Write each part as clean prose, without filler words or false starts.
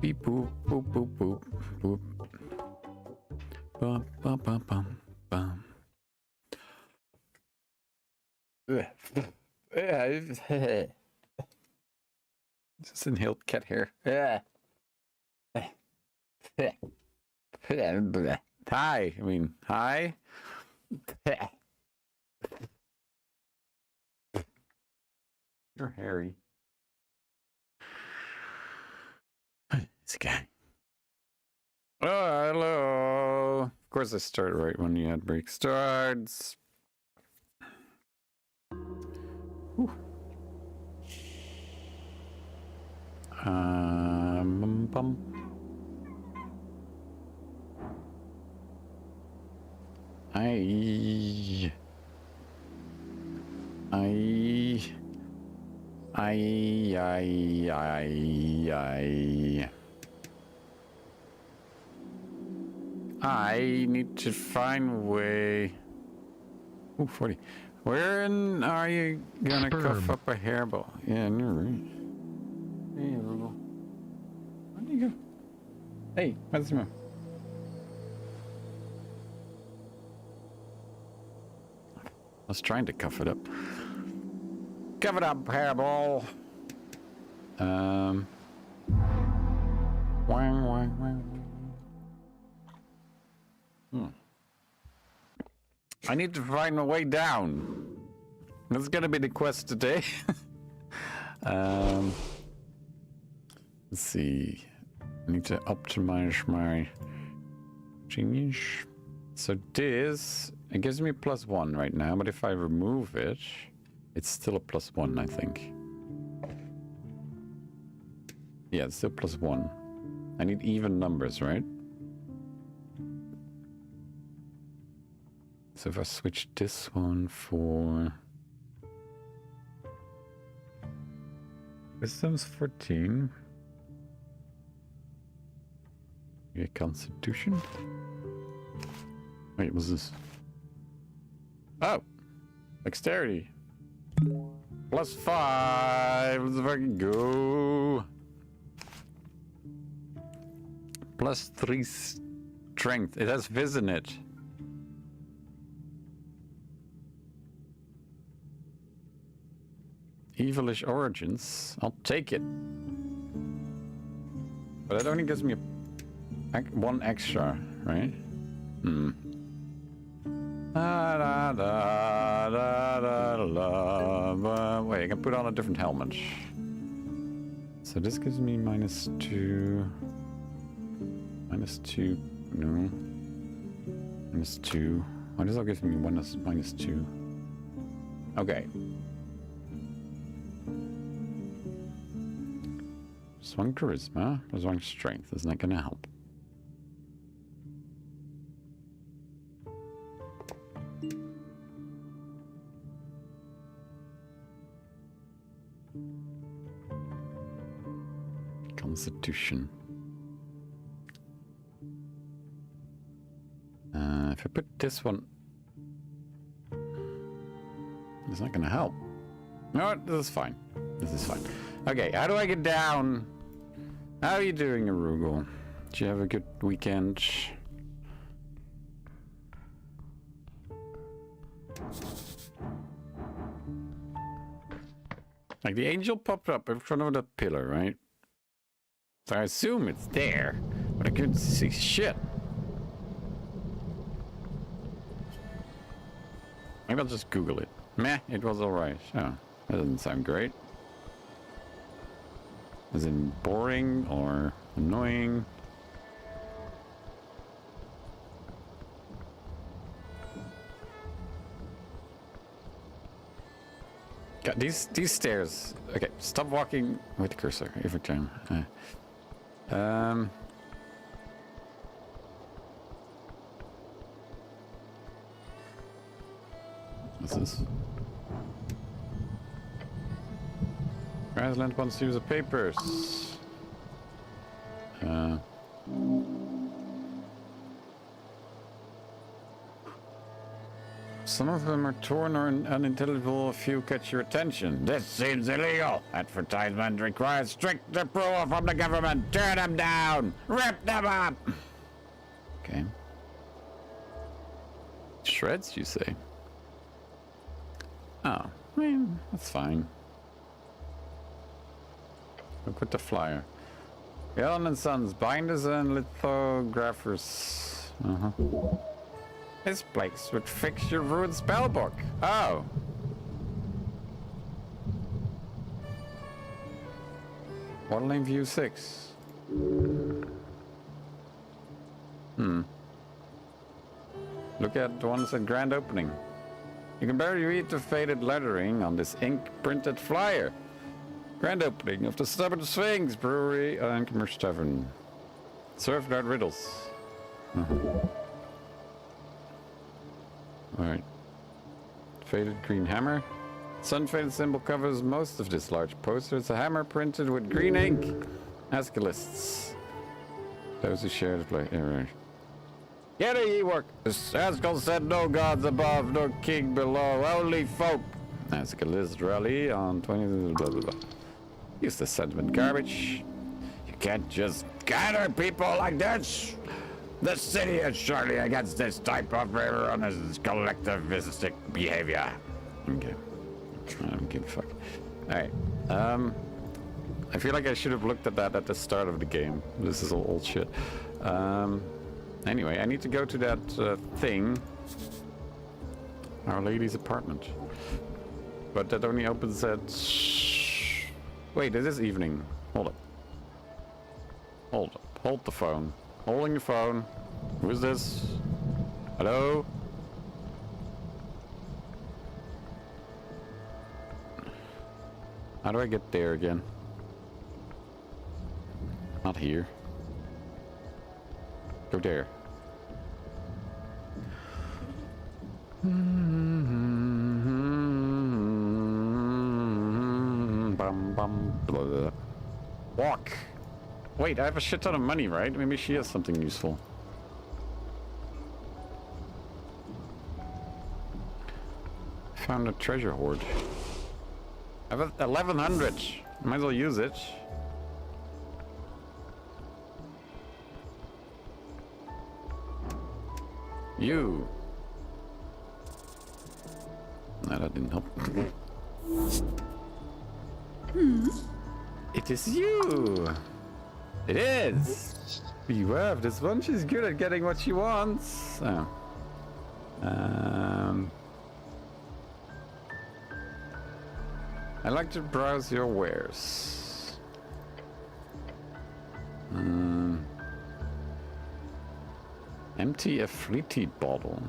Beep boop boop boop boop boop. Bum bum bum bum bum. Just inhaled cat hair. Hi. I mean, hi. You're hairy. This guy. Oh, hello. Of course, I started right when the ad break starts. Whew. Bum. I need to find a way. Ooh, 40. Where are you gonna cuff up a hairball? Yeah, no, right. Hey, Rugal. Where do you go? Hey, what's the move? I was trying to cuff it up. Cuff it up, hairball. Wang. I need to find my way down. That's gonna be the quest today. Let's see. I need to optimize my genius. So this, it gives me +1 right now, but if I remove it, it's still a +1, I think. Yeah, it's still +1. I need even numbers, right? So if I switch this one for Wisdom's 14. Yeah, Constitution. Wait, what's this? Oh, Dexterity. +5. Let's fucking go. +3 Strength. It has Viz in it. Evilish Origins. I'll take it. But it only gives me 1 extra, right? Wait, I can put on a different helmet. So this gives me -2. -2. No. -2. Why does that give me -2? Okay. +1 charisma, +1 strength. Isn't that gonna help? Constitution. If I put this one, it's not gonna help. No, this is fine. This is fine. Okay, how do I get down? How are you doing, Arugal? Did you have a good weekend? Like, the angel popped up in front of the pillar, right? So I assume it's there, but I couldn't see shit. Maybe I'll just Google it. Meh, it was alright. Oh, that doesn't sound great. Is it boring or annoying? God, these stairs. Okay, stop walking with the cursor every time. What's this? Grassland wants to use the papers. Some of them are torn or unintelligible. A few catch your attention. This seems illegal. Advertisement requires strict approval from the government. Tear them down. Rip them up. Okay. Shreds, you say? Oh, I mean, that's fine. Look at the flyer. Allen and Sons, binders and lithographers. This place would fix your ruined spellbook. Oh. Modeling view 6. Look at the ones at grand opening. You can barely read the faded lettering on this ink-printed flyer. Grand opening of the Stubborn Sphinx Brewery and Commercial Tavern. Served out riddles. Alright. Faded green hammer. Sun-faded symbol covers most of this large poster. It's a hammer printed with green ink. Ascalists. Those who share the play. Get it, ye work. Ascal said no gods above, no king below, only folk. Ascalist rally on 20. Blah blah blah. Use the sentiment garbage. You can't just gather people like this. The city is surely against this type of erroneous collectivistic behavior. Okay. I don't give a fuck. Alright. I feel like I should have looked at that at the start of the game. This is all old shit. Anyway, I need to go to that thing. Our Lady's apartment. But that only opens at... Wait, it is evening. Hold up. Hold up. Hold the phone. Holding the phone. Who is this? Hello? How do I get there again? Not here. Go there. Walk. Wait, I have a shit ton of money, right? Maybe she has something useful. Found a treasure hoard. I have 1100. Might as well use it. You. No, that didn't help. It is you. It is. Beware of this one. She's good at getting what she wants. Oh. I like to browse your wares. Empty a fruity bottle.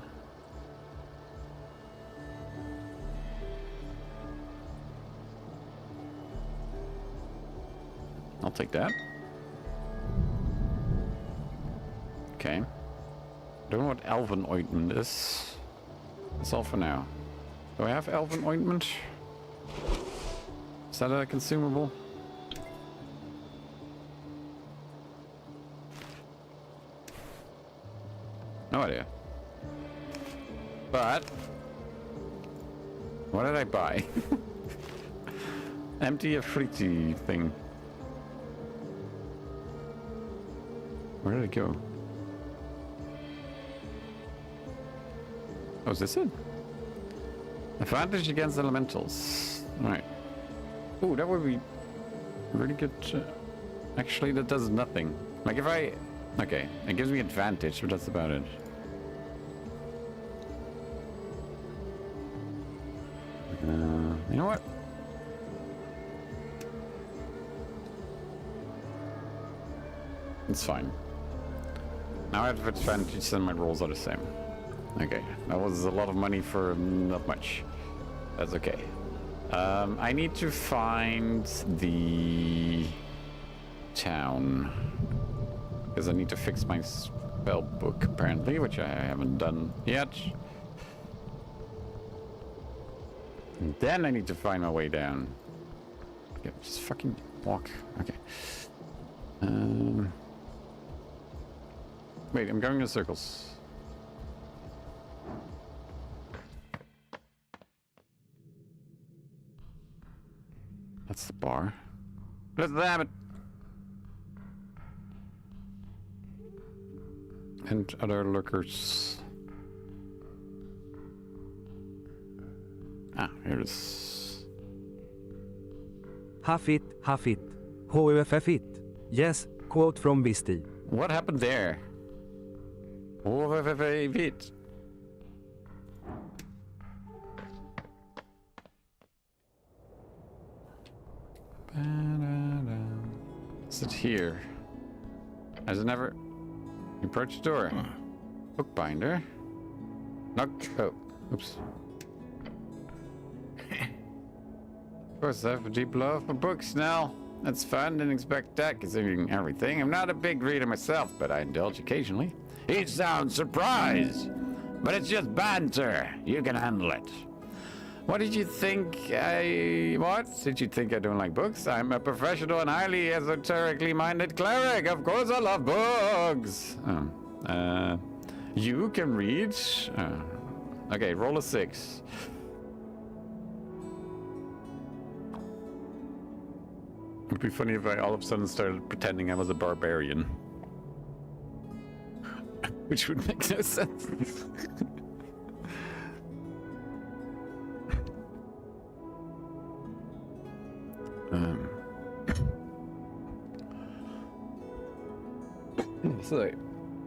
I'll take that. Okay. Don't know what elven ointment is. That's all for now. Do I have elven ointment? Is that a consumable? No idea. But what did I buy? Empty a fruity thing. Where did it go? Oh, is this it? Advantage against elementals. Alright. Ooh, that would be really good. Actually, that does nothing. Like if I... Okay, it gives me advantage, but that's about it. You know what? It's fine. Now I have advantage and my rolls are the same. Okay, that was a lot of money for not much. That's okay. I need to find the town. Because I need to fix my spell book, apparently, which I haven't done yet. And then I need to find my way down. Okay, just fucking walk. Okay. Wait, I'm going in circles. That's the bar. Let's have it. And other lurkers. Ah, here it is. Huff it, HUFF it. Yes, quote from Visti. What happened there? Oh, it. Is it here? Has it never... You approach the door. Bookbinder. Knock. Oh, oops. Of course, I have a deep love for books now. That's fun. Didn't expect that, considering everything. I'm not a big reader myself, but I indulge occasionally. He sounds surprised, but it's just banter. You can handle it. What did you think What? Did you think I don't like books? I'm a professional and highly esoterically minded cleric. Of course I love books. Oh. You can read? Okay, roll a 6. It'd be funny if I all of a sudden started pretending I was a barbarian. Which would make no sense. So,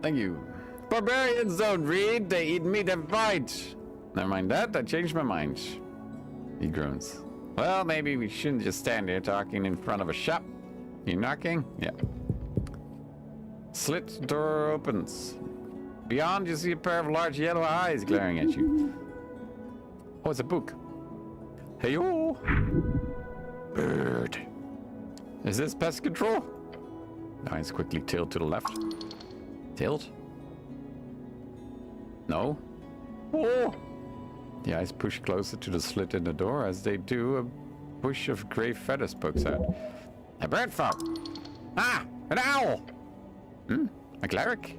thank you. Barbarians don't read, they eat meat and fight. Never mind that, I changed my mind. He groans. Well, maybe we shouldn't just stand here talking in front of a shop. You knocking? Yeah. Slit door opens. Beyond, you see a pair of large yellow eyes glaring at you. Oh, it's a book. Hey-yo! Bird. Is this pest control? Eyes quickly tilt to the left. Tilt? No? Oh! The eyes push closer to the slit in the door. As they do, a bush of gray feathers pokes out. A bird frog! Ah! An owl! A cleric?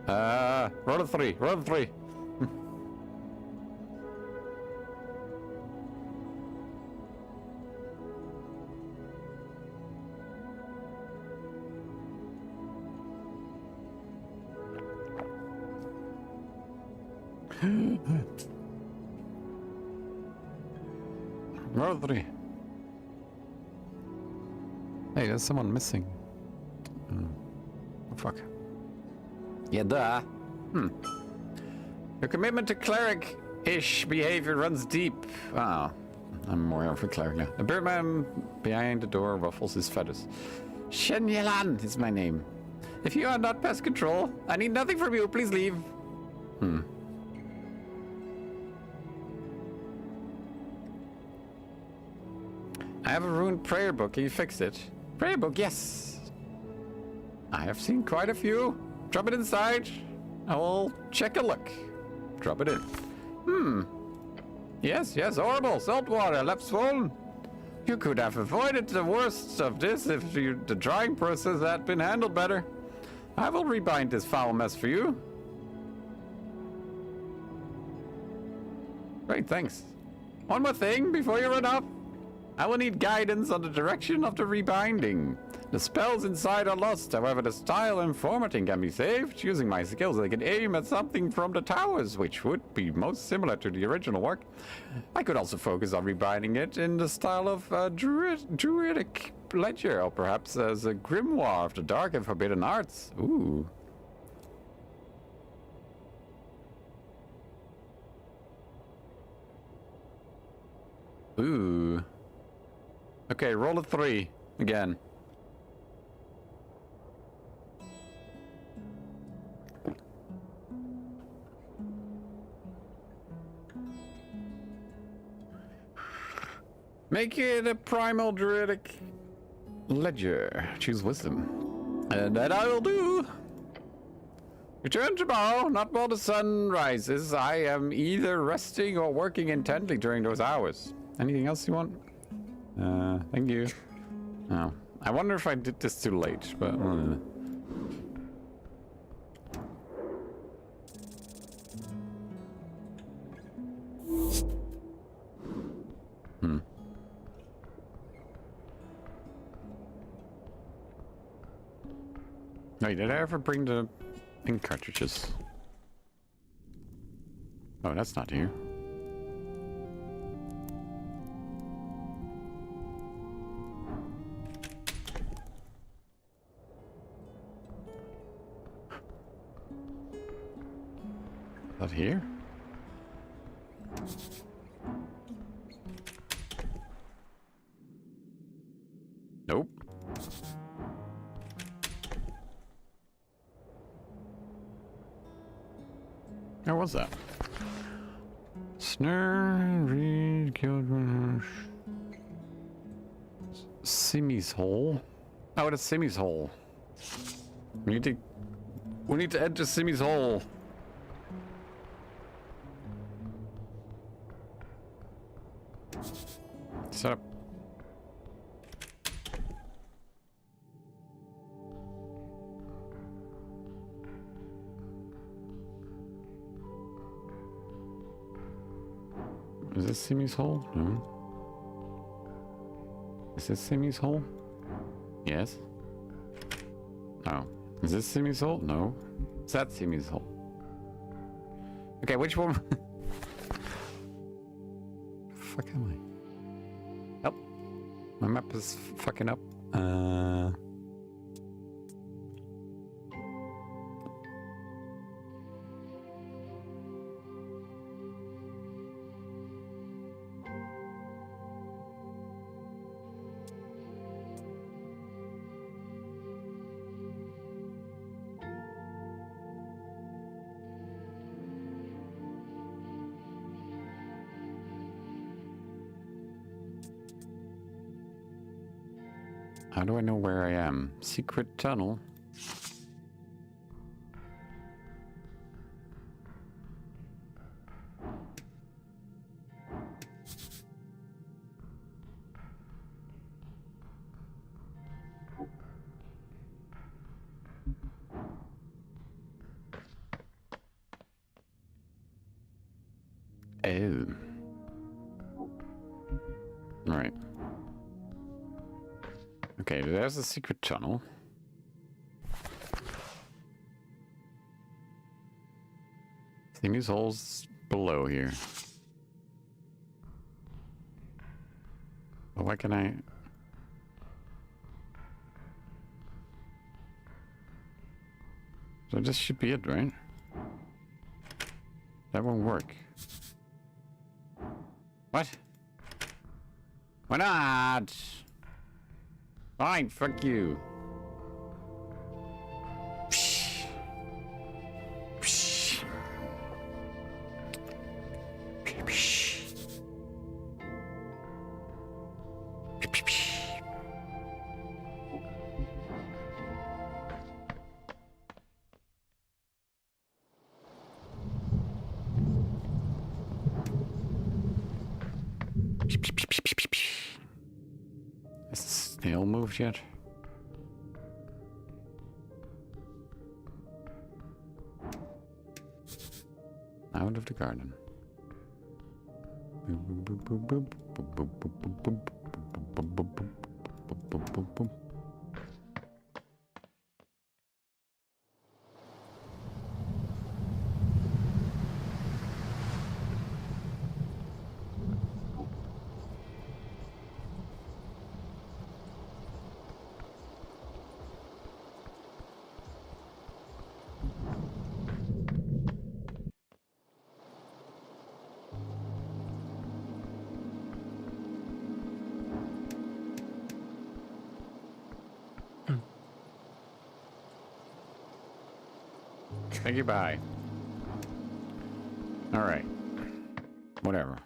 Roll a 3. Roll a 3. Roll 3. Hey, there's someone missing. Oh, fuck. Yeah, duh. Your commitment to cleric-ish behavior runs deep. Oh, I'm more of a cleric now. The birdman behind the door ruffles his feathers. Shen Yelan is my name. If you are not pest control, I need nothing from you. Please leave. I have a ruined prayer book. Can you fix it? Prayer book, yes. I have seen quite a few. Drop it inside. I will check a look. Drop it in. Yes, horrible. Salt water, left swollen. You could have avoided the worst of this if the drying process had been handled better. I will rebind this foul mess for you. Great, thanks. One more thing before you run off. I will need guidance on the direction of the rebinding. The spells inside are lost, however the style and formatting can be saved. Using my skills, I can aim at something from the towers, which would be most similar to the original work. I could also focus on rebinding it in the style of druidic ledger, or perhaps as a grimoire of the dark and forbidden arts. Ooh. Ooh. Okay, roll a 3 again. Make it a primal druidic ledger. Choose wisdom. And that I will do. Return tomorrow, not while the sun rises. I am either resting or working intently during those hours. Anything else you want? Thank you. Oh, I wonder if I did this too late, but... Wait, did I ever bring the ink cartridges? Oh, that's not here. Not here? Nope. Where was that? Snare, read, killed, Simmy's hole? Oh, it's Simmy's hole. We need to enter Simmy's hole. Set up. Is this Simmy's hole? No. Is this Simmy's hole? Yes. No. Is this Simmy's hole? No. Is that Simmy's hole? Okay, which one? Fuck am I? Help. My map is fucking up. How do I know where I am? Secret tunnel? Oh. Right. Okay, there's the secret tunnel. These holes below here. But why can I? So this should be it, right? That won't work. What? Why not? Fine, fuck you. Psh. Psh. Psh. Psh. Has the snail moved yet? Out of the garden. Thank you, bye. All right. Whatever.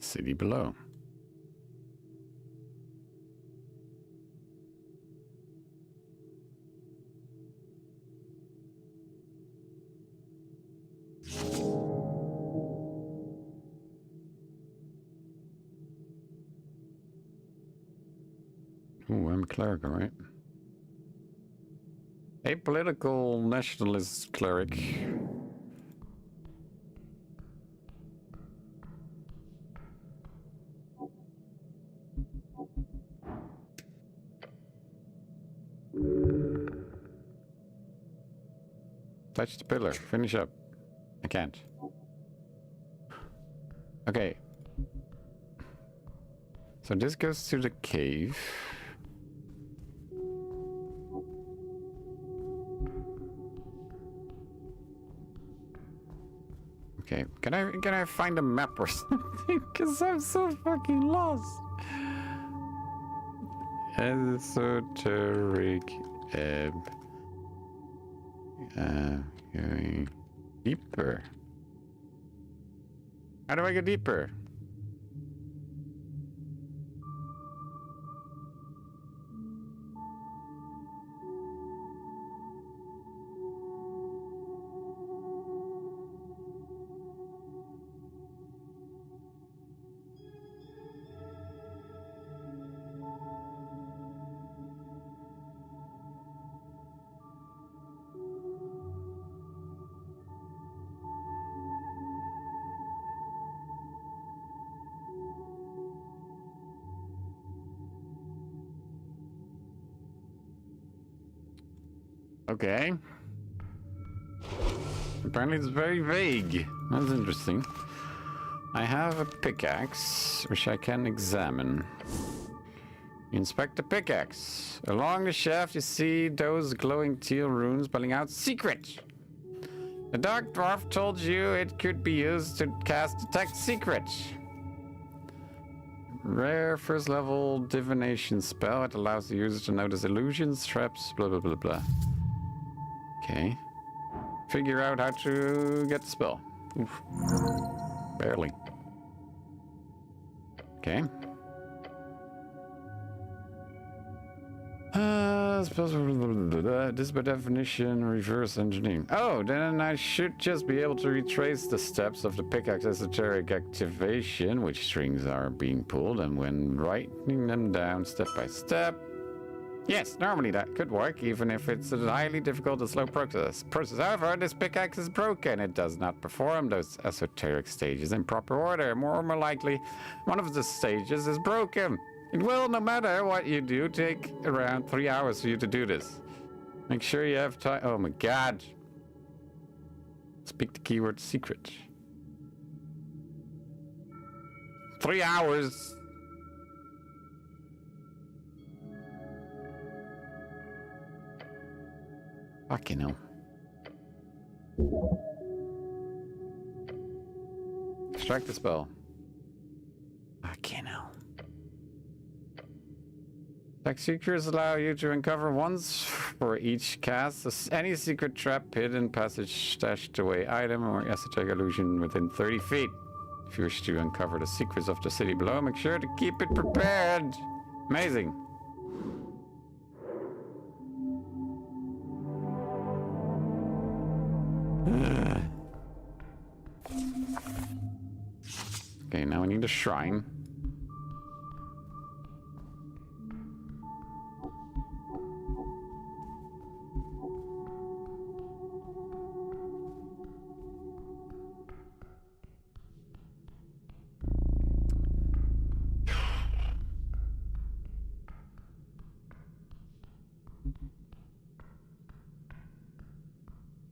city below. Ooh, I'm a cleric, all right. A political nationalist cleric. Touch the pillar. Finish up. I can't. Okay. So this goes to the cave. Okay, can I find a map or something? Cause I'm so fucking lost. Esoteric Ebb. Going deeper. How do I go deeper? Okay. Apparently it's very vague. That's interesting. I have a pickaxe, which I can examine. Inspect the pickaxe. Along the shaft you see those glowing teal runes spelling out secret. The dark dwarf told you it could be used to cast detect secret. Rare first level divination spell. It allows the user to notice illusions, traps, blah blah blah blah. Okay. Figure out how to get the spell. Oof. Barely. Okay. This by definition reverse engineering. Oh, then I should just be able to retrace the steps of the pickaxe esoteric activation, which strings are being pulled, and when writing them down step by step. Yes, normally that could work, even if it's a highly difficult and slow process. However, this pickaxe is broken. It does not perform those esoteric stages in proper order. More likely, one of the stages is broken. It will, no matter what you do, take around 3 hours for you to do this. Make sure you have time. Oh my god. Speak the keyword secret. 3 hours. Fucking hell. Extract the spell. Fucking hell. Like secrets allow you to uncover once for each cast any secret trap, hidden passage, stashed away item, or esoteric illusion within 30 feet. If you wish to uncover the secrets of the city below, make sure to keep it prepared. Amazing. Okay, now we need a shrine.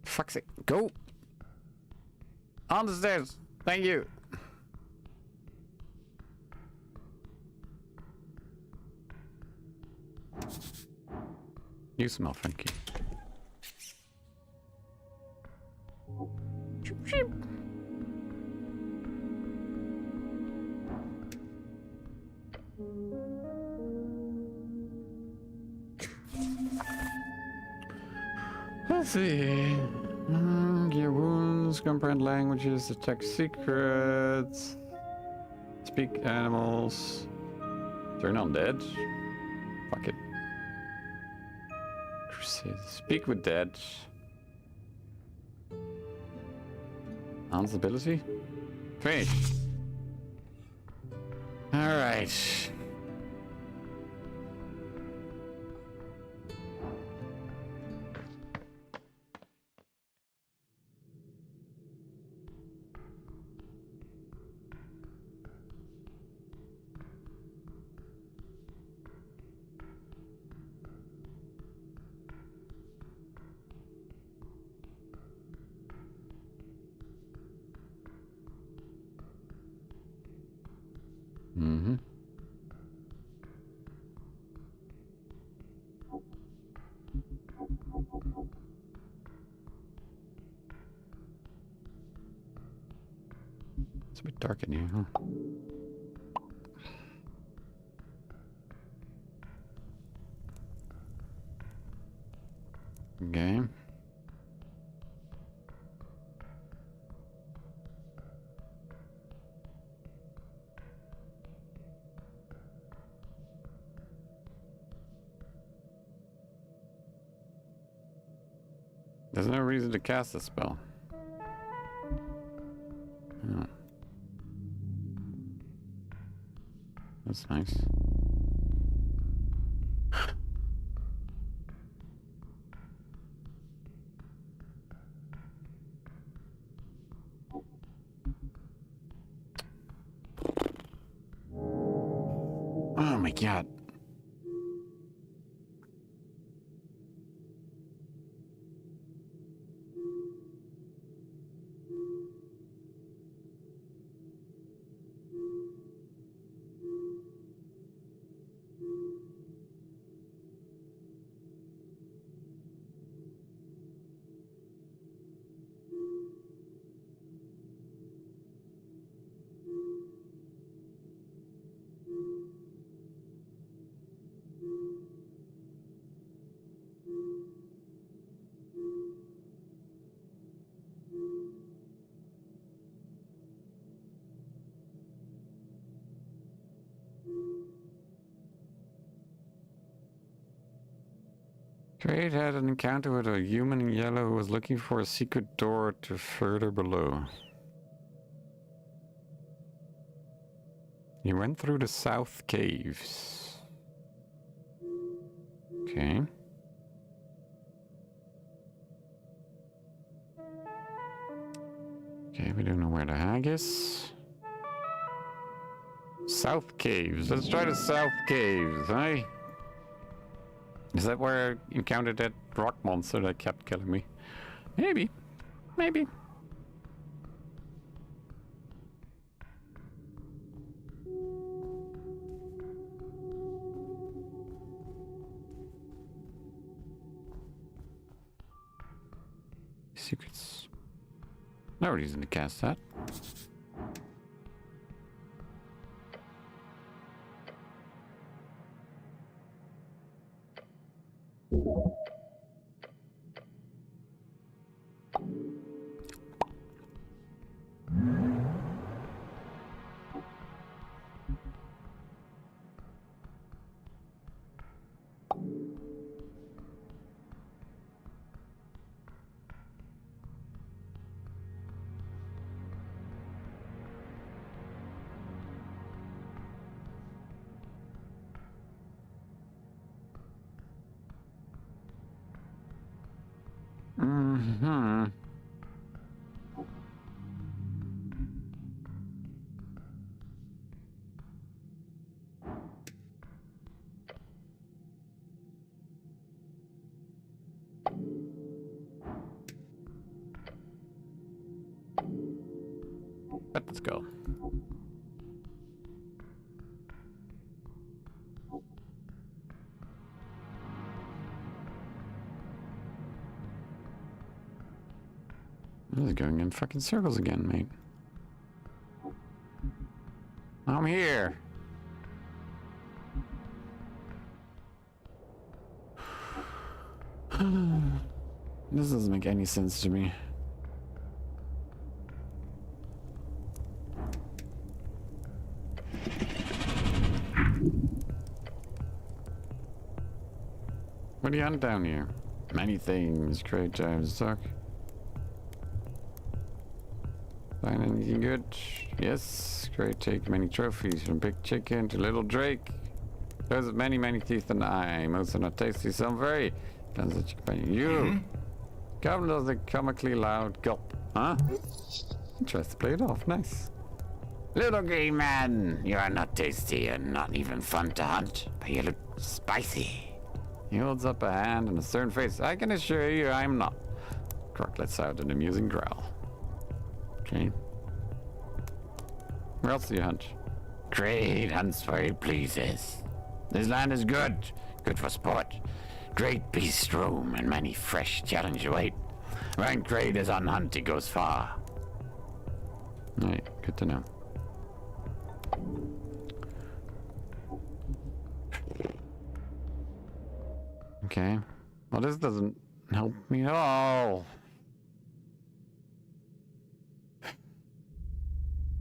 Fuck's sake. Go! On the stairs! Thank you! You smell funky. Shoop, shoop. Let's see. Your wounds, comprehend languages, detect secrets. Speak animals. Turn undead. Fuck it. Crusade. Speak with dead. Enhance ability. Finish. Alright. Mm-hmm. It's a bit dark in here, huh? Okay. There's no reason to cast a spell. Oh. That's nice. Oh my god. Trade had an encounter with a human in yellow who was looking for a secret door to further below. He went through the south caves. Okay. Okay, we don't know where the hag is. South caves. Let's try the south caves, eh? Is that where I encountered that rock monster that kept killing me? Maybe. Maybe. Secrets. No reason to cast that. Mm-hmm. Let's go. This is going in fucking circles again, mate. I'm here. This doesn't make any sense to me. What do you hunt down here? Many things. Great times talk. Find anything good? Yes. Great. Take many trophies from big chicken to little drake. Those with many, many teeth and eye. Most are not tasty. Some very. That's such a companion. You. Come does a comically loud gulp. Huh? Just play it off. Nice. Little green man, you are not tasty and not even fun to hunt, but you look spicy. He holds up a hand and a stern face. I can assure you I'm not. Croc lets out an amusing growl. Okay. Where else do you hunt? Great hunts where he pleases. This land is good for sport. Great beasts roam and many fresh challenge await. When great is on hunt, he goes far. Alright, good to know. Okay. Well, this doesn't help me at all.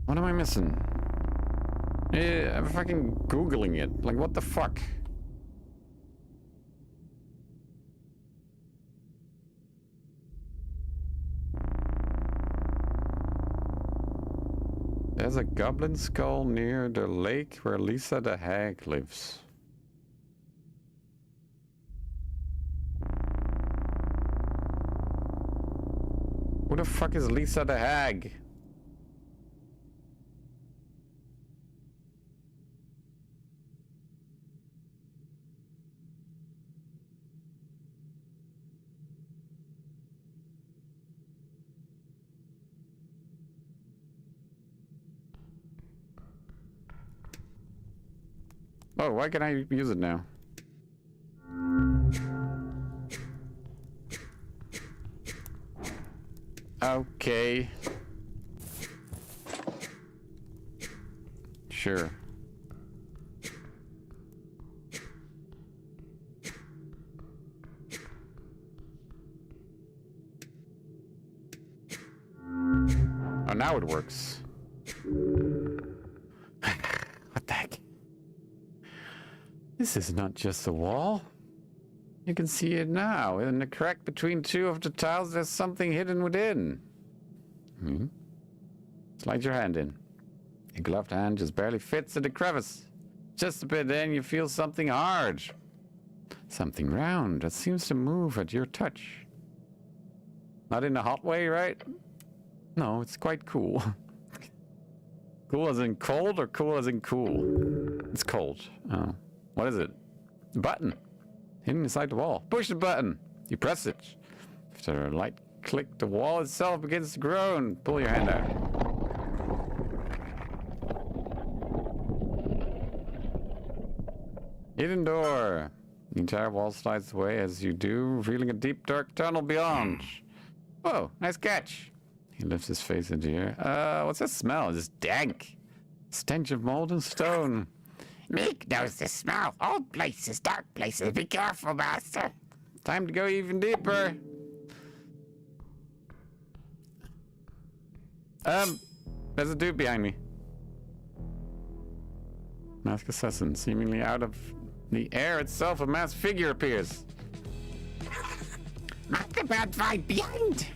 What am I missing? I'm fucking Googling it. Like, what the fuck? There's a goblin skull near the lake where Lisa the Hag lives. Who the fuck is Lisa the Hag? Oh, why can't I use it now? Okay. Sure. Oh, now it works. What the heck? This is not just a wall. You can see it now. In the crack between two of the tiles, there's something hidden within. Slide your hand in. Your gloved hand just barely fits in the crevice. Just a bit in, you feel something hard. Something round that seems to move at your touch. Not in a hot way, right? No, it's quite cool. Cool as in cold or cool as in cool? It's cold. Oh. What is it? A button. Hidden inside the wall. Push the button. You press it. After a light click, the wall itself begins to groan. Pull your hand out. Hidden door. The entire wall slides away as you do, revealing a deep, dark tunnel beyond. Whoa, nice catch. He lifts his face into the air. What's that smell? It's dank. Stench of molten stone. Meek knows the smell. Old places, dark places. Be careful, master. Time to go even deeper. There's a dude behind me. Masked assassin. Seemingly out of the air itself, a masked figure appears. Not the bad vibe behind.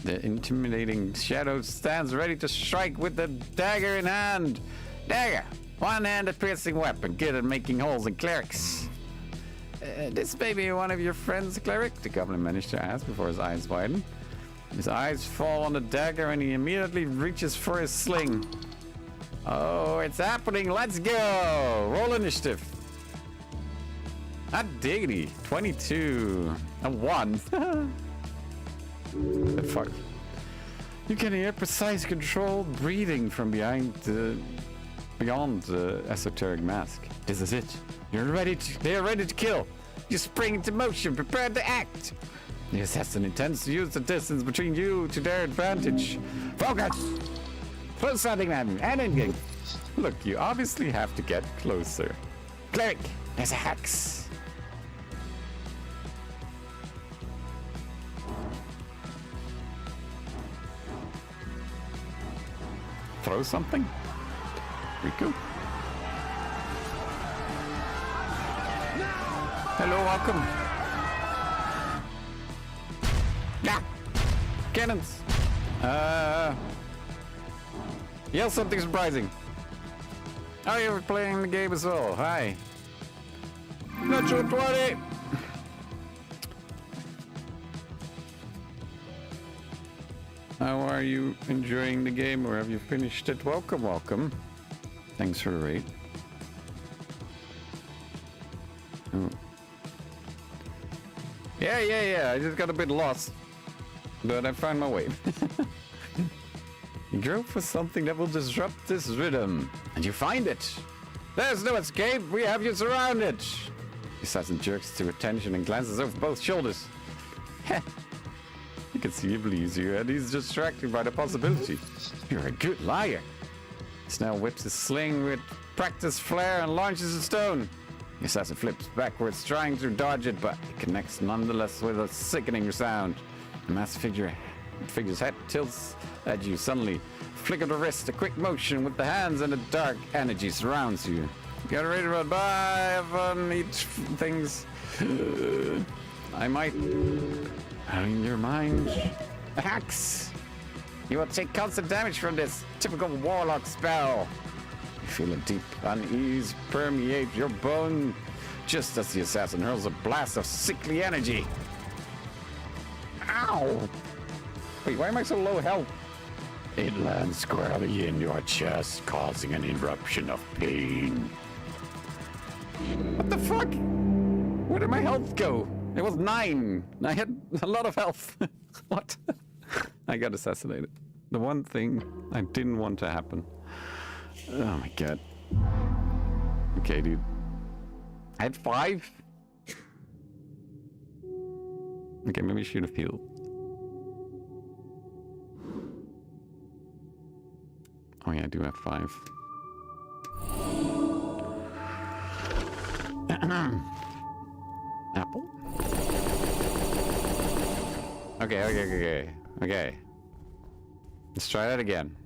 The intimidating shadow stands ready to strike with the dagger in hand. Dagger. One-handed piercing weapon, good at making holes in clerics. This may be one of your friends, cleric? The goblin managed to ask before his eyes widen. His eyes fall on the dagger and he immediately reaches for his sling. Oh, it's happening. Let's go. Roll initiative. Hot diggity. 22. A 1. The fuck? You can hear precise controlled breathing from beyond the esoteric mask. This is it. They are ready to kill. You spring into motion, prepared to act. The assassin intends to use the distance between you to their advantage. Focus! Close sighting them and engage. Look, you obviously have to get closer. Cleric, there's a hex. Throw something? Riku? Hello, welcome. Ah! Cannons! Yell something surprising. Oh, you're playing the game as well. Hi. Natural 20! How are you enjoying the game, or have you finished it? Welcome, welcome. Thanks for the raid. Oh. Yeah. I just got a bit lost, but I found my way. You go for something that will disrupt this rhythm, and you find it. There's no escape. We have you surrounded. The assassin jerks to attention and glances over both shoulders. You can see he believes you, and he's distracted by the possibility. You're a good liar. Snell whips his sling with practiced flair and launches a stone. The assassin flips backwards, trying to dodge it, but it connects nonetheless with a sickening sound. The masked figure's head tilts at you suddenly. Flick of the wrist, a quick motion with the hands, and a dark energy surrounds you. Get ready to run by, have fun, eat things. I might... in your mind. Axe! You will take constant damage from this typical warlock spell. You feel a deep unease permeate your bone just as the assassin hurls a blast of sickly energy. Ow! Wait, why am I so low health? It lands squarely in your chest, causing an eruption of pain. What the fuck? Where did my health go? It was 9. I had a lot of health. What? I got assassinated. The one thing I didn't want to happen. Oh my god. Okay, dude. I had 5? Okay, maybe I should have healed. Oh yeah, I do have 5. Apple? Okay. Let's try that again.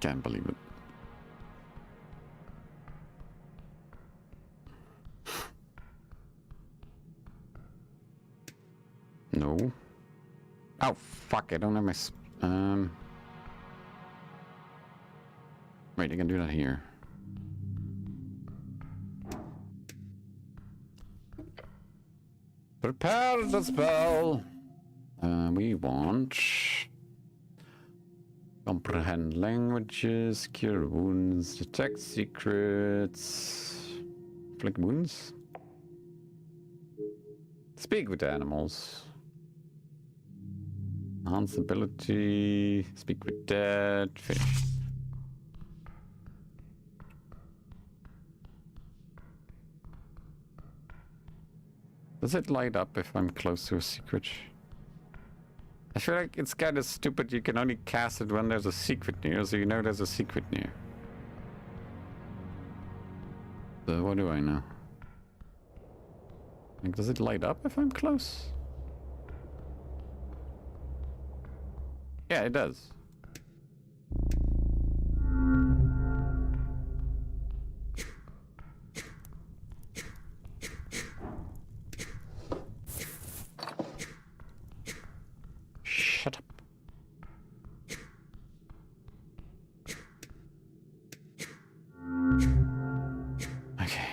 Can't believe it. No. Oh, fuck, I don't have my... Wait, I can do that here. Prepare the spell. We want... Comprehend languages, cure wounds, detect secrets, inflict wounds, speak with animals, enhance ability, speak with dead, fish. Does it light up if I'm close to a secret? I feel like it's kind of stupid. You can only cast it when there's a secret near, so you know there's a secret near. So what do I know? Like, does it light up if I'm close? Yeah, it does. Shut up. Okay.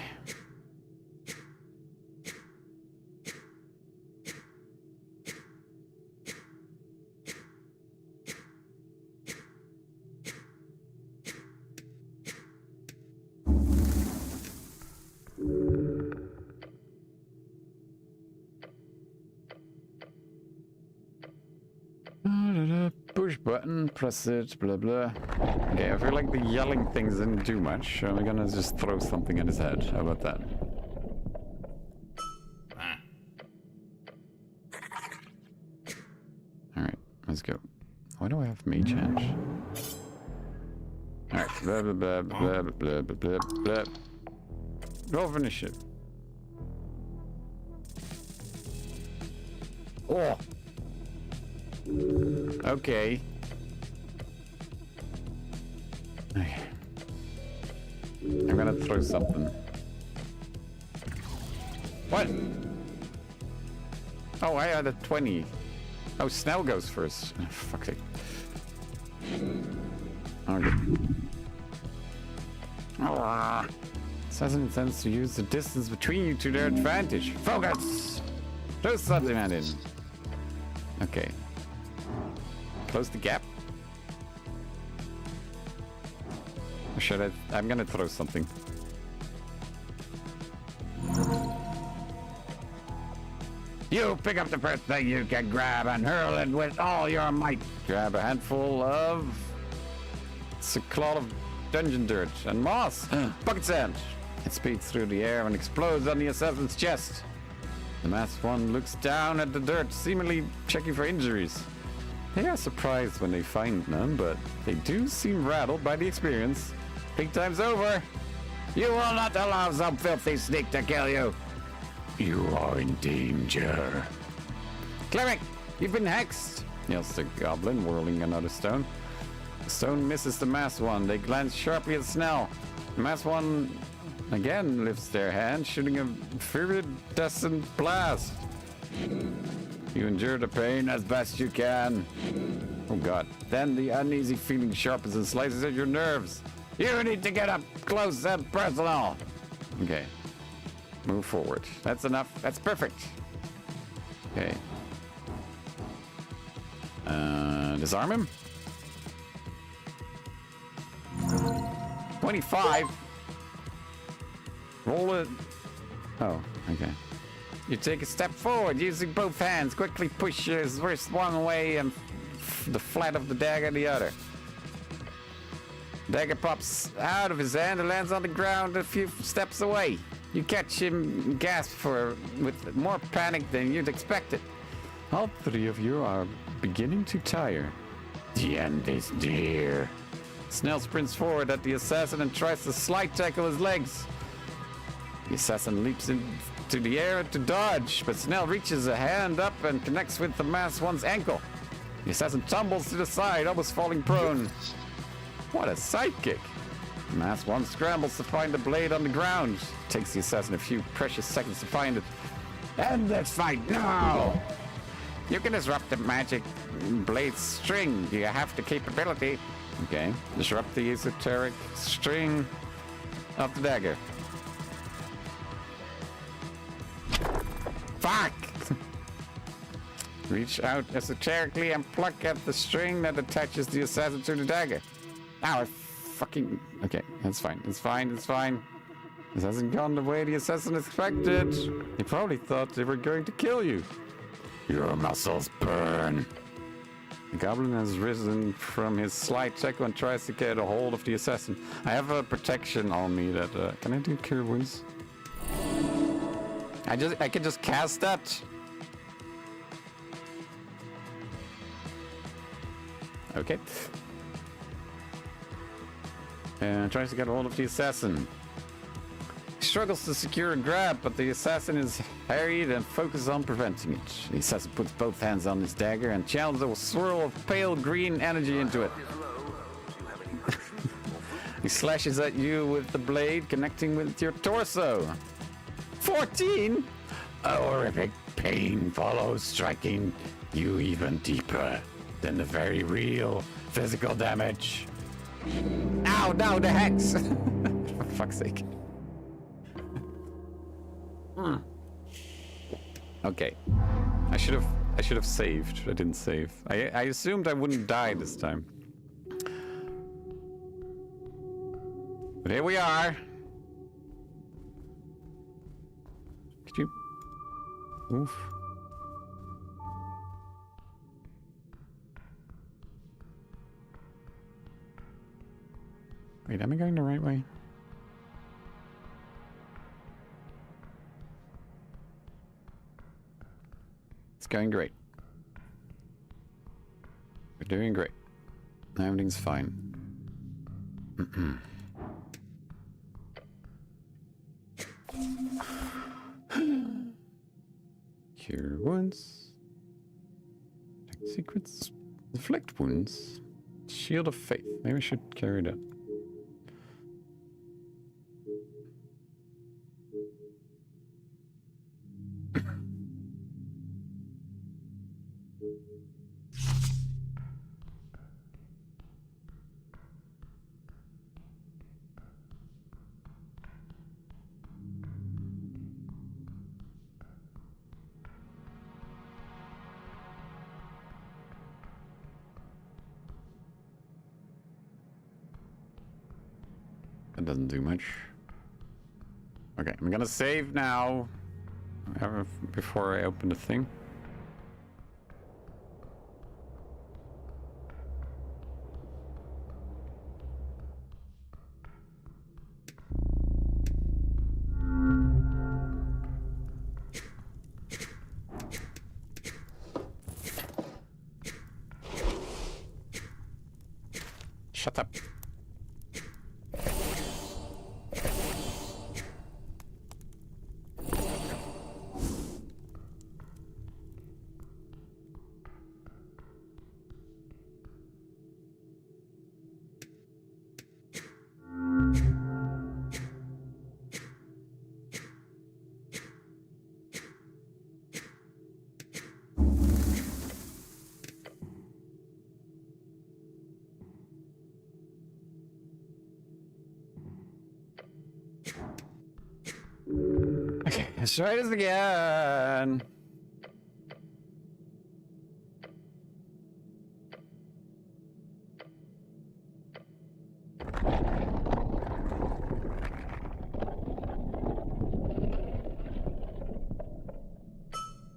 Push button, press it, blah blah. Okay, I feel like the yelling things didn't do much, so we're gonna just throw something at his head. How about that? Alright, let's go. Why do I have mage hand? Alright, blah blah blah blah blah blah blah blah. Roll for initiative. Oh! Okay. Okay. I'm gonna throw something. What? Oh, I had a 20. Oh, Snell goes first. Oh, fuck's sake. Okay. Assassin intends to use the distance between you to their advantage. Focus! Throw something at him. Okay. Close the gap. Or should I? I'm gonna throw something. You pick up the first thing you can grab and hurl it with all your might. Grab a handful of... It's a clod of dungeon dirt and moss. Bucket sand. It speeds through the air and explodes on the assassin's chest. The masked one looks down at the dirt, seemingly checking for injuries. They are surprised when they find none, but they do seem rattled by the experience. Big time's over. You will not allow some filthy sneak to kill you. You are in danger. Cleric, you've been hexed, yells the goblin, whirling another stone. The stone misses the masked one. They glance sharply at Snell. The masked one again lifts their hand, shooting a viridescent blast. You endure the pain as best you can. Oh god. Then the uneasy feeling sharpens and slices at your nerves. You need to get up close and personal. Okay. Move forward. That's enough. That's perfect. Okay. Disarm him. 25. Roll it. Oh, okay. You take a step forward using both hands. Quickly push your wrist one way and the flat of the dagger the other. Dagger pops out of his hand and lands on the ground a few steps away. You catch him gasp with more panic than you'd expected. All three of you are beginning to tire. The end is near. Snell sprints forward at the assassin and tries to slide tackle his legs. The assassin leaps into the air to dodge, but Snell reaches a hand up and connects with the masked one's ankle. The assassin tumbles to the side, almost falling prone. What a sidekick! The masked one scrambles to find the blade on the ground. It takes the assassin a few precious seconds to find it. End this fight now! You can disrupt the magic blade string. You have the capability. Okay. Disrupt the esoteric string of the dagger. Fuck! Reach out esoterically and pluck at the string that attaches the assassin to the dagger. Ow, I fucking... Okay, that's fine. It's fine. It's fine. This hasn't gone the way the assassin expected. He probably thought they were going to kill you. Your muscles burn. The goblin has risen from his slide tackle and tries to get a hold of the assassin. I have a protection on me that... can I do cure wounds? I can just cast that. Okay. And tries to get a hold of the assassin. He struggles to secure a grab, but the assassin is harried and focuses on preventing it. The assassin puts both hands on his dagger and channels a swirl of pale green energy into it. He slashes at you with the blade, connecting with your torso. 14? A horrific pain follows, striking you even deeper than the very real physical damage. Ow, no, the hex! For fuck's sake. Okay. I should have saved. I didn't save. I assumed I wouldn't die this time. But here we are. Could you... Oof. Wait, am I going the right way? It's going great. We're doing great. Everything's fine. Cure wounds. Protect secrets. Deflect wounds. Shield of faith. Maybe I should carry that. That doesn't do much. Okay, I'm gonna save now before I open the thing. Shut up. Okay, let's try this again.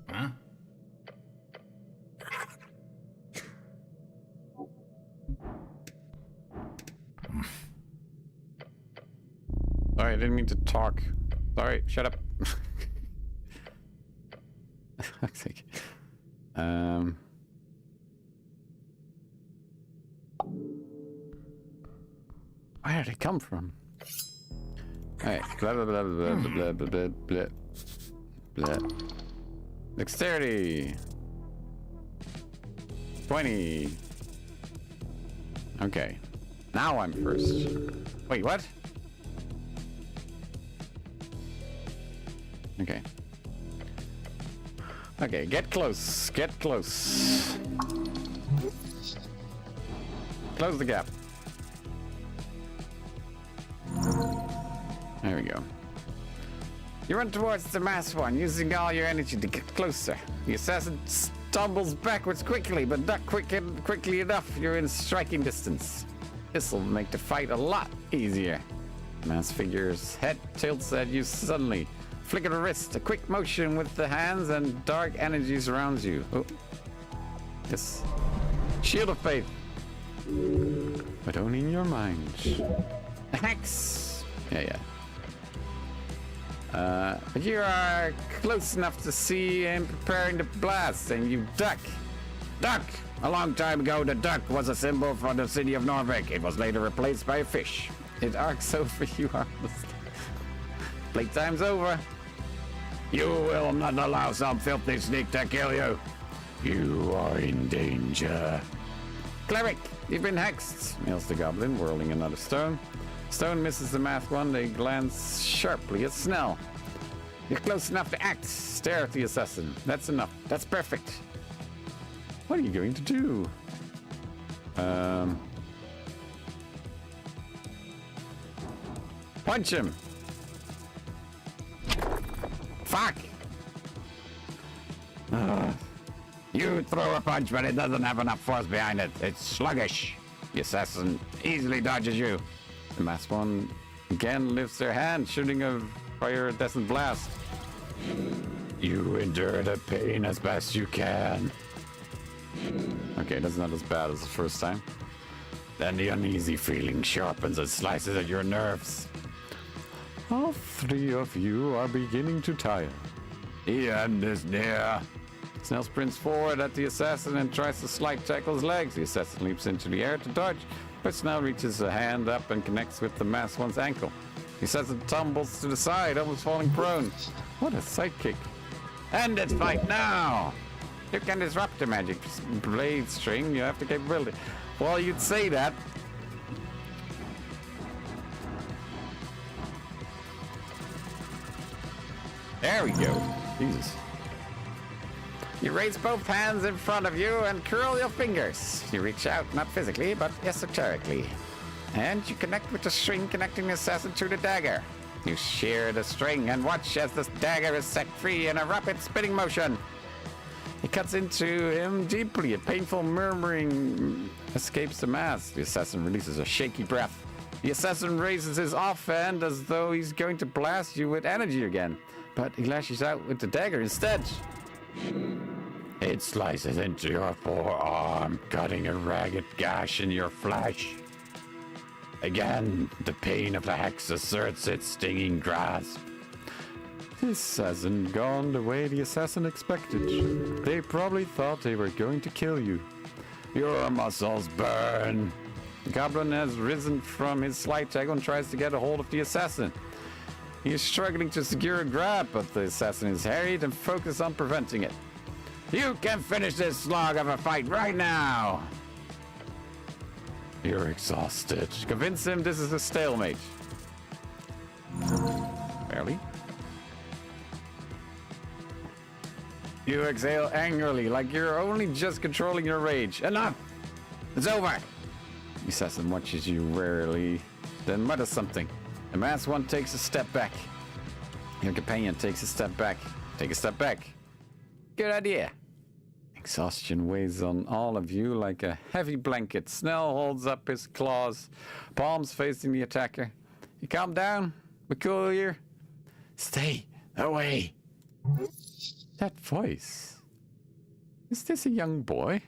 Huh? Sorry, I didn't mean to talk. Sorry, shut up. Okay. Where did it come from? Alright, blah blah blah blah blah blah blah blah blah. Dexterity. 20. Okay. Now I'm first. Wait, what? Okay. Okay, get close. Get close. Close the gap. There we go. You run towards the masked one, using all your energy to get closer. The assassin stumbles backwards quickly, but not quickly enough. You're in striking distance. This'll make the fight a lot easier. The masked figure's head tilts at you suddenly. Flick of the wrist, a quick motion with the hands, and dark energy surrounds you. Oh. Yes. Shield of Faith. But only in your mind. Hex! Yeah. But you are close enough to see him preparing the blast, and you duck. Duck! A long time ago, the duck was a symbol for the city of Norvik. It was later replaced by a fish. It arcs over you harmlessly. Playtime's over. You will not allow some filthy sneak to kill you. You are in danger. Cleric, you've been hexed, yells the goblin, whirling another stone. Stone misses the masked one. They glance sharply at Snell. You're close enough to act. Stare at the assassin. That's enough. That's perfect. What are you going to do? Punch him. Fuck! You throw a punch, but it doesn't have enough force behind it. It's sluggish. The assassin easily dodges you. The masked one again lifts their hand, shooting a fire-descent blast. You endure the pain as best you can. Okay, that's not as bad as the first time. Then the uneasy feeling sharpens and slices at your nerves. All three of you are beginning to tire. The end is near. Snell sprints forward at the assassin and tries to slide tackle his legs. The assassin leaps into the air to dodge, but Snell reaches a hand up and connects with the masked one's ankle. The assassin tumbles to the side, almost falling prone. What a sidekick. End it, fight now! You can disrupt the magic blade string. You have the capability. Well, you'd say that. There we go. Jesus. You raise both hands in front of you and curl your fingers. You reach out, not physically, but esoterically. And you connect with the string connecting the assassin to the dagger. You shear the string and watch as the dagger is set free in a rapid spinning motion. It cuts into him deeply. A painful murmuring escapes the mask. The assassin releases a shaky breath. The assassin raises his offhand as though he's going to blast you with energy again. But he lashes out with the dagger instead. It slices into your forearm, cutting a ragged gash in your flesh. Again, the pain of the hex asserts its stinging grasp. This hasn't gone the way the assassin expected. They probably thought they were going to kill you. Your muscles burn. The goblin has risen from his slide tackle and tries to get a hold of the assassin. He is struggling to secure a grab, but the assassin is harried and focused on preventing it. You can finish this slog of a fight right now. You're exhausted. Convince him this is a stalemate. Barely. You exhale angrily, like you're only just controlling your rage. Enough! It's over! The assassin watches you warily, then mutters something. The masked one takes a step back. Your companion takes a step back. Take a step back. Good idea. Exhaustion weighs on all of you like a heavy blanket. Snell holds up his claws, palms facing the attacker. You calm down, peculiar. Stay away! That voice. Is this a young boy?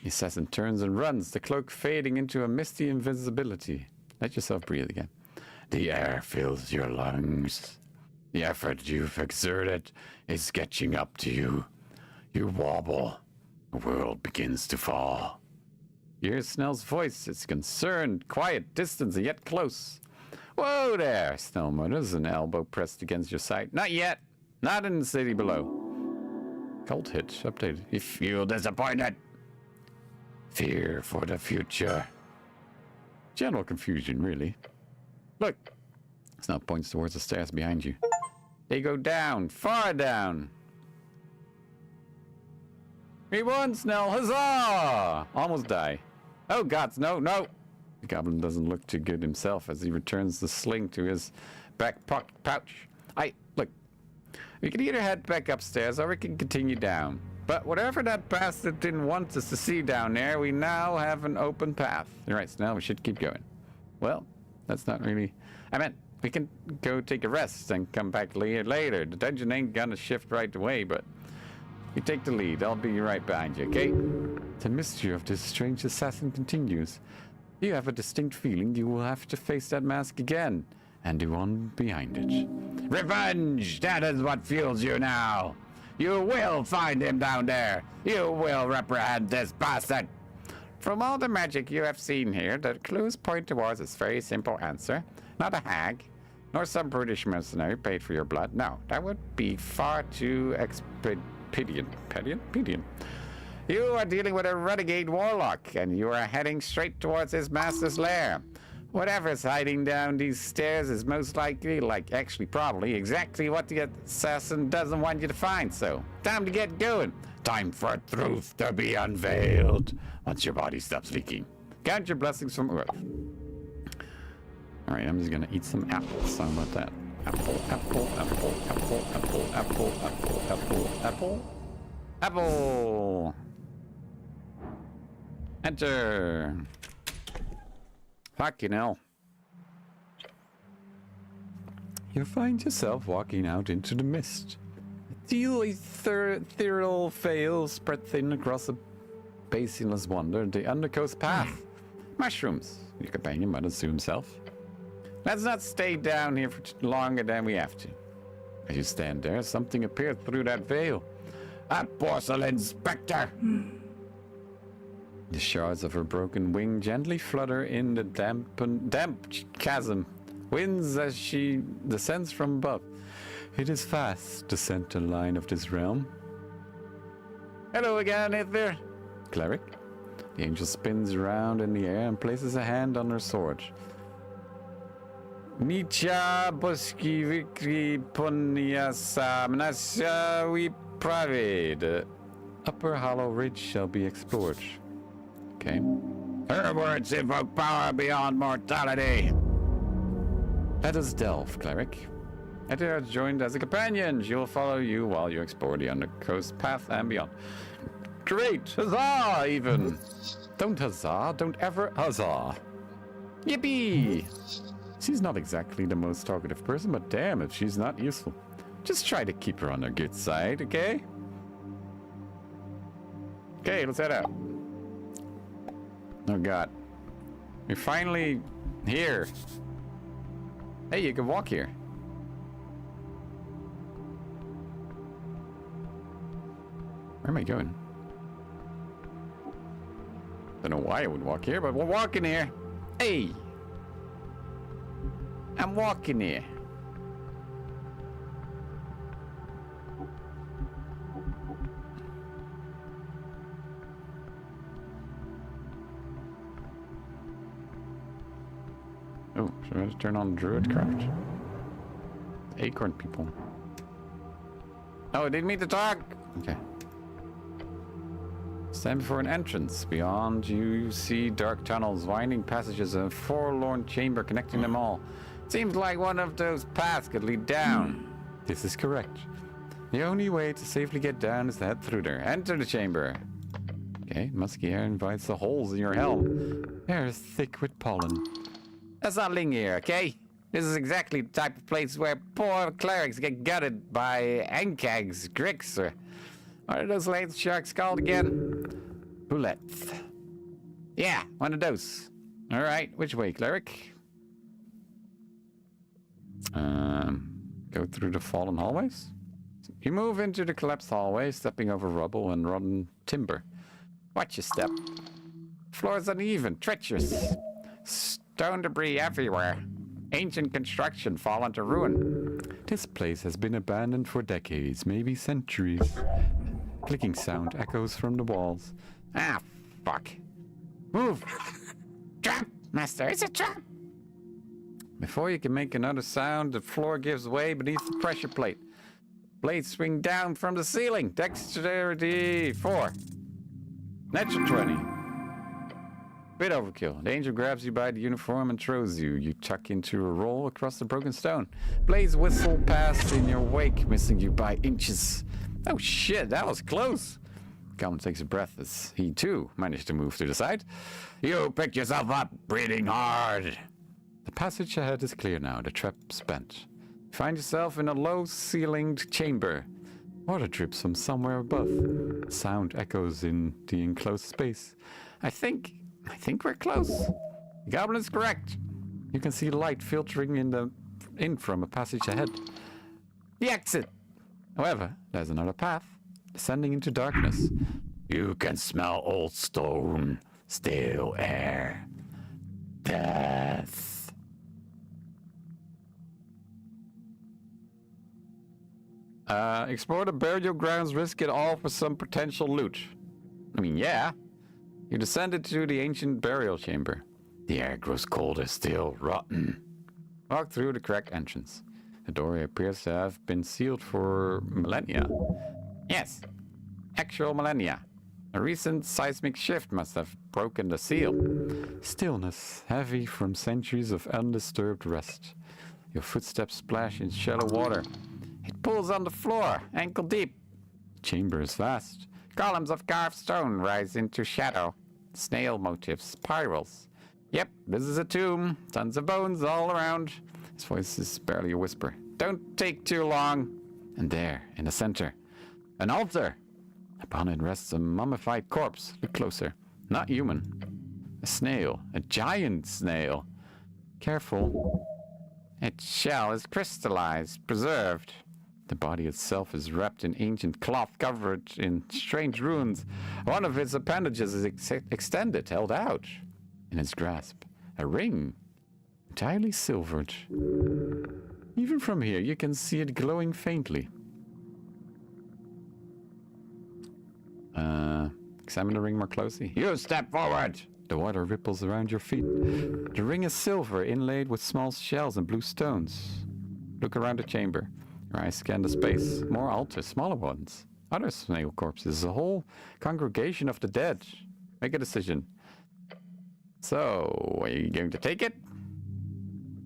The assassin turns and runs, the cloak fading into a misty invisibility. Let yourself breathe again. The air fills your lungs. The effort you've exerted is catching up to you. You wobble. The world begins to fall. You hear Snell's voice. It's concerned, quiet, distant, and yet close. Whoa there, Snell mutters, an elbow pressed against your side. Not yet. Not in the city below. Cult hit updated. You feel disappointed. Fear for the future. General confusion, really. Look. Snell points towards the stairs behind you. They go down, far down. We won, Snell! Huzzah! Almost die. Oh, gods, no, no! The goblin doesn't look too good himself as he returns the sling to his back pocket pouch. Look. We can either head back upstairs or we can continue down. But whatever that bastard didn't want us to see down there, we now have an open path. You're right, Snell, we should keep going. Well, that's not really... I meant, we can go take a rest and come back later. The dungeon ain't gonna shift right away, but... You take the lead. I'll be right behind you, okay? The mystery of this strange assassin continues. You have a distinct feeling you will have to face that mask again, and the one behind it. Revenge! That is what fuels you now. You will find him down there. You will reprehend this bastard. From all the magic you have seen here, the clues point towards this very simple answer. Not a hag, nor some British mercenary paid for your blood. No, that would be far too expedient. You are dealing with a renegade warlock, and you are heading straight towards his master's lair. Whatever's hiding down these stairs is most likely, probably, exactly what the assassin doesn't want you to find, so time to get going. Time for truth to be unveiled once your body stops leaking. Count your blessings from Earth. Alright, I'm just gonna eat some apples. Sorry about that. Apple, apple, apple, apple, apple, apple, apple, apple, apple, apple. Enter. Fucking hell. You find yourself walking out into the mist. A teal ethereal veil spread thin across a basinless wonder, the undercoast path. Mushrooms, your companion might assume himself. Let's not stay down here for longer than we have to. As you stand there, something appeared through that veil. A porcelain specter! The shards of her broken wing gently flutter in the damp chasm. Winds as she descends from above. It is fast, the center line of this realm. Hello again, Ether. Cleric. The angel spins around in the air and places a hand on her sword. Nicha boski vikri punya samnasya we private. Upper Hollow Ridge shall be explored. Okay. Her words invoke power beyond mortality. Let us delve, cleric. Etta has joined as a companion. She will follow you while you explore the undercoast path and beyond. Great! Huzzah, even! Don't huzzah. Don't ever huzzah. Yippee! She's not exactly the most talkative person, but damn if she's not useful. Just try to keep her on her good side, okay? Okay, let's head out. Oh god. We're finally here. Hey, you can walk here. Where am I going? Don't know why I would walk here, but we're walking here. Hey! I'm walking here. Oh, should I just turn on Druidcraft? Acorn people. Oh, I didn't mean to talk! Okay. Stand before an entrance. Beyond you see dark tunnels, winding passages, and a forlorn chamber connecting them all. Seems like one of those paths could lead down. This is correct. The only way to safely get down is to head through there. Enter the chamber. Okay, musky air invites the holes in your helm. Air is thick with pollen. Let's not linger here, okay? This is exactly the type of place where poor clerics get gutted by ankags, gricks, or what are those late sharks called again? Bullets. Yeah, one of those. All right, which way, cleric? Go through the fallen hallways? You move into the collapsed hallway, stepping over rubble and rotten timber. Watch your step. Floor is uneven, treacherous. Stone debris everywhere. Ancient construction fallen to ruin. This place has been abandoned for decades, maybe centuries. Clicking sound echoes from the walls. Ah, fuck. Move! Trap! Master, it's a trap! Before you can make another sound, the floor gives way beneath the pressure plate. Blades swing down from the ceiling. Dexterity 4. Natural 20. Bit overkill. The angel grabs you by the uniform and throws you. You tuck into a roll across the broken stone. Blades whistle past in your wake, missing you by inches. Oh shit, that was close. Goblin takes a breath as he too managed to move to the side. You picked yourself up, breathing hard. The passage ahead is clear now, the trap's bent. You find yourself in a low-ceilinged chamber. Water drips from somewhere above. Sound echoes in the enclosed space. I think we're close. The goblin is correct. You can see light filtering in from a passage ahead. The exit! However, there's another path, descending into darkness. You can smell old stone, stale air, death. Explore the burial grounds, risk it all for some potential loot. I mean, yeah. You descended to the ancient burial chamber. The air grows colder still, rotten. Walk through the cracked entrance. The doorway appears to have been sealed for millennia. Yes, actual millennia. A recent seismic shift must have broken the seal. Stillness, heavy from centuries of undisturbed rest. Your footsteps splash in shallow water. It pulls on the floor, ankle deep. The chamber is vast. Columns of carved stone rise into shadow. Snail motifs, spirals. Yep, this is a tomb. Tons of bones all around. His voice is barely a whisper. Don't take too long. And there, in the center, an altar. Upon it rests a mummified corpse. Look closer. Not human. A snail. A giant snail. Careful. Its shell is crystallized, preserved. The body itself is wrapped in ancient cloth covered in strange runes. One of its appendages is extended, held out. In its grasp, a ring, entirely silvered. Even from here, you can see it glowing faintly. Examine the ring more closely. You step forward. The water ripples around your feet. The ring is silver, inlaid with small shells and blue stones. Look around the chamber. Your eyes scan the space. More altars, smaller ones. Other snail corpses, a whole congregation of the dead. Make a decision. So, are you going to take it?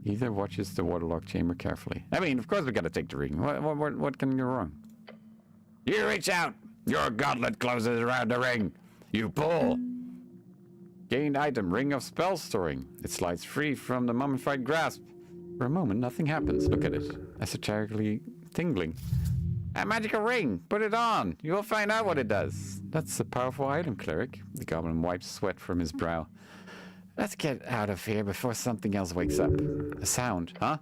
Either watches the waterlogged chamber carefully. I mean, of course we gotta take the ring. What can go wrong? You reach out. Your gauntlet closes around the ring. You pull. Gained item, ring of spell storing. It slides free from the mummified grasp. For a moment, nothing happens. Look at it. Esoterically tingling. A magical ring. Put it on. You will find out what it does. That's a powerful item, cleric. The goblin wipes sweat from his brow. Let's get out of here before something else wakes up. A sound, huh?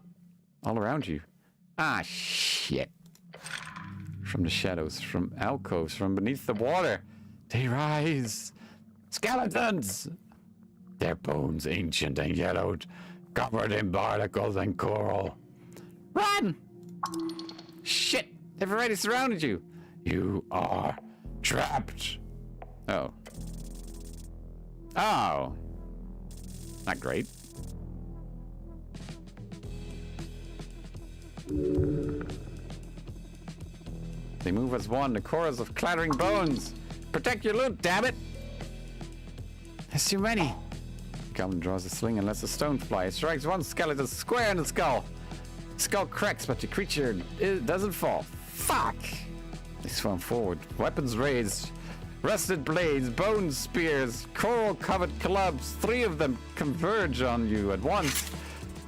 All around you. Ah, shit. From the shadows, from alcoves, from beneath the water, they rise. Skeletons! Their bones ancient and yellowed, covered in barnacles and coral. Run! Shit! They've already surrounded you. You are trapped. Oh. Oh. Not great. They move as one, the chorus of clattering bones. Protect your loot, damn it! There's too many. The goblin draws a sling and lets a stone fly. It strikes one skeleton square in the skull. The skull cracks, but the creature doesn't fall. Fuck! They swung forward, weapons raised. Rusted blades, bone spears, coral-covered clubs. 3 of them converge on you at once.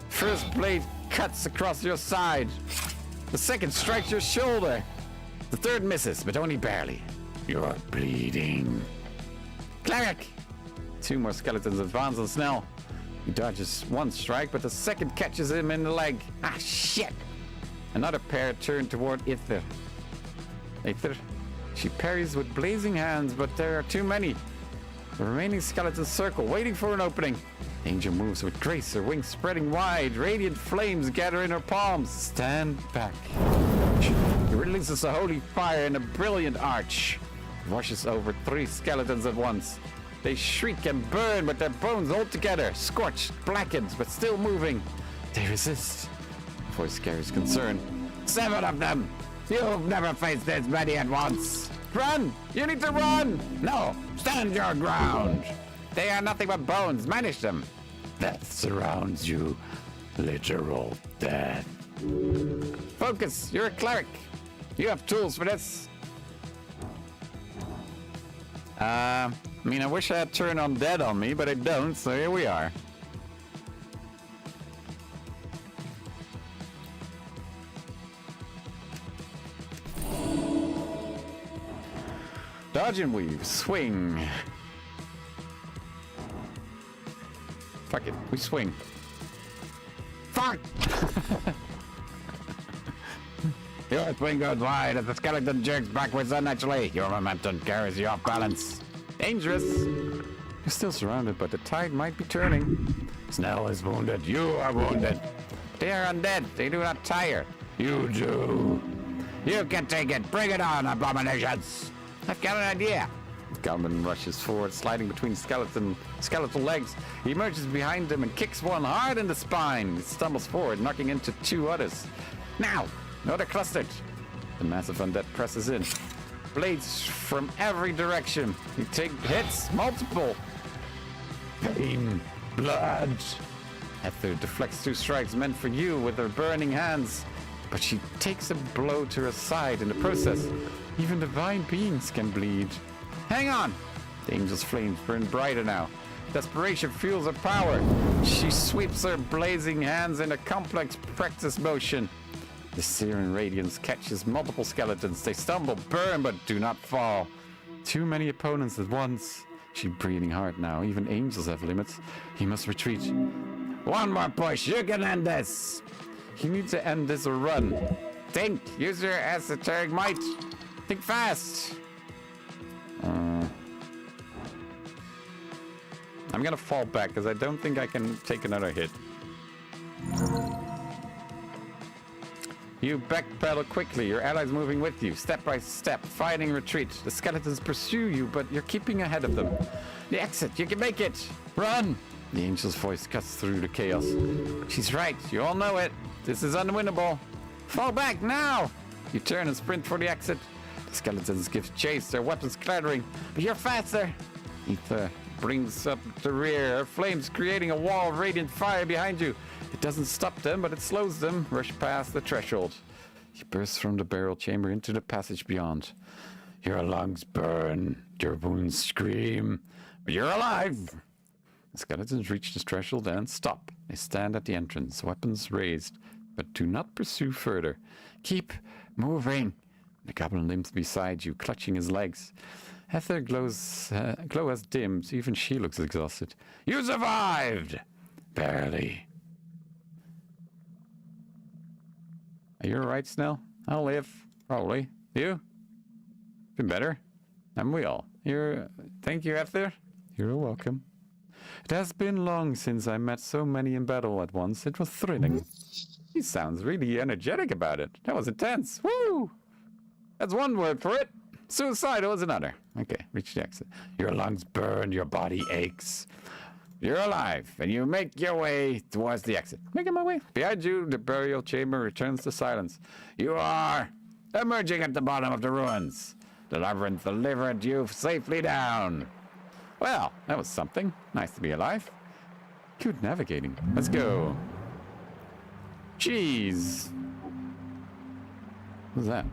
First blade cuts across your side. The second strikes your shoulder. The third misses, but only barely. You're bleeding. Cleric! 2 more skeletons advance on Snell. He dodges one strike, but the second catches him in the leg. Ah, shit! Another pair turn toward Aether. Aether. She parries with blazing hands, but there are too many. The remaining skeletons circle, waiting for an opening. Angel moves with grace, her wings spreading wide. Radiant flames gather in her palms. Stand back. He releases a holy fire in a brilliant arch. It washes over 3 skeletons at once. They shriek and burn, but their bones hold together. Scorched, blackened, but still moving. They resist. Voice carries concern. 7 of them! You've never faced this many at once! Run! You need to run! No! Stand your ground! They are nothing but bones. Manage them. Death surrounds you. Literal death. Focus. You're a cleric. You have tools for this. I mean, I wish I had turned undead on me, but I don't, so here we are. Dodge and weave. Swing. Fuck it. We swing. Fuck! Your swing goes wide as the skeleton jerks backwards unnaturally. Your momentum carries you off balance. Dangerous. You're still surrounded, but the tide might be turning. Snell is wounded. You are wounded. They are undead. They do not tire. You do. You can take it. Bring it on, abominations. I've got an idea. The goblin rushes forward, sliding between skeletal legs. He emerges behind them and kicks one hard in the spine. He stumbles forward, knocking into 2 others. Now! No, they're clustered. The massive undead presses in. Blades from every direction. You take hits, multiple. Pain. Blood. Aether deflects 2 strikes meant for you with her burning hands. But she takes a blow to her side in the process. Even divine beings can bleed. Hang on! The angel's flames burn brighter now. Desperation fuels her power. She sweeps her blazing hands in a complex practice motion. The searing radiance catches multiple skeletons. They stumble, burn, but do not fall. Too many opponents at once. She's breathing hard now. Even angels have limits. He must retreat. One more push. You can end this. You need to end this or run. Think. Use your esoteric might. Think fast. I'm gonna fall back because I don't think I can take another hit. You backpedal quickly, your allies moving with you, step by step, fighting retreat. The skeletons pursue you, but you're keeping ahead of them. The exit, you can make it! Run! The angel's voice cuts through the chaos. She's right, you all know it. This is unwinnable. Fall back now! You turn and sprint for the exit. The skeletons give chase, their weapons clattering, but you're faster. Ether brings up the rear, flames creating a wall of radiant fire behind you. It doesn't stop them, but it slows them. Rush past the threshold. You burst from the burial chamber into the passage beyond. Your lungs burn, your wounds scream, but you're alive. The skeletons reach the threshold and stop. They stand at the entrance, weapons raised, but do not pursue further. Keep moving. The goblin limps beside you, clutching his legs. Heather glow has dimmed. Even she looks exhausted. You survived! Barely. Are you alright, Snell? I'll live. Probably. You? Been better? And we all. Thank you, Heather. You're welcome. It has been long since I met so many in battle at once. It was thrilling. He sounds really energetic about it. That was intense. Woo! That's one word for it. Suicidal is another. Okay, reach the exit. Your lungs burn, your body aches. You're alive, and you make your way towards the exit. Making my way. Behind you, the burial chamber returns to silence. You are emerging at the bottom of the ruins. The labyrinth delivered you safely down. Well, that was something. Nice to be alive. Good navigating. Let's go. Jeez. What's that?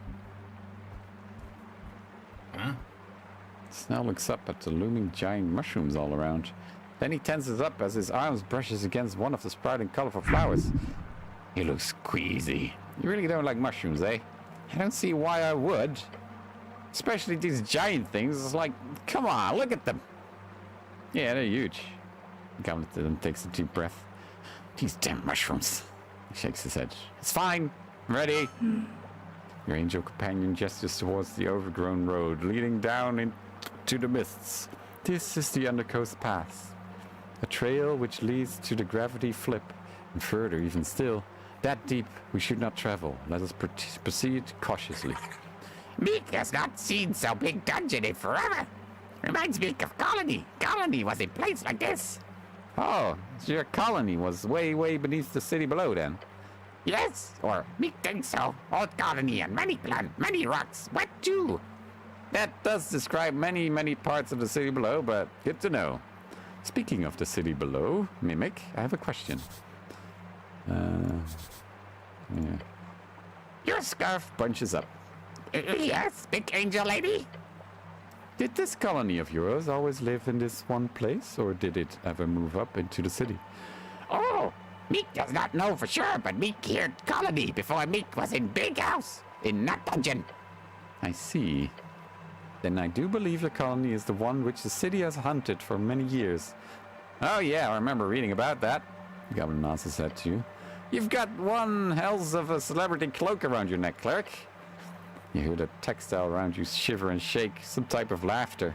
Huh? Snell looks up at the looming giant mushrooms all around. Then he tenses up as his arms brushes against one of the sprouting colorful flowers. He looks queasy. You really don't like mushrooms, eh? I don't see why I would. Especially these giant things. It's like, come on, look at them. Yeah, they're huge. The goblin then takes a deep breath. These damn mushrooms. He shakes his head. It's fine. I'm ready. Your angel companion gestures towards the overgrown road leading down into the mists. This is the Undercoast Pass, a trail which leads to the gravity flip, and further even still. That deep we should not travel. Let us proceed cautiously. Meek has not seen so big dungeon in forever. Reminds me of Colony. Colony was a place like this. Oh, so your colony was way, way beneath the city below then? Yes, or Meek thinks so. Old Colony and many plant, many rocks, wet too. That does describe many, many parts of the city below, but good to know. Speaking of the city below, Mimic, I have a question. Yeah. Your scarf. Bunches up. Yes, big angel lady. Did this colony of yours always live in this one place, or did it ever move up into the city? Oh, Meek does not know for sure, but Meek heard Colony before Meek was in big house, in that dungeon. I see. Then I do believe the colony is the one which the city has hunted for many years. Oh yeah, I remember reading about that. The goblin nods his head to you. You've got one hells of a celebrity cloak around your neck, cleric. You hear the textile around you shiver and shake, some type of laughter.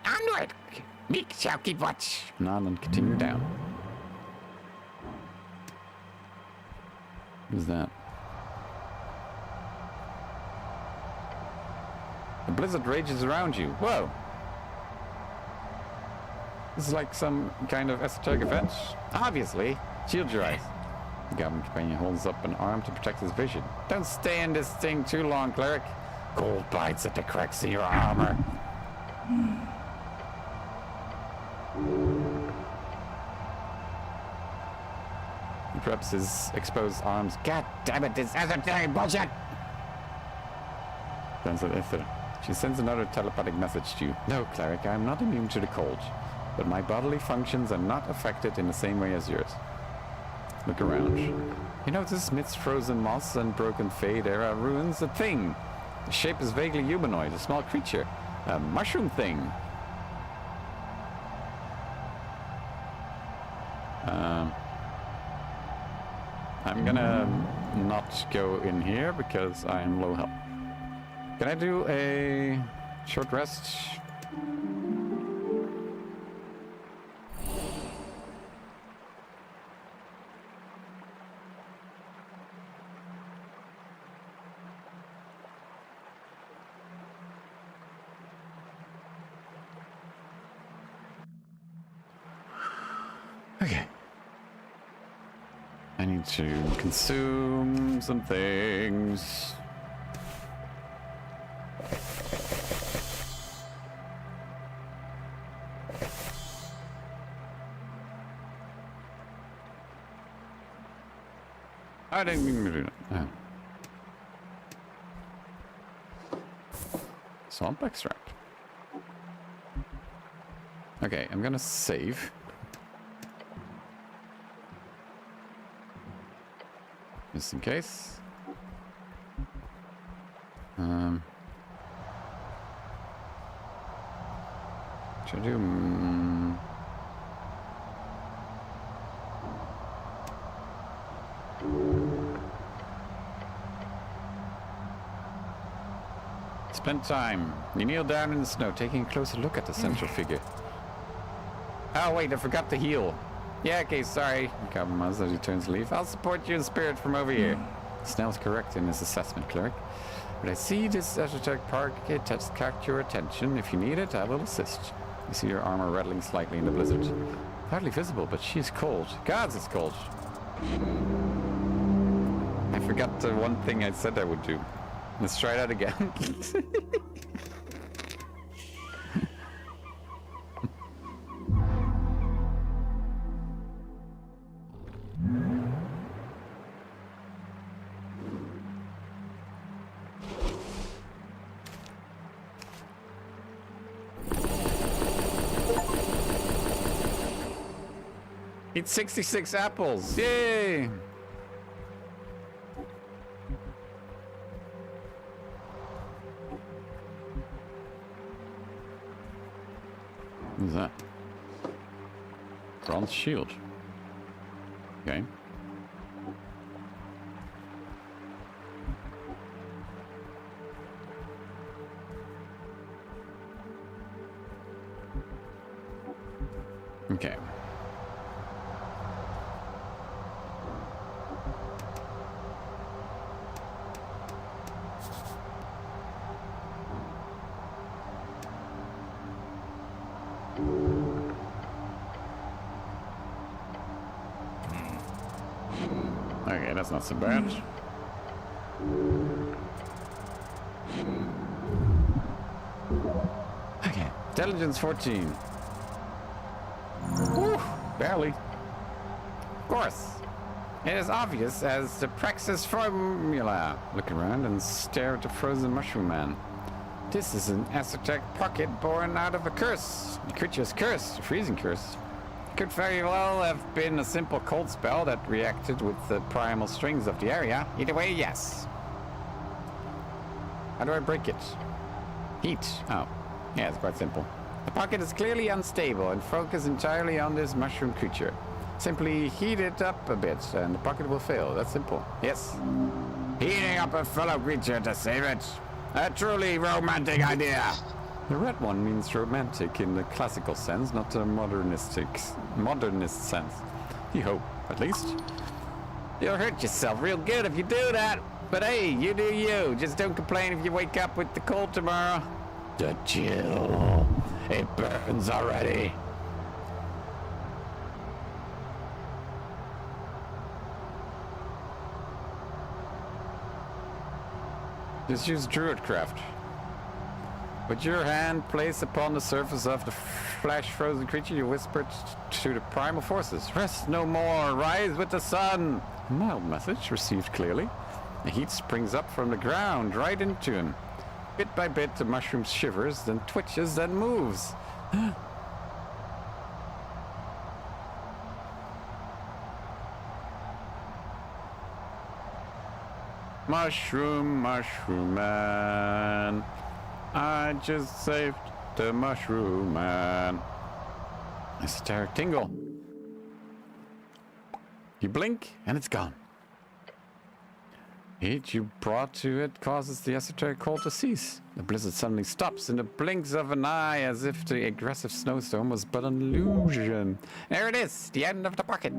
Onward! Meek shall keep watch. Nod and continue down. Who's that? The blizzard rages around you. Whoa! This is like some kind of esoteric event. Obviously. Shield your eyes. The goblin companion holds up an arm to protect his vision. Don't stay in this thing too long, cleric. Cold bites at the cracks in your armor. He grabs his exposed arms. God damn it, this esoteric bullshit! Turns at Ether. She sends another telepathic message to you. No, cleric, I am not immune to the cold, but my bodily functions are not affected in the same way as yours. Look around. You notice amidst frozen moss and broken Fade era ruins a thing. The shape is vaguely humanoid, a small creature. A mushroom thing. I'm gonna not go in here because I am low health. Can I do a short rest? I need to consume some things. I didn't mean to do that. Oh. Swamp extract. Okay, I'm gonna save. Just in case. Should I do? Spend time. You kneel down in the snow, taking a closer look at the central figure. Oh wait, I forgot to heal. Yeah, okay, sorry. Compromise as he turns to leave. I'll support you in spirit from over here. Snell's correct in his assessment, cleric. But I see this esoteric parquet touch caught your attention. If you need it, I will assist. You see your armor rattling slightly in the blizzard. Hardly visible, but she's cold. Gods, it's cold. I forgot the one thing I said I would do. Let's try that again. Eat 66 apples. Yay! What is that? Bronze shield. Okay. Okay. Okay, that's not so bad. Okay, intelligence 14. Whew, barely. Of course. It is obvious as the Praxis formula. Look around and stare at the frozen mushroom man. This is an esoteric pocket born out of a curse. The creature's cursed, a freezing curse. Could very well have been a simple cold spell that reacted with the primal strings of the area. Either way, yes. How do I break it? Heat. Oh, yeah, it's quite simple. The pocket is clearly unstable and focused entirely on this mushroom creature. Simply heat it up a bit and the pocket will fail. That's simple. Yes. Heating up a fellow creature to save it. A truly romantic idea. The red one means romantic in the classical sense, not the modernist sense. You hope, at least. You'll hurt yourself real good if you do that. But hey, you do you. Just don't complain if you wake up with the cold tomorrow. The chill. It burns already. Just use Druidcraft. With your hand placed upon the surface of the flesh-frozen creature, you whispered to the primal forces. Rest no more, rise with the sun. A mild message received clearly. The heat springs up from the ground right into him. Bit by bit, the mushroom shivers, then twitches, then moves. Mushroom, mushroom man. I just saved the mushroom man. Esoteric tingle. You blink and it's gone. Heat you brought to it causes the esoteric cold to cease. The blizzard suddenly stops in the blinks of an eye as if the aggressive snowstorm was but an illusion. There it is, the end of the pocket.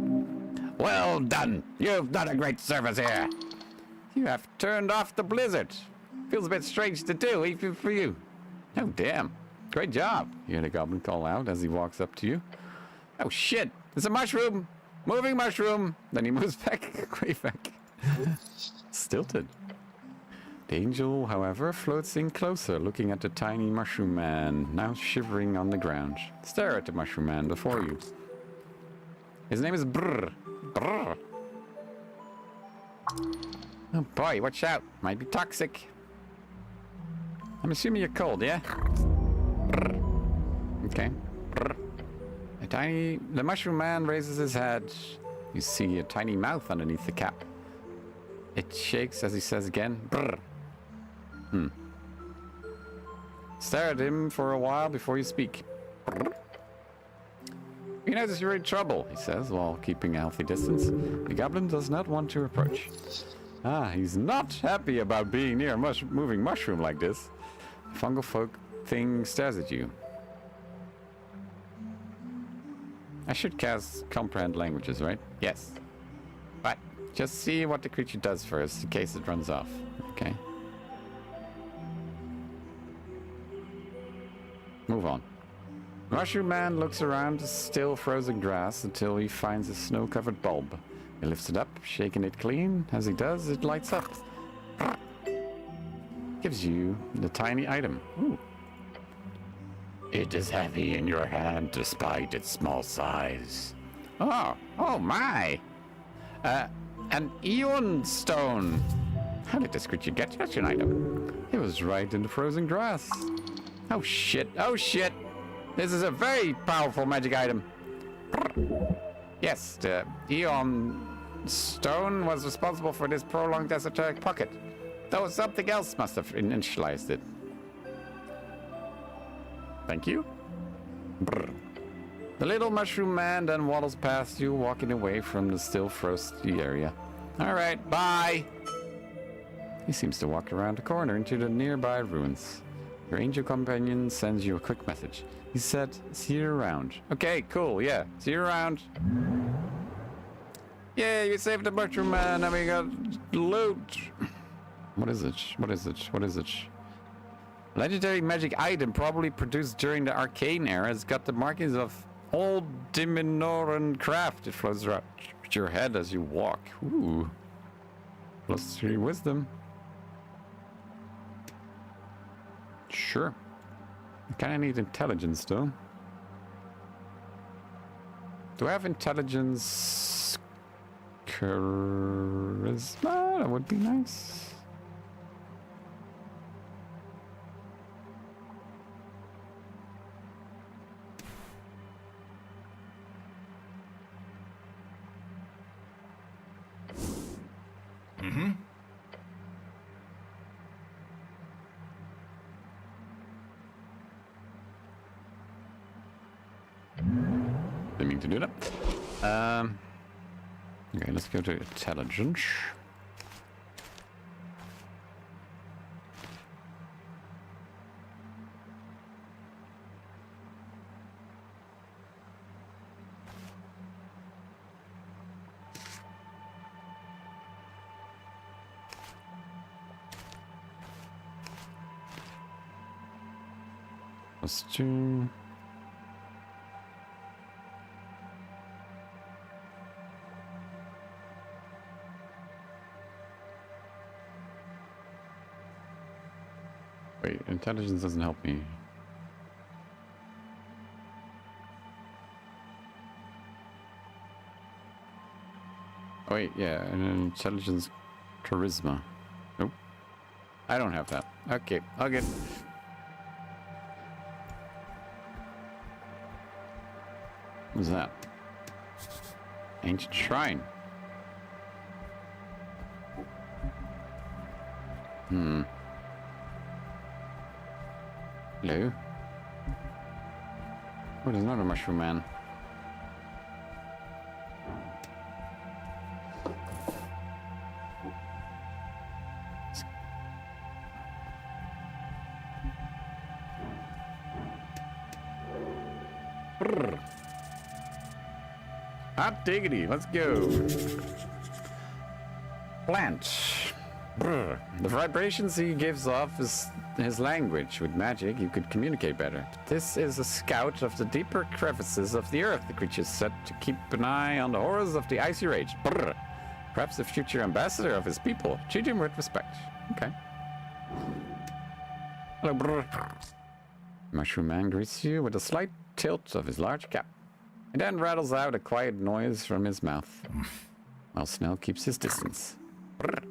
Well done. You've done a great service here. You have turned off the blizzard. Feels a bit strange to do, even for you. Oh, damn. Great job. You hear the goblin call out as he walks up to you. Oh, shit. It's a mushroom. Moving mushroom! Then he moves back, way back. Stilted. The angel, however, floats in closer, looking at the tiny mushroom man, now shivering on the ground. Stare at the mushroom man before you. His name is Brr. Brr. Oh boy, watch out. Might be toxic. I'm assuming you're cold, yeah? Brr. Okay. Brr. The mushroom man raises his head. You see a tiny mouth underneath the cap. It shakes as he says again, Brr. Stare at him for a while before you speak. Brr. You notice you're in trouble, he says, while keeping a healthy distance. The goblin does not want to approach. Ah, he's not happy about being near a moving mushroom like this. The fungal folk thing stares at you. I should cast Comprehend Languages, right? Yes. But just see what the creature does first, in case it runs off. Okay. Move on. Mushroom Man looks around the still frozen grass until he finds a snow-covered bulb. He lifts it up, shaking it clean. As he does, it lights up. Gives you the tiny item. Ooh. It is heavy in your hand despite its small size. Oh my! An Eon Stone! How did this creature get such an item? It was right in the frozen grass. Oh shit, oh shit! This is a very powerful magic item. Yes, the Eon Stone was responsible for this prolonged esoteric pocket. Though something else must have initialized it. Thank you. Brr. The little mushroom man then waddles past you, walking away from the still frosty area. Alright, bye! He seems to walk around the corner into the nearby ruins. Your angel companion sends you a quick message. He said, see you around. Okay, cool, yeah. See you around. Yeah, you saved the mushroom man and we got loot. What is it? What is it? What is it? Legendary magic item probably produced during the arcane era. It's got the markings of old Diminoran craft. It floats around your head as you walk. Ooh. +3 wisdom. Sure. I kinda need intelligence though. Do I have intelligence? Charisma? That would be nice. Mm-hmm. Didn't mean to do that. Okay, let's go to intelligence. +2. Wait, intelligence doesn't help me. Oh, wait, yeah, and then intelligence charisma. Nope. I don't have that. Okay, I'll get. What's that? Ancient shrine. Hello? Oh, there's another mushroom man. Brrr. Hot diggity, let's go. Plant. Brr. The vibrations he gives off is his language. With magic, you could communicate better. This is a scout of the deeper crevices of the earth. The creature is set to keep an eye on the horrors of the icy rage. Brr. Perhaps the future ambassador of his people. Treat him with respect. Okay. Hello, brr. Mushroom Man greets you with a slight tilt of his large cap. And then rattles out a quiet noise from his mouth, while Snell keeps his distance. Brr.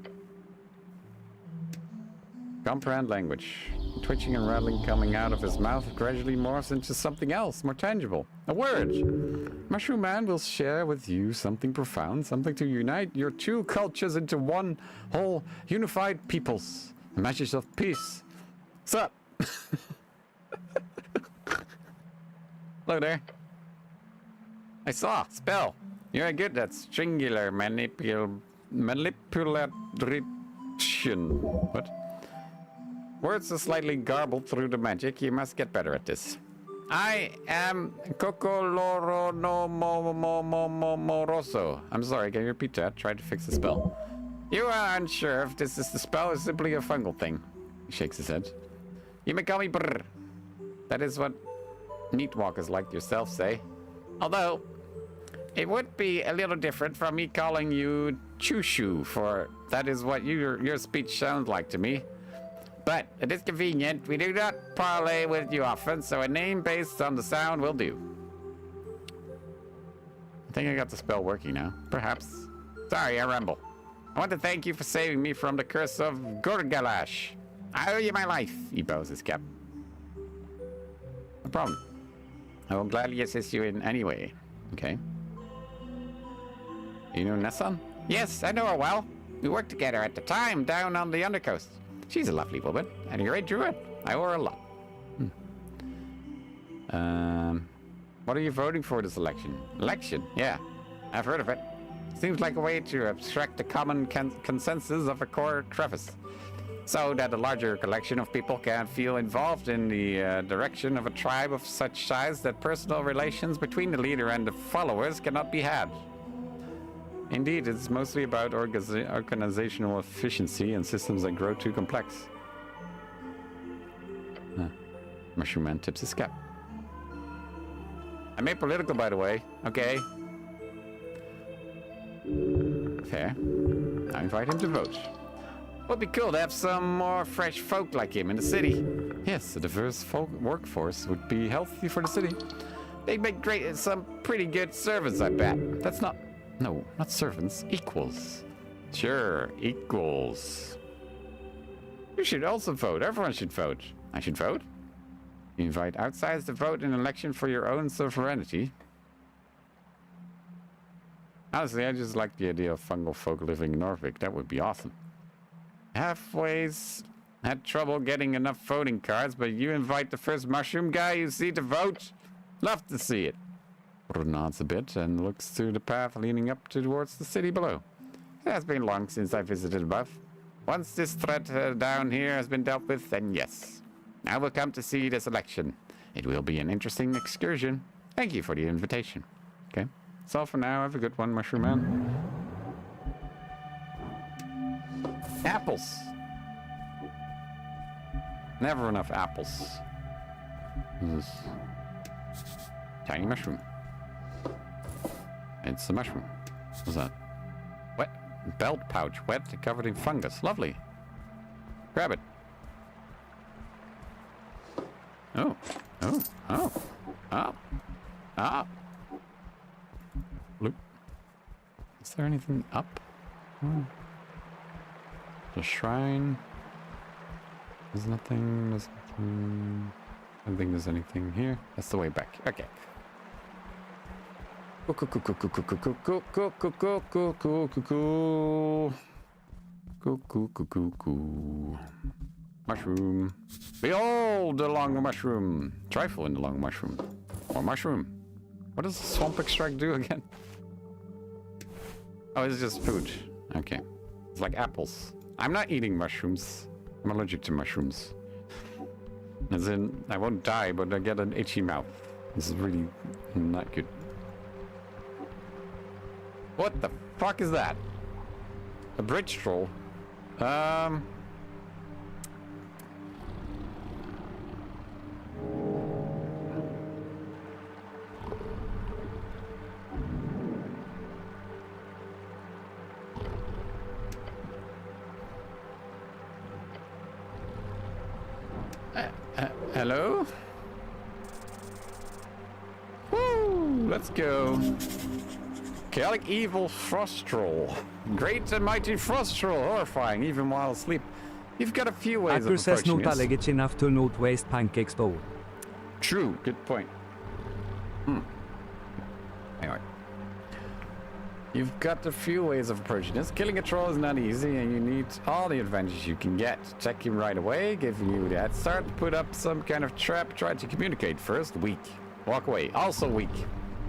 Comprehend language. The twitching and rattling coming out of his mouth gradually morphs into something else, more tangible. A word! Mushroom Man will share with you something profound, something to unite your two cultures into one whole unified peoples. A message of peace. What's up? Hello there. I saw. Spell. You're good at stringular manipulation. What? Words are slightly garbled through the magic. You must get better at this. I am Cocoloro no Moroso. I'm sorry, can you repeat that? Try to fix the spell. You are unsure if this is the spell or simply a fungal thing. He shakes his head. You may call me Brr. That is what neat walkers like yourself say. Although, it would be a little different from me calling you Chushu, for that is what your speech sounds like to me. But it is convenient. We do not parley with you often, so a name based on the sound will do. I think I got the spell working now. Perhaps. Sorry, I ramble. I want to thank you for saving me from the curse of Gurgalash. I owe you my life, he bows his cap. No problem. I will gladly assist you in any way. Okay. You know Nessun? Yes, I know her well. We worked together at the time down on the Undercoast. She's a lovely woman, and a great druid. I owe her a lot. What are you voting for this election? Election? Yeah, I've heard of it. Seems like a way to abstract the common consensus of a core crevice, so that a larger collection of people can feel involved in the direction of a tribe of such size that personal relations between the leader and the followers cannot be had. Indeed, it's mostly about organizational efficiency and systems that grow too complex. Mushroom Man tips his cap. I'm apolitical, by the way. Okay. Fair. I invite him to vote. Would be cool to have some more fresh folk like him in the city. Yes, a diverse folk workforce would be healthy for the city. They'd make some pretty good servants, I bet. That's not... No, not servants. Equals. Sure, equals. You should also vote. Everyone should vote. I should vote? You invite outsiders to vote in an election for your own sovereignty. Honestly, I just like the idea of fungal folk living in Norvik. That would be awesome. Halfways had trouble getting enough voting cards, but you invite the first mushroom guy you see to vote? Love to see it. Brr nods a bit and looks through the path leading up towards the city below. It has been long since I visited above. Once this threat down here has been dealt with, then yes. I will come to see this election. It will be an interesting excursion. Thank you for the invitation. Okay, that's all for now. Have a good one, Mushroom Man. Apples. Never enough apples. This is tiny mushroom. It's a mushroom. What's that? Wet belt pouch, wet, covered in fungus. Lovely. Grab it. Oh, oh, oh, oh, oh. Look. Is there anything up? Oh. The shrine. There's nothing. There's nothing. I don't think there's anything here. That's the way back. Okay. Mushroom. Behold the long mushroom. Trifle in the long mushroom. Or mushroom. What does the swamp extract do again? Oh, it's just food. Okay. It's like apples. I'm not eating mushrooms. I'm allergic to mushrooms. As in, I won't die, but I get an itchy mouth. This is really not good. What the fuck is that? A bridge troll? Um. Hello? Woo! Let's go. Chaotic Evil Frosttroll. Great and mighty Frosttroll. Horrifying, even while asleep. You've got a few ways of Access approaching not this. alleged enough to not waste pancakes bowl. True. Good point. Anyway. You've got a few ways of approaching this. Killing a troll is not easy, and you need all the advantage you can get. Check him right away, giving you the head start. Put up some kind of trap. Try to communicate first. Weak. Walk away. Also weak.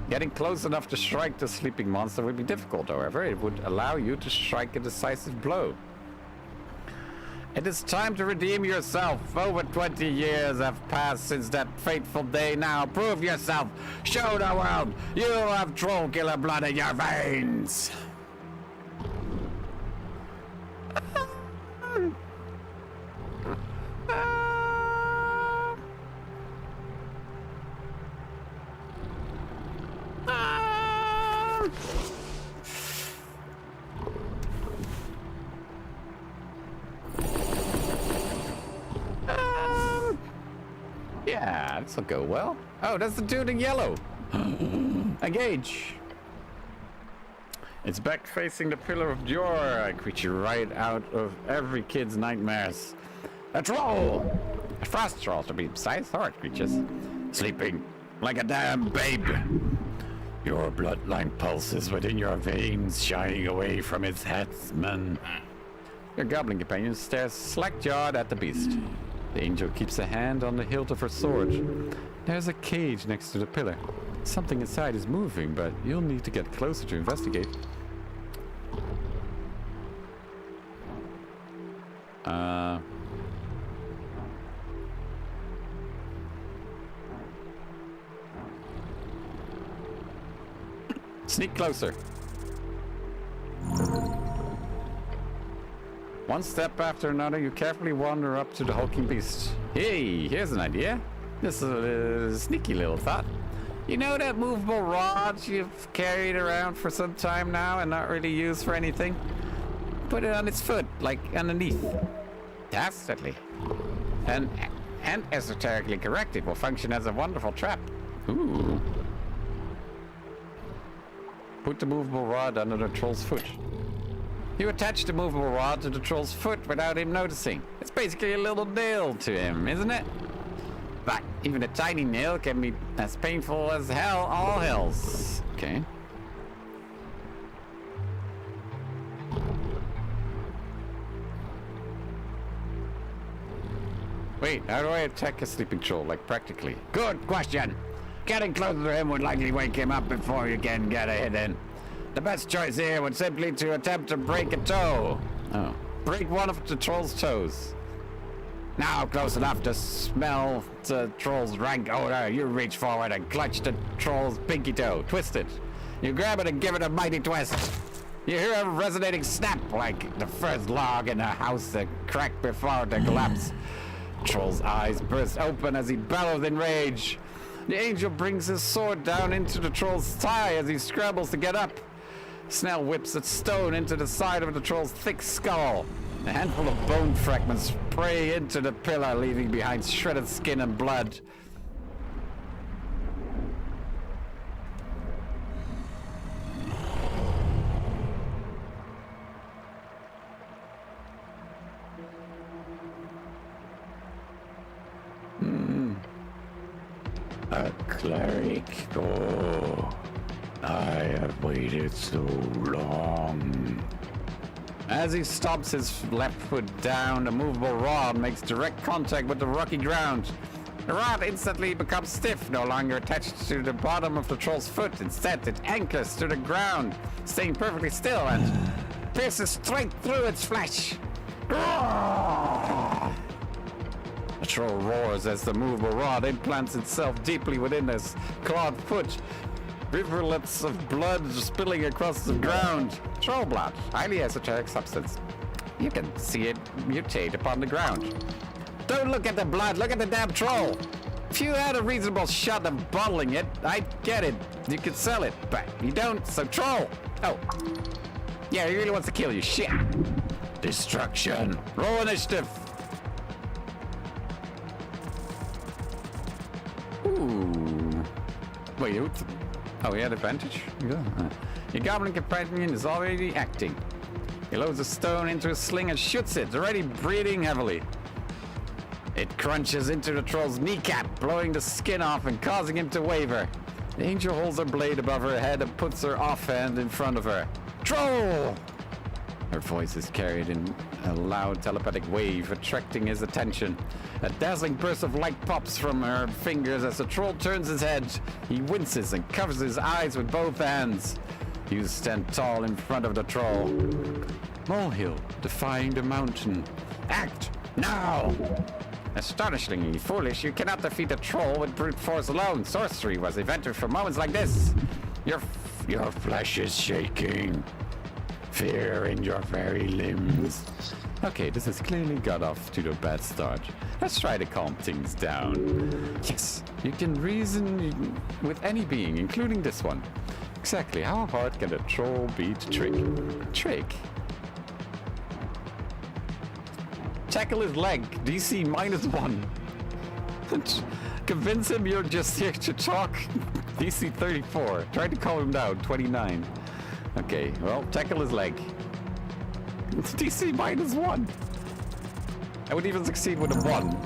Getting close enough to strike the sleeping monster would be difficult, however. It would allow you to strike a decisive blow. It is time to redeem yourself. Over 20 years have passed since that fateful day. Now prove yourself. Show the world you have troll killer blood in your veins. Yeah, this'll go well. Oh, that's the dude in yellow. Engage. It's back facing the pillar of Jor, a creature right out of every kid's nightmares. A troll! A frost troll, to be precise. Horrid creatures. Sleeping like a damn babe. Your bloodline pulses within your veins, shining away from its headsman. Your goblin companion stares slack-jawed at the beast. The angel keeps a hand on the hilt of her sword. There's a cage next to the pillar. Something inside is moving, but you'll need to get closer to investigate. Sneak closer. One step after another, you carefully wander up to the hulking beast. Hey, here's an idea. This is a sneaky little thought. You know that movable rod you've carried around for some time now and not really used for anything? Put it on its foot, like underneath. Dastardly. And esoterically correct, it will function as a wonderful trap. Ooh. Put the movable rod under the troll's foot. You attach the movable rod to the troll's foot without him noticing. It's basically a little nail to him, isn't it? But even a tiny nail can be as painful as hell, all hells. Okay. Wait, how do I attack a sleeping troll, like practically? Good question. Getting closer to him would likely wake him up before you can get a hit in. The best choice here would simply to attempt to break a toe. Oh. Break one of the troll's toes. Now close enough to smell the troll's rank odor, you reach forward and clutch the troll's pinky toe. Twist it. You grab it and give it a mighty twist. You hear a resonating snap like the first log in a house that cracked before the collapse. Troll's eyes burst open as he bellows in rage. The angel brings his sword down into the troll's thigh as he scrambles to get up. Snell whips a stone into the side of the troll's thick skull. A handful of bone fragments spray into the pillar, leaving behind shredded skin and blood. A cleric. Oh, I have waited so long. As he stomps his left foot down, the movable rod makes direct contact with the rocky ground. The rod instantly becomes stiff, no longer attached to the bottom of the troll's foot. Instead, it anchors to the ground, staying perfectly still and pierces straight through its flesh. The troll roars as the movable rod implants itself deeply within his clawed foot. Rivulets of blood spilling across the ground. Troll blood, highly esoteric substance. You can see it mutate upon the ground. Don't look at the blood, look at the damn troll! If you had a reasonable shot of bottling it, I'd get it. You could sell it, but you don't, so troll! Oh. Yeah, he really wants to kill you, shit! Destruction! Roll initiative! Ooh. Wait, oh, he had advantage? Yeah. Your goblin companion is already acting. He loads a stone into a sling and shoots it, already breathing heavily. It crunches into the troll's kneecap, blowing the skin off and causing him to waver. The angel holds her blade above her head and puts her offhand in front of her. Troll! Her voice is carried in a loud telepathic wave, attracting his attention. A dazzling burst of light pops from her fingers as the troll turns his head. He winces and covers his eyes with both hands. You stand tall in front of the troll. Molehill, defying the mountain. Act now! Astonishingly foolish, you cannot defeat a troll with brute force alone. Sorcery was invented for moments like this. Your flesh is shaking. Fear in your very limbs. Okay, this has clearly got off to a bad start. Let's try to calm things down. Yes, you can reason with any being, including this one. Exactly, how hard can a troll beat Trick? Trick? Tackle his leg, DC -1. Convince him you're just here to talk, DC 34. Try to calm him down, 29. Okay, well, tackle his leg. DC -1. I would even succeed with a 1.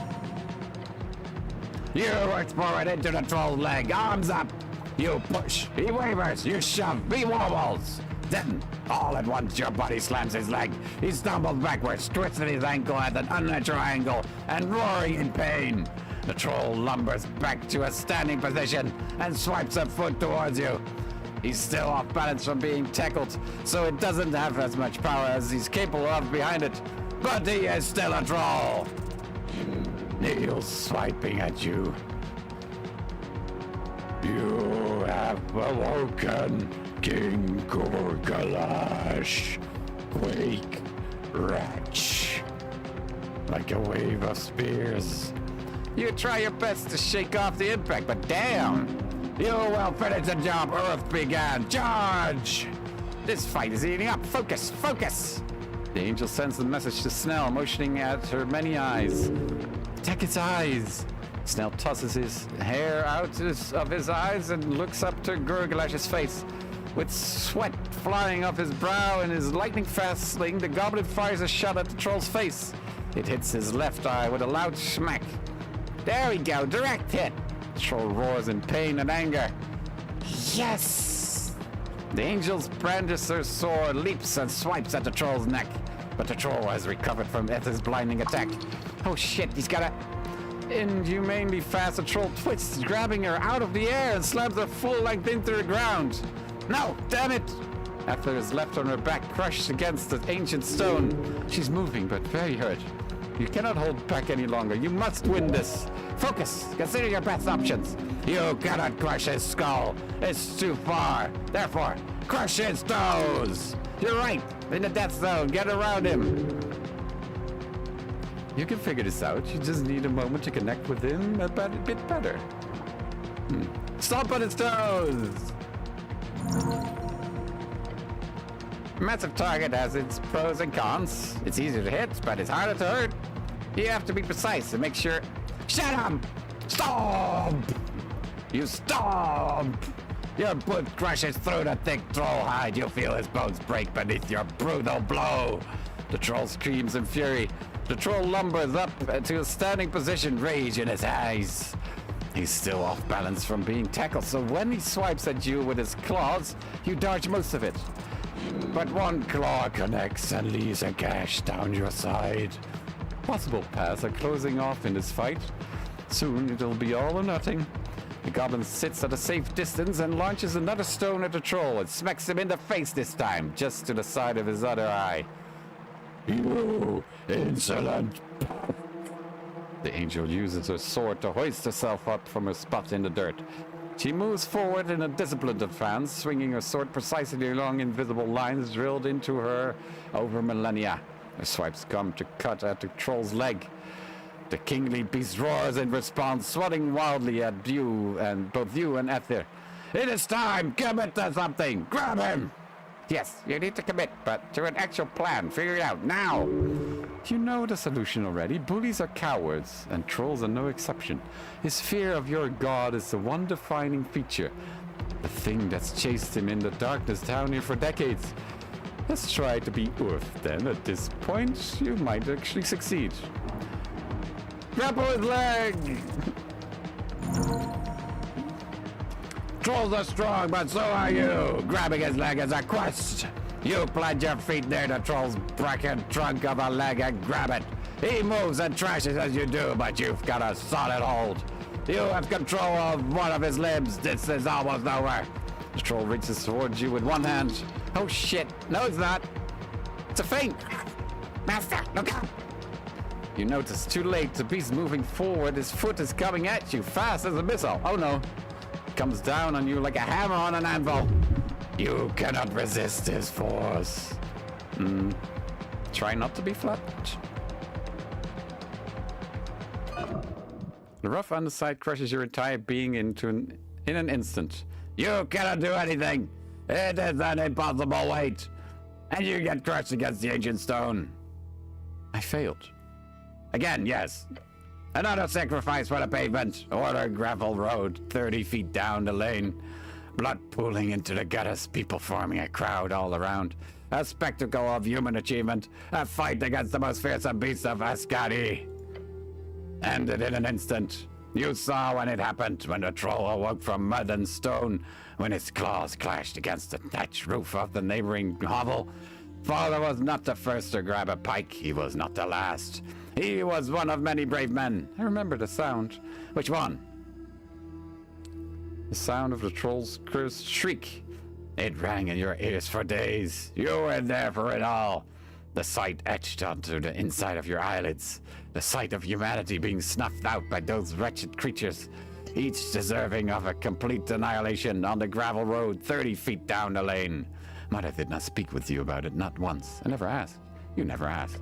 You explode into the troll's leg, arms up. You push, he wavers, you shove, he wobbles. Then, all at once, your body slams his leg. He stumbles backwards, twisting his ankle at an unnatural angle, and roaring in pain. The troll lumbers back to a standing position and swipes a foot towards you. He's still off balance from being tackled, so it doesn't have as much power as he's capable of behind it. But he is still a troll. Neil's swiping at you. You have awoken, King Gorgalash. Wake, wretch. Like a wave of spears. You try your best to shake off the impact, but damn! You will finish the job Earth began. Charge! This fight is eating up. Focus, focus! The angel sends the message to Snell, motioning at her many eyes. Attack its eyes! Snell tosses his hair out of his eyes and looks up to Gurgalash's face. With sweat flying off his brow and his lightning-fast sling, the goblin fires a shot at the troll's face. It hits his left eye with a loud smack. There we go, direct hit! The troll roars in pain and anger. Yes! The angel's brandishes her sword, leaps and swipes at the troll's neck. But the troll has recovered from his blinding attack. Oh shit, he's got a... Inhumanely fast, the troll twists, grabbing her out of the air and slams her full length into the ground. No, damn it! After his left on her back crushed against the ancient stone, she's moving but very hurt. You cannot hold back any longer. You must win this. Focus. Consider your best options. You cannot crush his skull. It's too far. Therefore, crush his toes. You're right. In the death zone. Get around him. You can figure this out. You just need a moment to connect with him a bit better. Stomp on his toes. Massive target has its pros and cons. It's easier to hit, but it's harder to hurt. You have to be precise and make sure... Shut up! Stomp! You stomp! Your boot crushes through the thick troll hide. You feel his bones break beneath your brutal blow. The troll screams in fury. The troll lumbers up to a standing position, rage in his eyes. He's still off balance from being tackled, so when he swipes at you with his claws, you dodge most of it. But one claw connects and leaves a gash down your side. Possible paths are closing off in this fight. Soon it'll be all or nothing. The goblin sits at a safe distance and launches another stone at the troll and smacks him in the face this time, just to the side of his other eye. You insolent... The angel uses her sword to hoist herself up from her spot in the dirt. She moves forward in a disciplined advance, swinging her sword precisely along invisible lines drilled into her over millennia. The swipes come to cut at the troll's leg. The kingly beast roars in response, swatting wildly at you and both you and Ether. It is time! Commit to something! Grab him! Yes, you need to commit, but to an actual plan. Figure it out now! You know the solution already. Bullies are cowards, and trolls are no exception. His fear of your god is the one defining feature. The thing that's chased him in the darkness down here for decades. Let's try to be Earth, then. At this point, you might actually succeed. Grapple his leg! Trolls are strong, but so are you. Grabbing his leg is a quest. You plant your feet near the troll's bracket trunk of a leg and grab it. He moves and trashes as you do, but you've got a solid hold. You have control of one of his limbs. This is almost over. The troll reaches towards you with one hand. Oh shit, no it's not. It's a feint. Master, look out. You notice too late, the beast moving forward, his foot is coming at you, fast as a missile. Oh no. Comes down on you like a hammer on an anvil. You cannot resist his force. Try not to be flat. The rough underside crushes your entire being in an instant. You cannot do anything. It is an impossible weight. And you get crushed against the ancient stone. I failed. Again, yes. Another sacrifice for the pavement, or the gravel road 30 feet down the lane. Blood pooling into the gutters, people forming a crowd all around. A spectacle of human achievement, a fight against the most fearsome beast of Ascari. Ended in an instant. You saw when it happened, when the troll awoke from mud and stone, when his claws clashed against the thatched roof of the neighboring hovel. Father was not the first to grab a pike, he was not the last. He was one of many brave men. I remember the sound. Which one? The sound of the troll's cursed shriek. It rang in your ears for days. You were there for it all. The sight etched onto the inside of your eyelids. The sight of humanity being snuffed out by those wretched creatures, each deserving of a complete annihilation on the gravel road 30 feet down the lane. Mother did not speak with you about it, not once. I never asked. You never asked.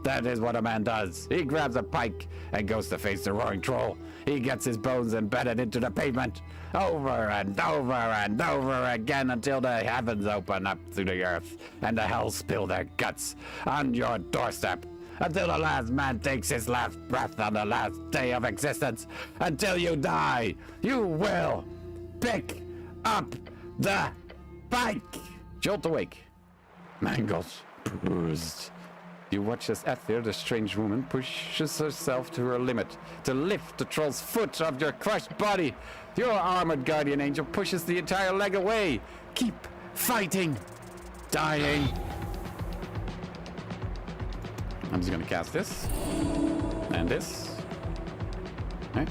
That is what a man does. He grabs a pike and goes to face the roaring troll. He gets his bones embedded into the pavement, over and over and over again until the heavens open up to the earth and the hells spill their guts on your doorstep. Until the last man takes his last breath on the last day of existence. Until you die, you will pick up the pike. Jolt awake. Mangled, bruised. You watch as Ether, the strange woman, pushes herself to her limit to lift the troll's foot off your crushed body. Your armored guardian angel pushes the entire leg away. Keep fighting. Dying. I'm just gonna cast this. And this. Okay.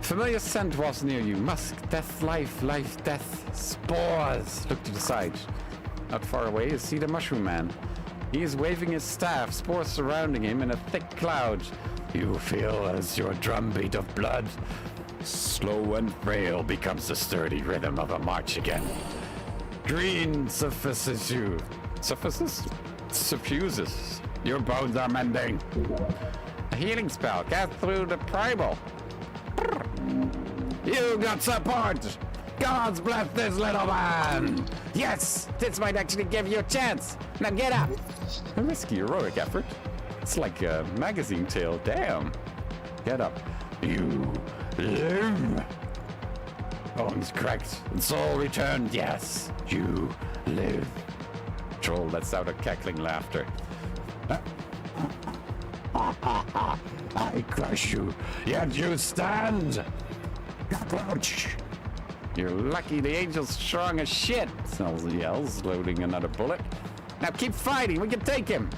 Familiar scent was near you. Musk, death, life, life, death, spores. Look to the side. Not far away, you see the mushroom man. He is waving his staff, spores surrounding him in a thick cloud. You feel as your drumbeat of blood, slow and frail, becomes the sturdy rhythm of a march again. Green suffuses you. Suffuses? Suffuses. Your bones are mending. A healing spell cast through the primal. You got support! God's bless this little man! Yes! This might actually give you a chance! Now get up! A risky heroic effort. It's like a magazine tale. Damn! Get up. You live! Bones cracked and soul returned. Yes, you live. Troll lets out a cackling laughter. I crush you, yet you stand! Cockroach! You're lucky the angel's strong as shit, Snells yells, loading another bullet. Now keep fighting, we can take him!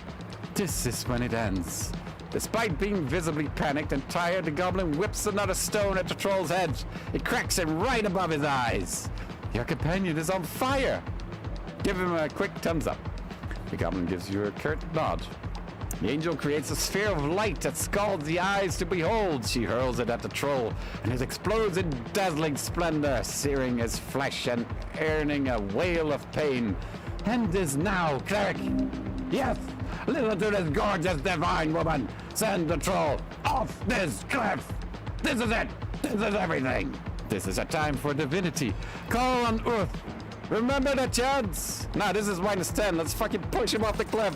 This is when it ends. Despite being visibly panicked and tired, the goblin whips another stone at the troll's head. It cracks him right above his eyes. Your companion is on fire! Give him a quick thumbs up. The goblin gives you a curt nod. The angel creates a sphere of light that scalds the eyes to behold. She hurls it at the troll, and it explodes in dazzling splendor, searing his flesh and earning a wail of pain. End is now, cleric! Yes! Listen to this gorgeous divine woman! Send the troll off this cliff! This is it! This is everything! This is a time for divinity. Call on Earth. Remember the chance. Nah, this is -10. Let's fucking push him off the cliff.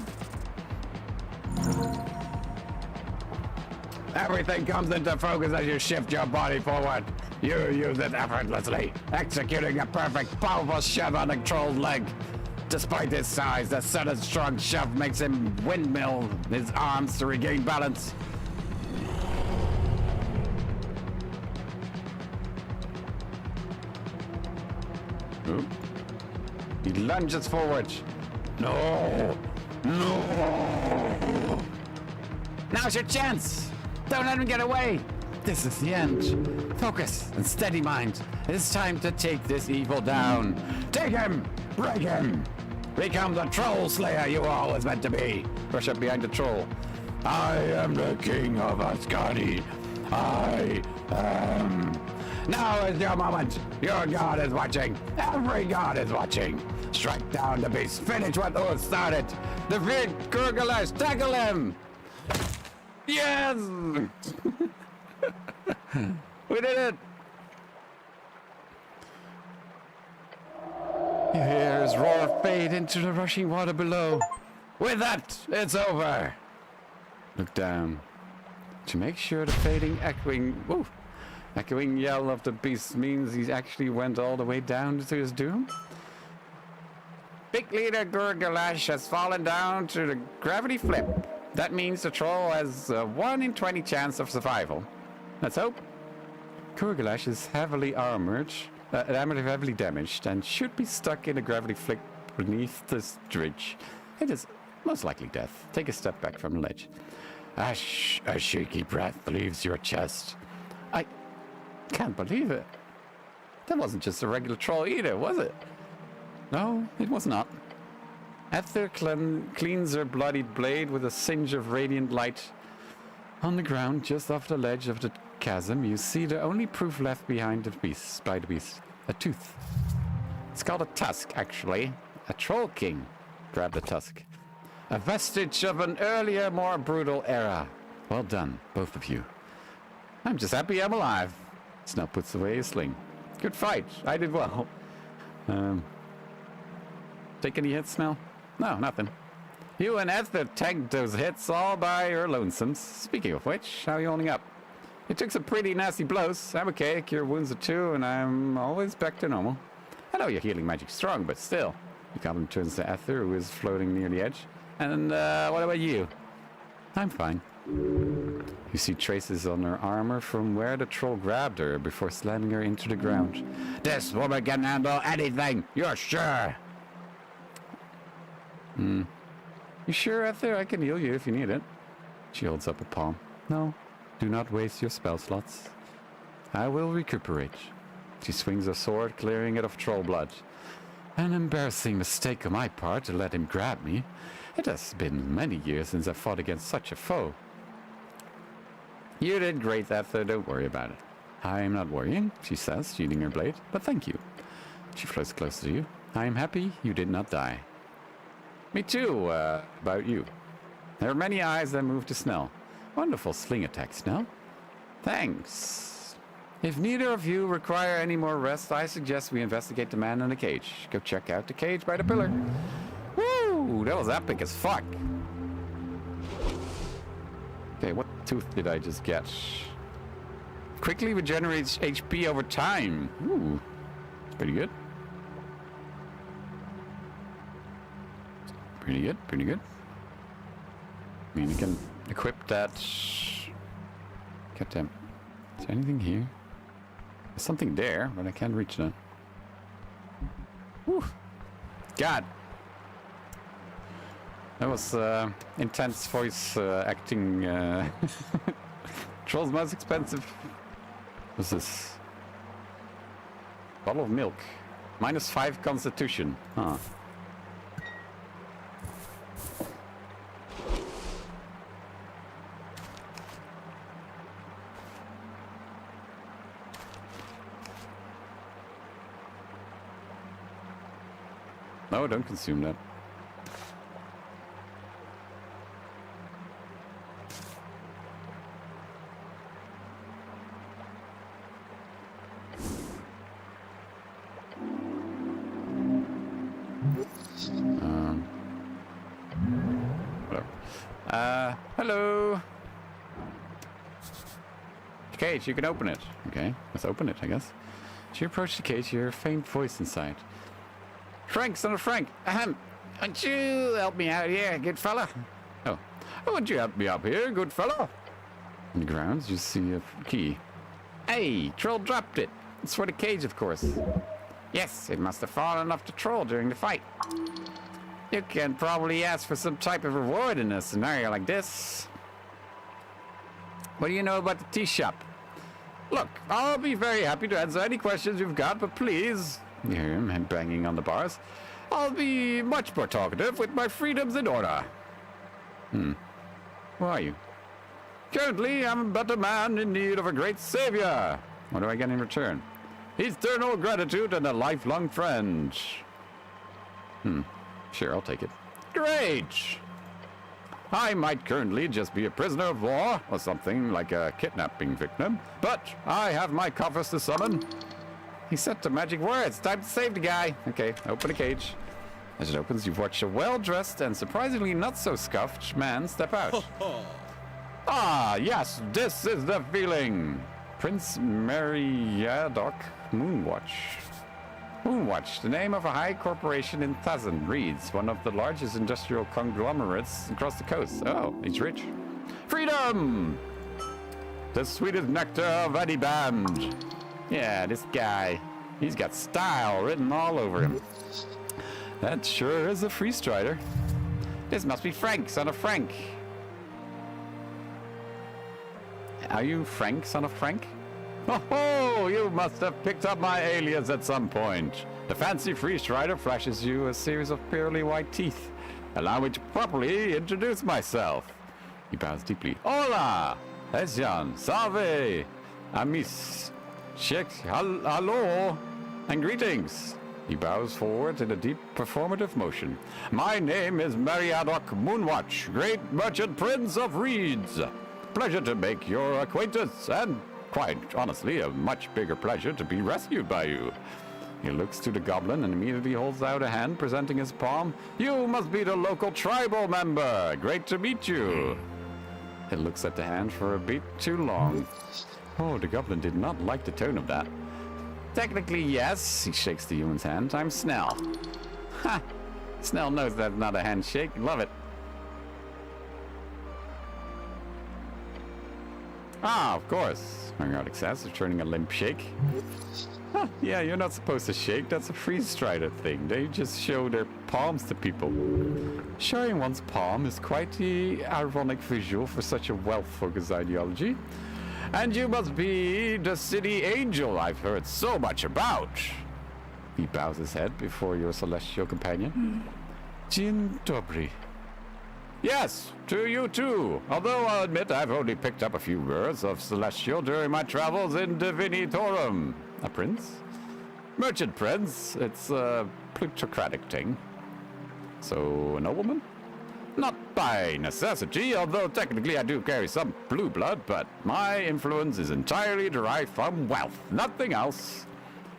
Everything comes into focus as you shift your body forward. You use it effortlessly, executing a perfect, powerful shove on the troll's leg. Despite his size, the sudden strong shove makes him windmill his arms to regain balance. Oop. He lunges forward. No! No! Now's your chance. Don't let him get away. This is the end. Focus and steady mind. It's time to take this evil down. Take him! Break him! Become the troll slayer you were always meant to be! Rush up behind the troll. I am the king of Asgardi. I am... Now is your moment! Your god is watching! Every god is watching! Strike down the beast! Finish what Earth started! Defeat Kurgalash! Tackle him! Yes! We did it! You hear his roar fade into the rushing water below. With that, it's over! Look down to make sure the fading, echoing yell of the beast means he actually went all the way down to his doom. Big leader Gurgalash has fallen down to the gravity flip. That means the troll has a 1 in 20 chance of survival. Let's hope. Gurgalash is heavily armored, heavily damaged, and should be stuck in a gravity flip beneath this ridge. It is most likely death. Take a step back from the ledge. A shaky breath leaves your chest. I can't believe it. That wasn't just a regular troll either, was it? No, it was not. Ether cleans her bloodied blade with a singe of radiant light. On the ground, just off the ledge of the chasm, you see the only proof left behind by the beast. A tooth. It's called a tusk, actually. A troll king grabbed the tusk. A vestige of an earlier, more brutal era. Well done, both of you. I'm just happy I'm alive. Snell puts away his sling. Good fight. I did well. Take any hits, Snell? No, nothing. You and Ether tanked those hits all by your lonesomes. Speaking of which, how are you holding up? You took some pretty nasty blows. I'm okay. Cure wounds are 2, and I'm always back to normal. I know your healing magic's strong, but still. The goblin turns to Ether, who is floating near the edge. And what about you? I'm fine. You see traces on her armor from where the troll grabbed her before slamming her into the ground. This woman can handle anything, you're sure? You sure, Ether? I can heal you if you need it. She holds up a palm. No, do not waste your spell slots. I will recuperate. She swings her sword, clearing it of troll blood. An embarrassing mistake on my part to let him grab me. It has been many years since I fought against such a foe. You did great, Ether. Don't worry about it. I am not worrying, she says, sheathing her blade, but thank you. She floats closer to you. I am happy you did not die. Me too, about you. There are many eyes that move to Snell. Wonderful sling attack, Snell. Thanks. If neither of you require any more rest, I suggest we investigate the man in the cage. Go check out the cage by the pillar. Woo! That was epic as fuck. Okay, what tooth did I just get? Quickly regenerates HP over time. Ooh, pretty good. Pretty good, pretty good. I mean, you can equip that. Goddamn. Is there anything here? There's something there, but I can't reach that. Whew. God. That was intense voice acting. Troll's most expensive. What's this? Bottle of milk. -5 constitution. Huh. No, don't consume that. Whatever. Hello. Cage, you can open it. Okay, let's open it, I guess. As you approach the cage, you hear a faint voice inside. Frank, son of Frank. Won't you help me out here, good fella? Oh, won't you help me up here, good fella? On the grounds, you see a key. Hey, Troll dropped it. It's for the cage, of course. Yes, it must have fallen off the troll during the fight. You can probably ask for some type of reward in a scenario like this. What do you know about the tea shop? Look, I'll be very happy to answer any questions you've got, but please... You hear him banging on the bars. I'll be much more talkative with my freedoms in order. Who are you? Currently, I'm but a man in need of a great savior. What do I get in return? Eternal gratitude and a lifelong friend. Sure, I'll take it. Great! I might currently just be a prisoner of war, or something like a kidnapping victim, but I have my coffers to summon. He said the magic words. Time to save the guy. Okay, open the cage. As it opens, you watch a well-dressed and surprisingly not so scuffed man step out. Ah, yes, this is the feeling. Prince Meriadoc Moonwatch. Moonwatch, the name of a high corporation in Thazan, reads one of the largest industrial conglomerates across the coast. Oh, he's rich. Freedom! The sweetest nectar of any band. Yeah, this guy, he's got style written all over him. That sure is a free strider. This must be Frank, son of Frank. Are you Frank, son of Frank? Oh, you must have picked up my alias at some point. The fancy free strider flashes you a series of pearly white teeth. Allow me to properly introduce myself. He bows deeply. Hola! Esian, salve! Amis, Sheikh, hello, and greetings. He bows forward in a deep performative motion. My name is Meriadoc Moonwatch, great merchant prince of reeds. Pleasure to make your acquaintance, and quite honestly, a much bigger pleasure to be rescued by you. He looks to the goblin and immediately holds out a hand, presenting his palm. You must be the local tribal member. Great to meet you. He looks at the hand for a bit too long. Oh, the goblin did not like the tone of that. Technically, yes. He shakes the human's hand. I'm Snell. Ha! Snell knows that's not a handshake. Love it. Ah, of course. Meriadoc says, returning a limp shake. Huh, yeah, you're not supposed to shake. That's a free strider thing. They just show their palms to people. Showing one's palm is quite the ironic visual for such a wealth-focused ideology. And you must be the city angel I've heard so much about. He bows his head before your celestial companion. Dzień dobry. Yes, to you too. Although I'll admit I've only picked up a few words of celestial during my travels in Divinitorum. A prince? Merchant prince. It's a plutocratic thing. So, a nobleman? Not by necessity, although technically I do carry some blue blood, but my influence is entirely derived from wealth, nothing else.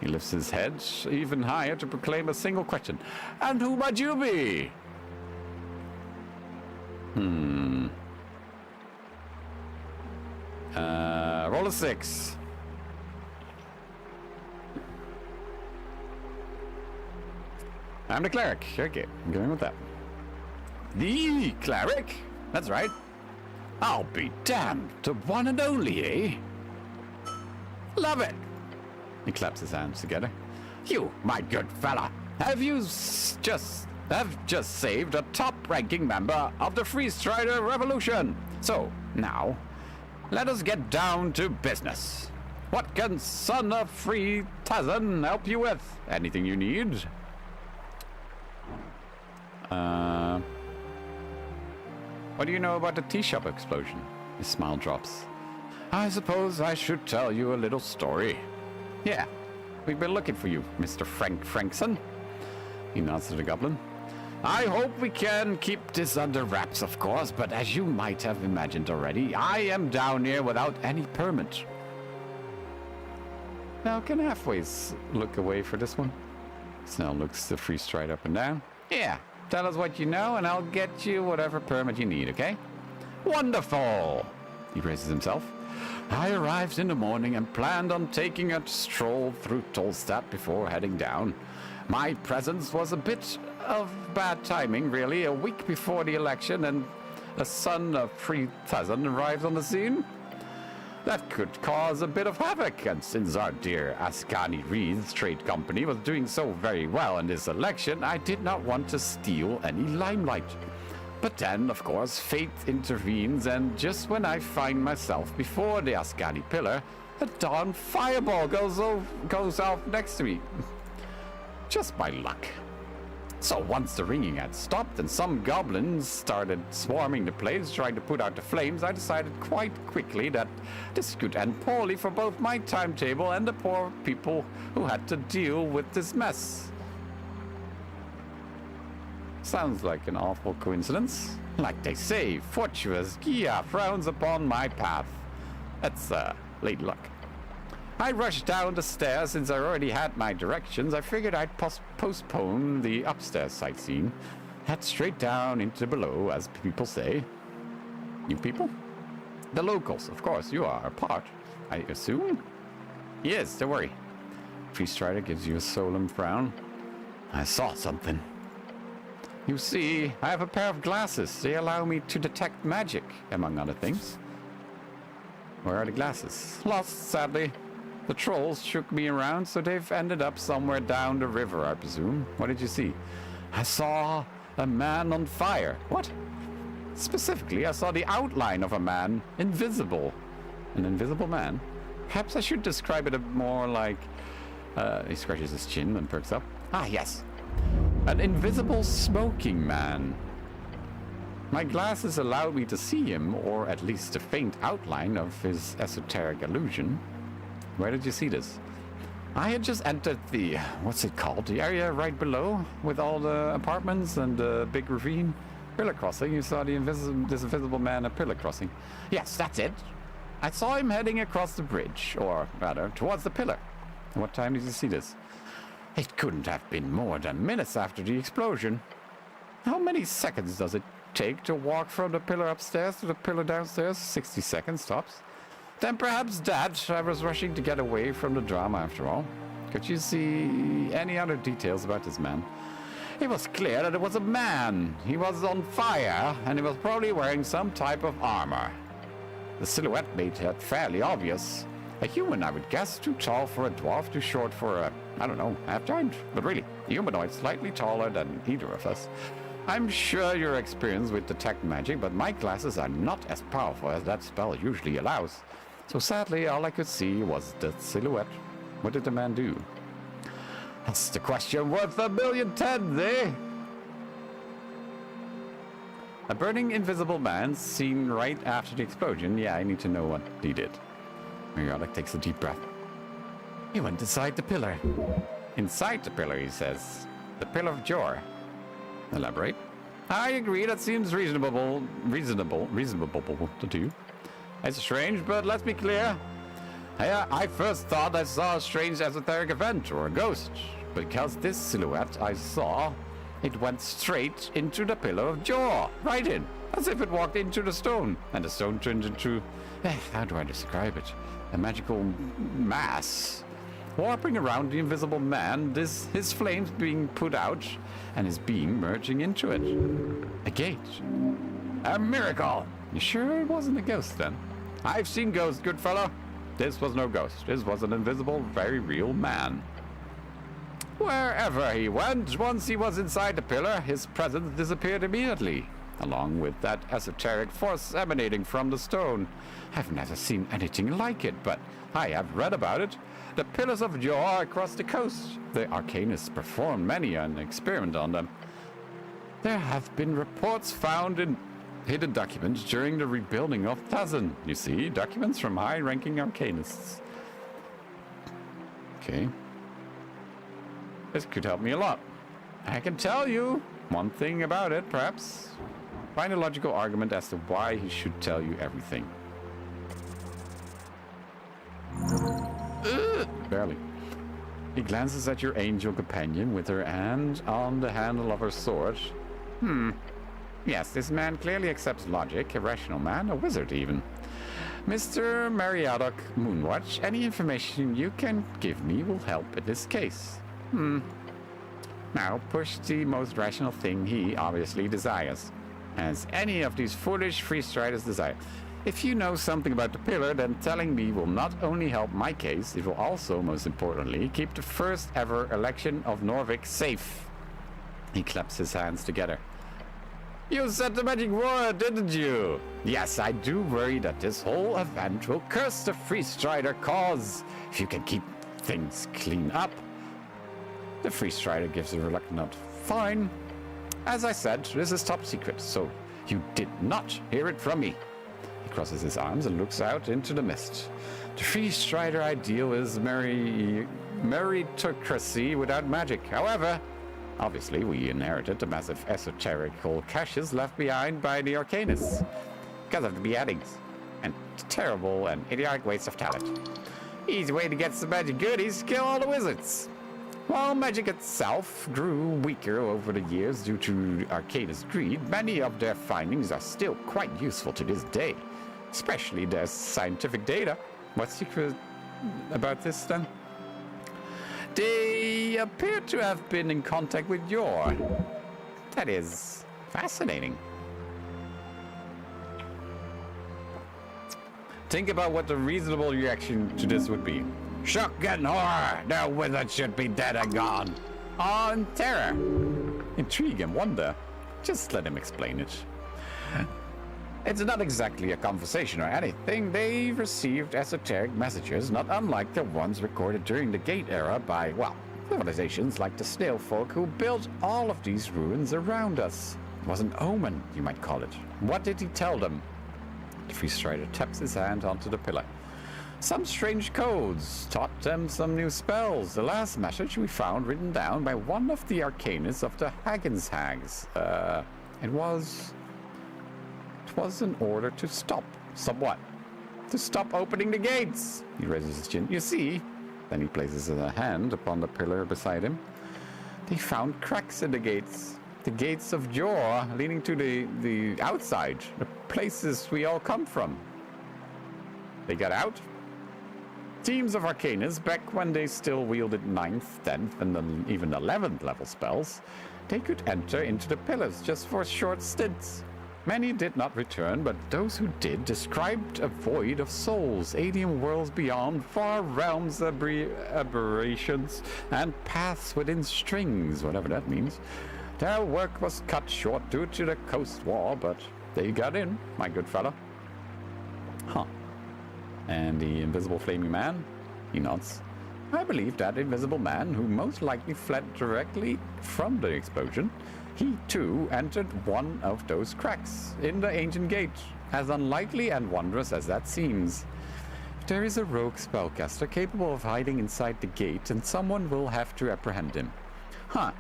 He lifts his head even higher to proclaim a single question. And who might you be? Roll a 6. I'm the cleric. Okay, I'm going with that. The cleric? That's right. I'll be damned. The one and only, eh? Love it. He claps his hands together. You, my good fella, have just saved a top-ranking member of the Free Strider Revolution. So, now, let us get down to business. What can Son of Free Thazan help you with? Anything you need? What do you know about the tea shop explosion? His smile drops. I suppose I should tell you a little story. Yeah, we've been looking for you, Mr. Frank Frankson. He nods to the goblin. I hope we can keep this under wraps, of course, but as you might have imagined already, I am down here without any permit. Now, can halfways look away for this one? Snell looks the free stride up and down. Yeah, tell us what you know and I'll get you whatever permit you need, okay? Wonderful! He raises himself. I arrived in the morning and planned on taking a stroll through Tolstad before heading down. My presence was a bit of bad timing, really, a week before the election and a son of 3,000 arrived on the scene. That could cause a bit of havoc, and since our dear Ascani Reed's trade company was doing so very well in this election, I did not want to steal any limelight. But then, of course, fate intervenes, and just when I find myself before the Ascani pillar, a darn fireball goes off next to me. Just by luck. So once the ringing had stopped and some goblins started swarming the place trying to put out the flames, I decided quite quickly that this could end poorly for both my timetable and the poor people who had to deal with this mess. Sounds like an awful coincidence. Like they say, fortuitous Gia frowns upon my path. That's late luck. I rushed down the stairs since I already had my directions. I figured I'd postpone the upstairs sightseeing. Head straight down into below, as people say. You people? The locals, of course, you are a part, I assume? Yes, don't worry. Tree Strider gives you a solemn frown. I saw something. You see, I have a pair of glasses. They allow me to detect magic, among other things. Where are the glasses? Lost, sadly. The trolls shook me around, so they've ended up somewhere down the river, I presume. What did you see? I saw a man on fire. What? Specifically, I saw the outline of a man, invisible. An invisible man? Perhaps I should describe it more like... he scratches his chin and perks up. Ah, yes. An invisible smoking man. My glasses allowed me to see him, or at least a faint outline of his esoteric illusion. Where did you see this? I had just entered the, what's it called? The area right below with all the apartments and the big ravine. Pillar crossing. You saw this invisible man at pillar crossing. Yes, that's it. I saw him heading across the bridge, or rather, towards the pillar. What time did you see this? It couldn't have been more than minutes after the explosion. How many seconds does it take to walk from the pillar upstairs to the pillar downstairs? 60 seconds tops. Then perhaps that. I was rushing to get away from the drama after all. Could you see any other details about this man? It was clear that it was a man. He was on fire, and he was probably wearing some type of armor. The silhouette made it fairly obvious. A human, I would guess. Too tall for a dwarf, too short for a, I don't know, half-giant. But really, a humanoid slightly taller than either of us. I'm sure you're experienced with detect magic, but my glasses are not as powerful as that spell usually allows. So sadly, all I could see was the silhouette. What did the man do? That's the question worth $1 million, eh? A burning invisible man seen right after the explosion. Yeah, I need to know what he did. Miriodic takes a deep breath. He went inside the pillar. Inside the pillar, he says. The pillar of Jor. Elaborate. I agree, that seems reasonable to do. It's strange, but let's be clear. I first thought I saw a strange esoteric event or a ghost, because this silhouette I saw, it went straight into the pillar of Jor, right in, as if it walked into the stone, and the stone turned into, how do I describe it? A magical mass, warping around the invisible man, his flames being put out, and his being merging into it. A gate. A miracle! You sure it wasn't a ghost then? I've seen ghosts, good fellow. This was no ghost. This was an invisible, very real man. Wherever he went, once he was inside the pillar, his presence disappeared immediately, along with that esoteric force emanating from the stone. I've never seen anything like it, but I have read about it. The pillars of Jor across the coast. The arcanists performed many an experiment on them. There have been reports found in hidden documents during the rebuilding of Tazan. You see, documents from high-ranking arcanists. Okay. This could help me a lot. I can tell you one thing about it, perhaps. Find a logical argument as to why he should tell you everything. Barely. He glances at your angel companion with her hand on the handle of her sword. Yes, this man clearly accepts logic, a rational man, a wizard even. Mr. Mariadoc Moonwatch, any information you can give me will help in this case. Now, push the most rational thing he obviously desires, as any of these foolish freestriders desire. If you know something about the pillar, then telling me will not only help my case, it will also, most importantly, keep the first ever election of Norvik safe. He claps his hands together. You said the magic word, didn't you? Yes, I do worry that this whole event will curse the freestrider cause. If you can keep things clean up. The freestrider gives a reluctant nod. Fine. As I said, this is top secret, so you did not hear it from me. He crosses his arms and looks out into the mist. The freestrider ideal is meritocracy without magic. However, obviously we inherited the massive esoterical caches left behind by the Arcanists because of the beheadings and terrible and idiotic waste of talent. Easy way to get some magic goodies, kill all the wizards. While magic itself grew weaker over the years due to Arcanist greed, many of their findings are still quite useful to this day, especially their scientific data. What's secret about this then? They appear to have been in contact with Yor. That is fascinating. Think about what the reasonable reaction to this would be. Shock and horror! Their wizard should be dead and gone. Awe and terror. Intrigue and wonder. Just let him explain it. It's not exactly a conversation or anything. They've received esoteric messages, not unlike the ones recorded during the Gate era by, well, civilizations like the Snail folk who built all of these ruins around us. It was an omen, you might call it. What did he tell them? The freestrider taps his hand onto the pillar. Some strange codes, taught them some new spells. The last message we found written down by one of the arcanists of the Haggins Hags. It was an order to stop. Stop what? To stop opening the gates. He raises his chin. You see? Then he places a hand upon the pillar beside him. They found cracks in the gates. The gates of Jor leading to the outside. The places we all come from. They got out. Teams of Arcanists, back when they still wielded 9th, 10th, and then even 11th level spells, they could enter into the pillars just for short stints. Many did not return, but those who did described a void of souls, alien worlds beyond, far realms, aberrations, and paths within strings, whatever that means. Their work was cut short due to the coast wall, but they got in, my good fellow. Huh. And the invisible flaming man? He nods. I believe that invisible man, who most likely fled directly from the explosion, he too entered one of those cracks in the ancient gate, as unlikely and wondrous as that seems. If there is a rogue spellcaster capable of hiding inside the gate, then someone will have to apprehend him. Huh.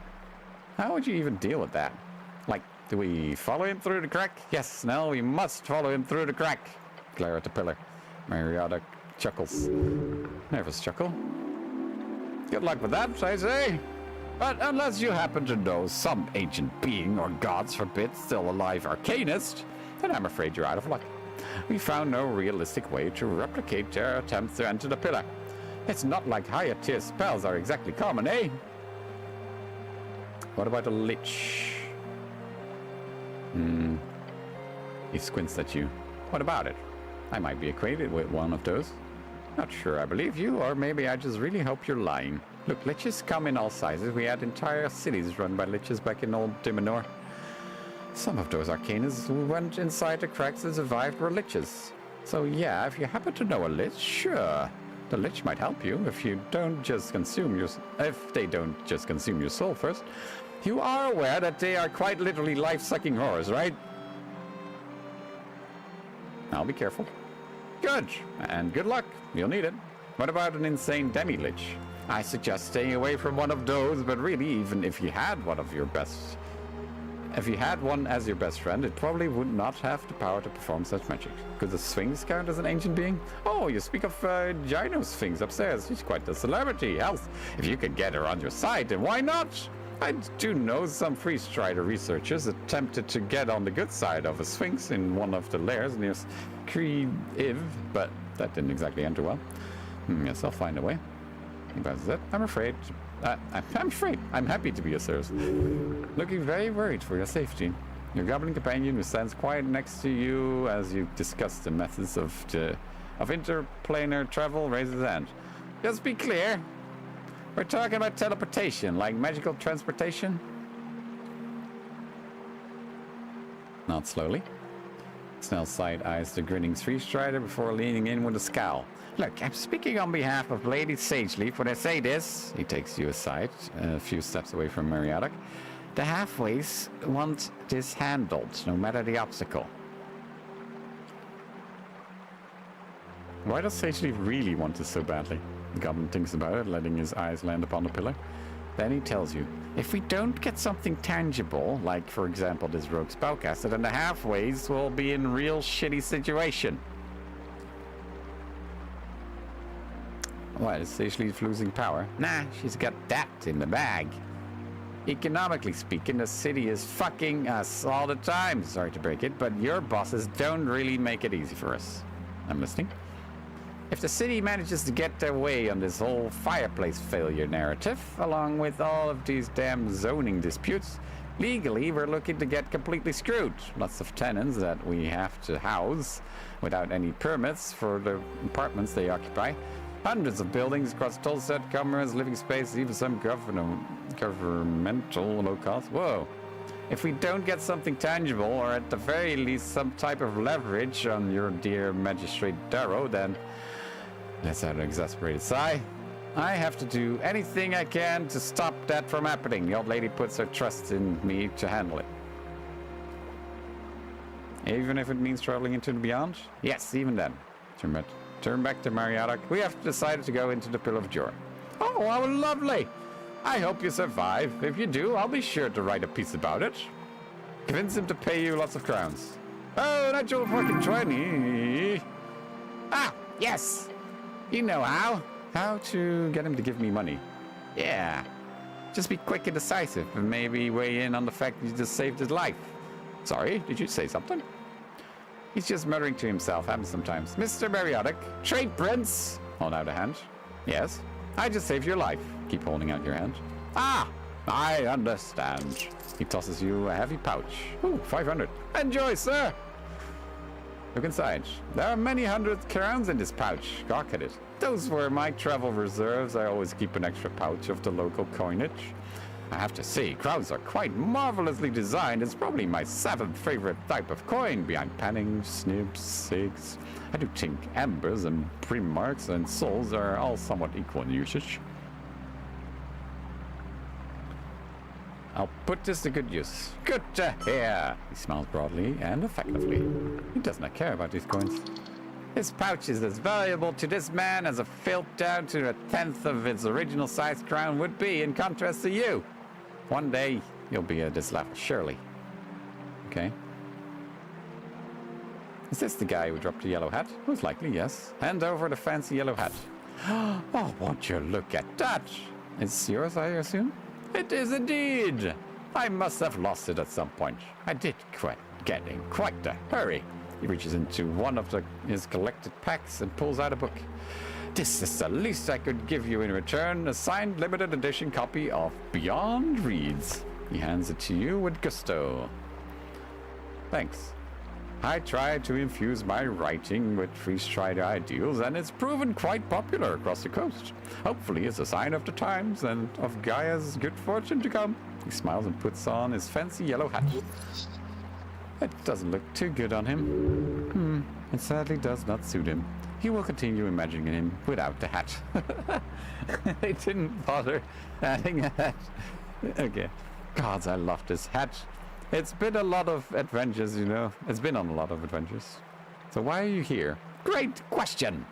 How would you even deal with that? Like, do we follow him through the crack? Yes, no, we must follow him through the crack. Glare at the pillar. Mariota chuckles. Nervous chuckle. Good luck with that, I say. But unless you happen to know some ancient being, or gods forbid, still alive arcanist, then I'm afraid you're out of luck. We found no realistic way to replicate their attempts to enter the pillar. It's not like higher tier spells are exactly common, eh? What about a lich? He squints at you. What about it? I might be acquainted with one of those. Not sure I believe you, or maybe I just really hope you're lying. Look, liches come in all sizes. We had entire cities run by liches back in old Dimenor. Some of those arcanists who went inside the cracks and survived were liches. So yeah, if you happen to know a lich, sure. The lich might help you if they don't just consume your soul first. You are aware that they are quite literally life-sucking horrors, right? I'll be careful. Good, and good luck. You'll need it. What about an insane demi-lich? I suggest staying away from one of those, but really, even if you had one of your best if you had one as your best friend, it probably would not have the power to perform such magic. Could the Sphinx count as an ancient being? Oh, you speak of Gino Sphinx upstairs. She's quite a celebrity. Hell, if you could get her on your side, then why not? I do know some Freeze Strider researchers attempted to get on the good side of a Sphinx in one of the lairs near Ep5, but that didn't exactly enter well. Yes, I'll find a way. That's it. I'm afraid. I'm afraid. I'm happy to be of service. Looking very worried for your safety. Your goblin companion who stands quiet next to you as you discuss the methods of interplanar travel raises his hand. Just be clear. We're talking about teleportation, like magical transportation. Not slowly. Snell side-eyes the grinning Freeze Strider before leaning in with a scowl. Look, I'm speaking on behalf of Lady Sageleaf when I say this. He takes you aside, a few steps away from Mariotic. The halfways want this handled, no matter the obstacle. Why does Sageleaf really want this so badly? The goblin thinks about it, letting his eyes land upon the pillar. Then he tells you, if we don't get something tangible, like for example this rogue spellcaster, then the halfways will be in real shitty situation. What, is Sageleaf losing power? Nah, she's got that in the bag. Economically speaking, the city is fucking us all the time. Sorry to break it, but your bosses don't really make it easy for us. I'm listening. If the city manages to get their way on this whole fireplace failure narrative, along with all of these damn zoning disputes, legally we're looking to get completely screwed. Lots of tenants that we have to house without any permits for the apartments they occupy. Hundreds of buildings across Tolset, commerce, living space, even some governmental locales. Whoa. If we don't get something tangible, or at the very least some type of leverage on your dear Magistrate Darrow, then let's out an exasperated sigh. I have to do anything I can to stop that from happening. The old lady puts her trust in me to handle it. Even if it means traveling into the beyond? Yes, even then. Turn back to Mariotic. We have decided to go into the Pill of Jor. Oh, how lovely! I hope you survive. If you do, I'll be sure to write a piece about it. Convince him to pay you lots of crowns. Oh, natural fucking 20. Ah, yes! You know how. How to get him to give me money. Yeah. Just be quick and decisive and maybe weigh in on the fact you just saved his life. Sorry, did you say something? He's just muttering to himself, happens sometimes. Mr. Mariotic, trade prince! Hold out a hand. Yes? I just saved your life. Keep holding out your hand. Ah! I understand. He tosses you a heavy pouch. Ooh, 500. Enjoy, sir! Look inside. There are many hundred crowns in this pouch. Gawk at it. Those were my travel reserves. I always keep an extra pouch of the local coinage. I have to say, crowns are quite marvelously designed. It's probably my 7th favorite type of coin, behind pennings, snibs, sigs. I do think embers and primarks and souls are all somewhat equal in usage. I'll put this to good use. Good to hear. He smiles broadly and effectively. He does not care about these coins. This pouch is as valuable to this man as a filled down to a 10th of its original size crown would be, in contrast to you. One day, you'll be at this level, surely. Okay. Is this the guy who dropped the yellow hat? Most likely, yes. Hand over the fancy yellow hat. Oh, won't you look at that? It's yours, I assume? It is indeed. I must have lost it at some point. I did get in quite a hurry. He reaches into one of his collected packs and pulls out a book. This is the least I could give you in return, a signed limited edition copy of Beyond Reads. He hands it to you with gusto. Thanks. I try to infuse my writing with Freeze Strider ideals, and it's proven quite popular across the coast. Hopefully it's a sign of the times and of Gaia's good fortune to come. He smiles and puts on his fancy yellow hat. It doesn't look too good on him. It sadly does not suit him. He will continue imagining him without the hat. They didn't bother adding a hat. Okay. Gods, I love this hat. It's been a lot of adventures, you know. It's been on a lot of adventures. So why are you here? Great question.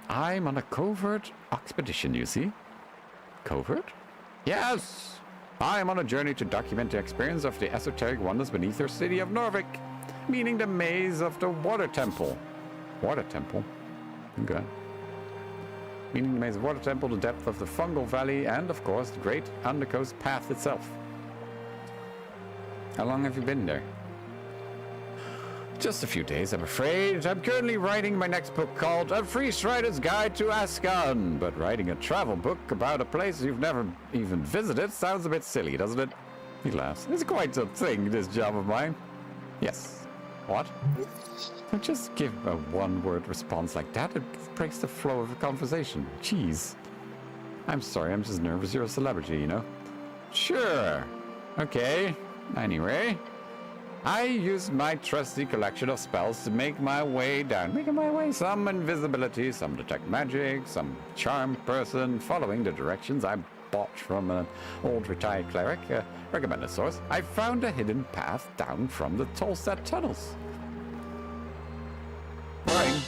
I'm on a covert expedition, you see. Covert? Yes. I am on a journey to document the experience of the esoteric wonders beneath your city of Norvik, meaning the maze of the Water Temple. Water Temple? Okay. Meaning the maze of Water Temple, the depth of the Fungal Valley, and of course the great Undercoast Path itself. How long have you been there? Just a few days, I'm afraid. I'm currently writing my next book called A Freeze Rider's Guide to Ascan, but writing a travel book about a place you've never even visited sounds a bit silly, doesn't it? He laughs. It's quite a thing, this job of mine. Yes. What? Don't just give a one-word response like that. It breaks the flow of a conversation. Jeez. I'm sorry, I'm just nervous. You're a celebrity, you know? Sure. Okay. Anyway, I used my trusty collection of spells to make my way down. Making my way, some invisibility, some detect magic, some charm person, following the directions I bought from an old retired cleric, a recommended source. I found a hidden path down from the Tolstad tunnels. Brian.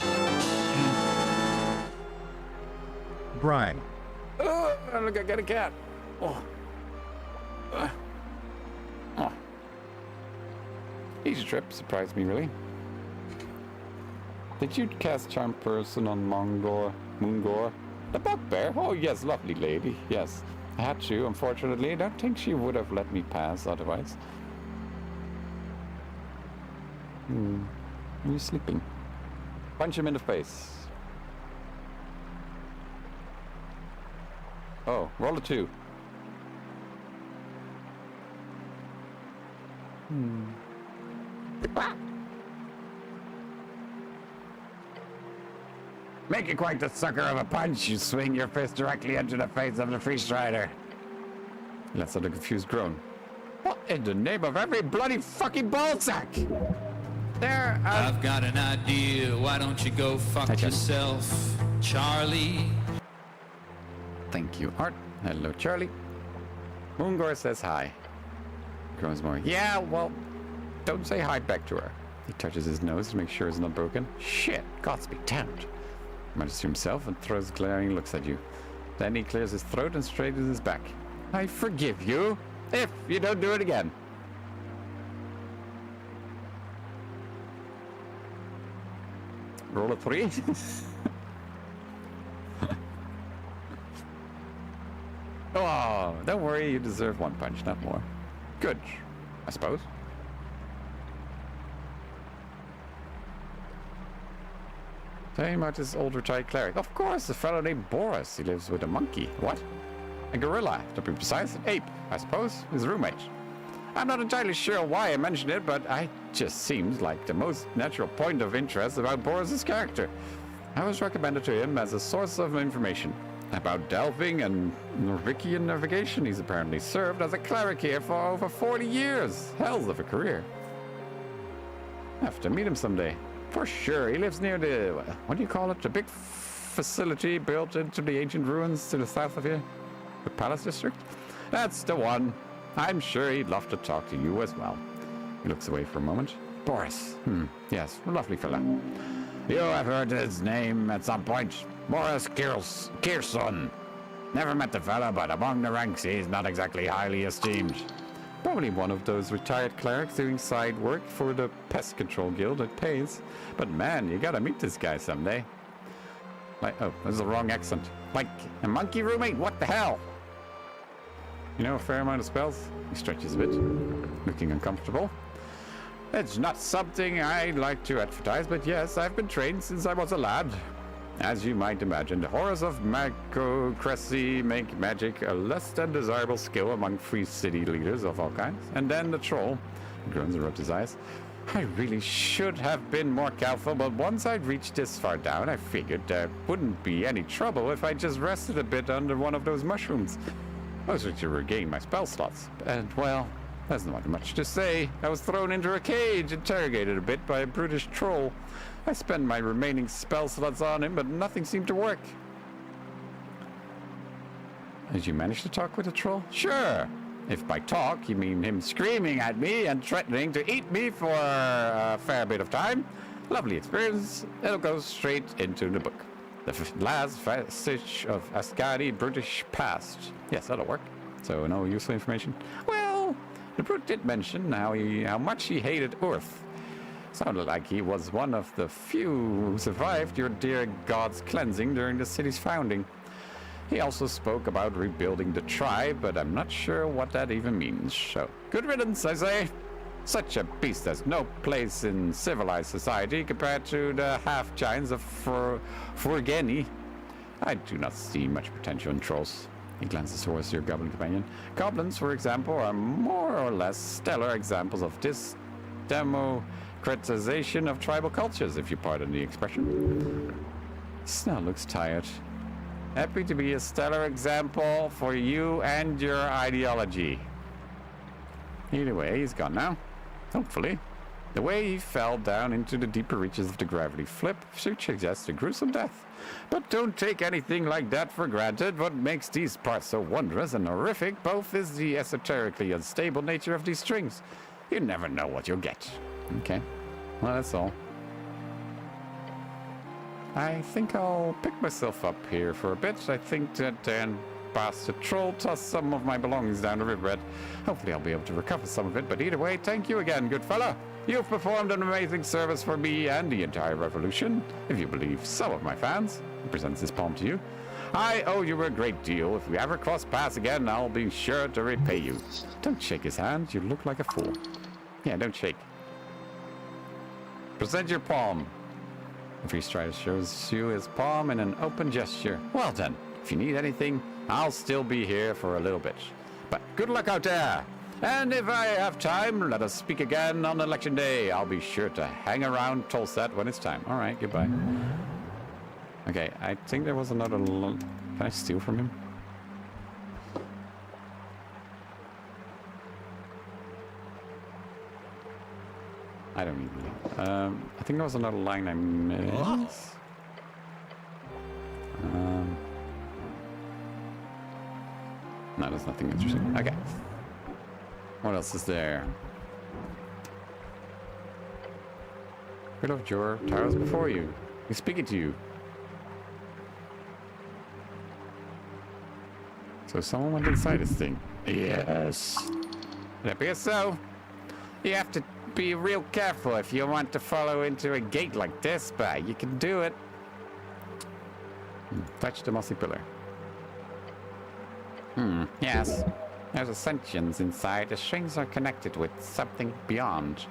Brian. Oh, look, I got a cat. Oh. Oh. Easy trip surprised me, really. Did you cast Charm Person on Moongor? The bugbear? Oh, yes, lovely lady. Yes, I had to, unfortunately. I don't think she would have let me pass otherwise. Are you sleeping? Punch him in the face. Oh, roll a 2. Make it quite the sucker of a punch. You swing your fist directly into the face of the Freeze Rider. Let's have a confused groan. What in the name of every bloody fucking ballsack? There, I've got an idea. Why don't you go fuck yourself, Charlie? Thank you, Art. Hello, Charlie. Moongor says hi. Groans more. Yeah, well, don't say hi back to her. He touches his nose to make sure it's not broken. Shit, gods be damned. Mutters to himself and throws glaring looks at you. Then he clears his throat and straightens his back. I forgive you, if you don't do it again. Roll a 3. Oh, don't worry, you deserve 1 punch, not more. Good, I suppose. Tell him about this old retired cleric. Of course, a fellow named Boris. He lives with a monkey. What? A gorilla, to be precise. An ape, I suppose. His roommate. I'm not entirely sure why I mentioned it, but it just seems like the most natural point of interest about Boris's character. I was recommended to him as a source of information about delving and Norvikian navigation. He's apparently served as a cleric here for over 40 years. Hells of a career. I have to meet him someday. For sure. He lives near the, what do you call it? The big facility built into the ancient ruins to the south of here? The Palace District? That's the one. I'm sure he'd love to talk to you as well. He looks away for a moment. Boris. Yes, a lovely fella. You have heard his name at some point. Boris Kirson. Never met the fella, but among the ranks he's not exactly highly esteemed. Probably one of those retired clerics doing side work for the pest control guild that pays. But man, you gotta meet this guy someday. Like, oh, that's the wrong accent. Like, a monkey roommate? What the hell? You know a fair amount of spells? He stretches a bit, looking uncomfortable. It's not something I'd like to advertise, but yes, I've been trained since I was a lad. As you might imagine, the horrors of magocracy make magic a less than desirable skill among free city leaders of all kinds. And then the troll, he groans and rubs his eyes. I really should have been more careful, but once I'd reached this far down, I figured there wouldn't be any trouble if I just rested a bit under one of those mushrooms. Mostly to regain my spell slots. And, well, there's not much to say. I was thrown into a cage, interrogated a bit by a brutish troll. I spent my remaining spell slots on him, but nothing seemed to work. Did you manage to talk with the troll? Sure. If by talk you mean him screaming at me and threatening to eat me for a fair bit of time, lovely experience. It'll go straight into the book. The last vestige of Ascari British past. Yes, that'll work. So no useful information. Well, the brute did mention how much he hated Earth. Sounded like he was one of the few who survived your dear god's cleansing during the city's founding. He also spoke about rebuilding the tribe, but I'm not sure what that even means. So, good riddance, I say. Such a beast has no place in civilized society compared to the half-giants of Forgeni. I do not see much potential in trolls. He glances towards your goblin companion. Goblins, for example, are more or less stellar examples of this democratization of tribal cultures, if you pardon the expression. Snell looks tired. Happy to be a stellar example for you and your ideology. Either way, he's gone now. Hopefully. The way he fell down into the deeper reaches of the gravity flip should suggest a gruesome death. But don't take anything like that for granted. What makes these parts so wondrous and horrific both is the esoterically unstable nature of these strings. You never know what you'll get. Okay. Well, that's all. I think I'll pick myself up here for a bit. I think that bastard troll tossed some of my belongings down the riverbed. Hopefully I'll be able to recover some of it, but either way, thank you again, good fella. You've performed an amazing service for me and the entire revolution, if you believe some of my fans. He presents his palm to you. I owe you a great deal. If we ever cross paths again, I'll be sure to repay you. Don't shake his hand, you look like a fool. Yeah, don't shake. Present your palm. The free strider shows you his palm in an open gesture. Well then, if you need anything, I'll still be here for a little bit. But good luck out there. And if I have time, let us speak again on election day. I'll be sure to hang around Tolset when it's time. All right, goodbye. Okay, I think there was another... Can I steal from him? I don't need to. I think there was another line I missed. No, there's nothing interesting. Okay. What else is there? Rid of Jor towers before you. He's speaking to you. So someone went inside this thing. Yes. It appears so. You have to be real careful if you want to follow into a gate like this, but you can do it. Touch the mossy pillar. Yes. There's a sentience inside. The strings are connected with something beyond.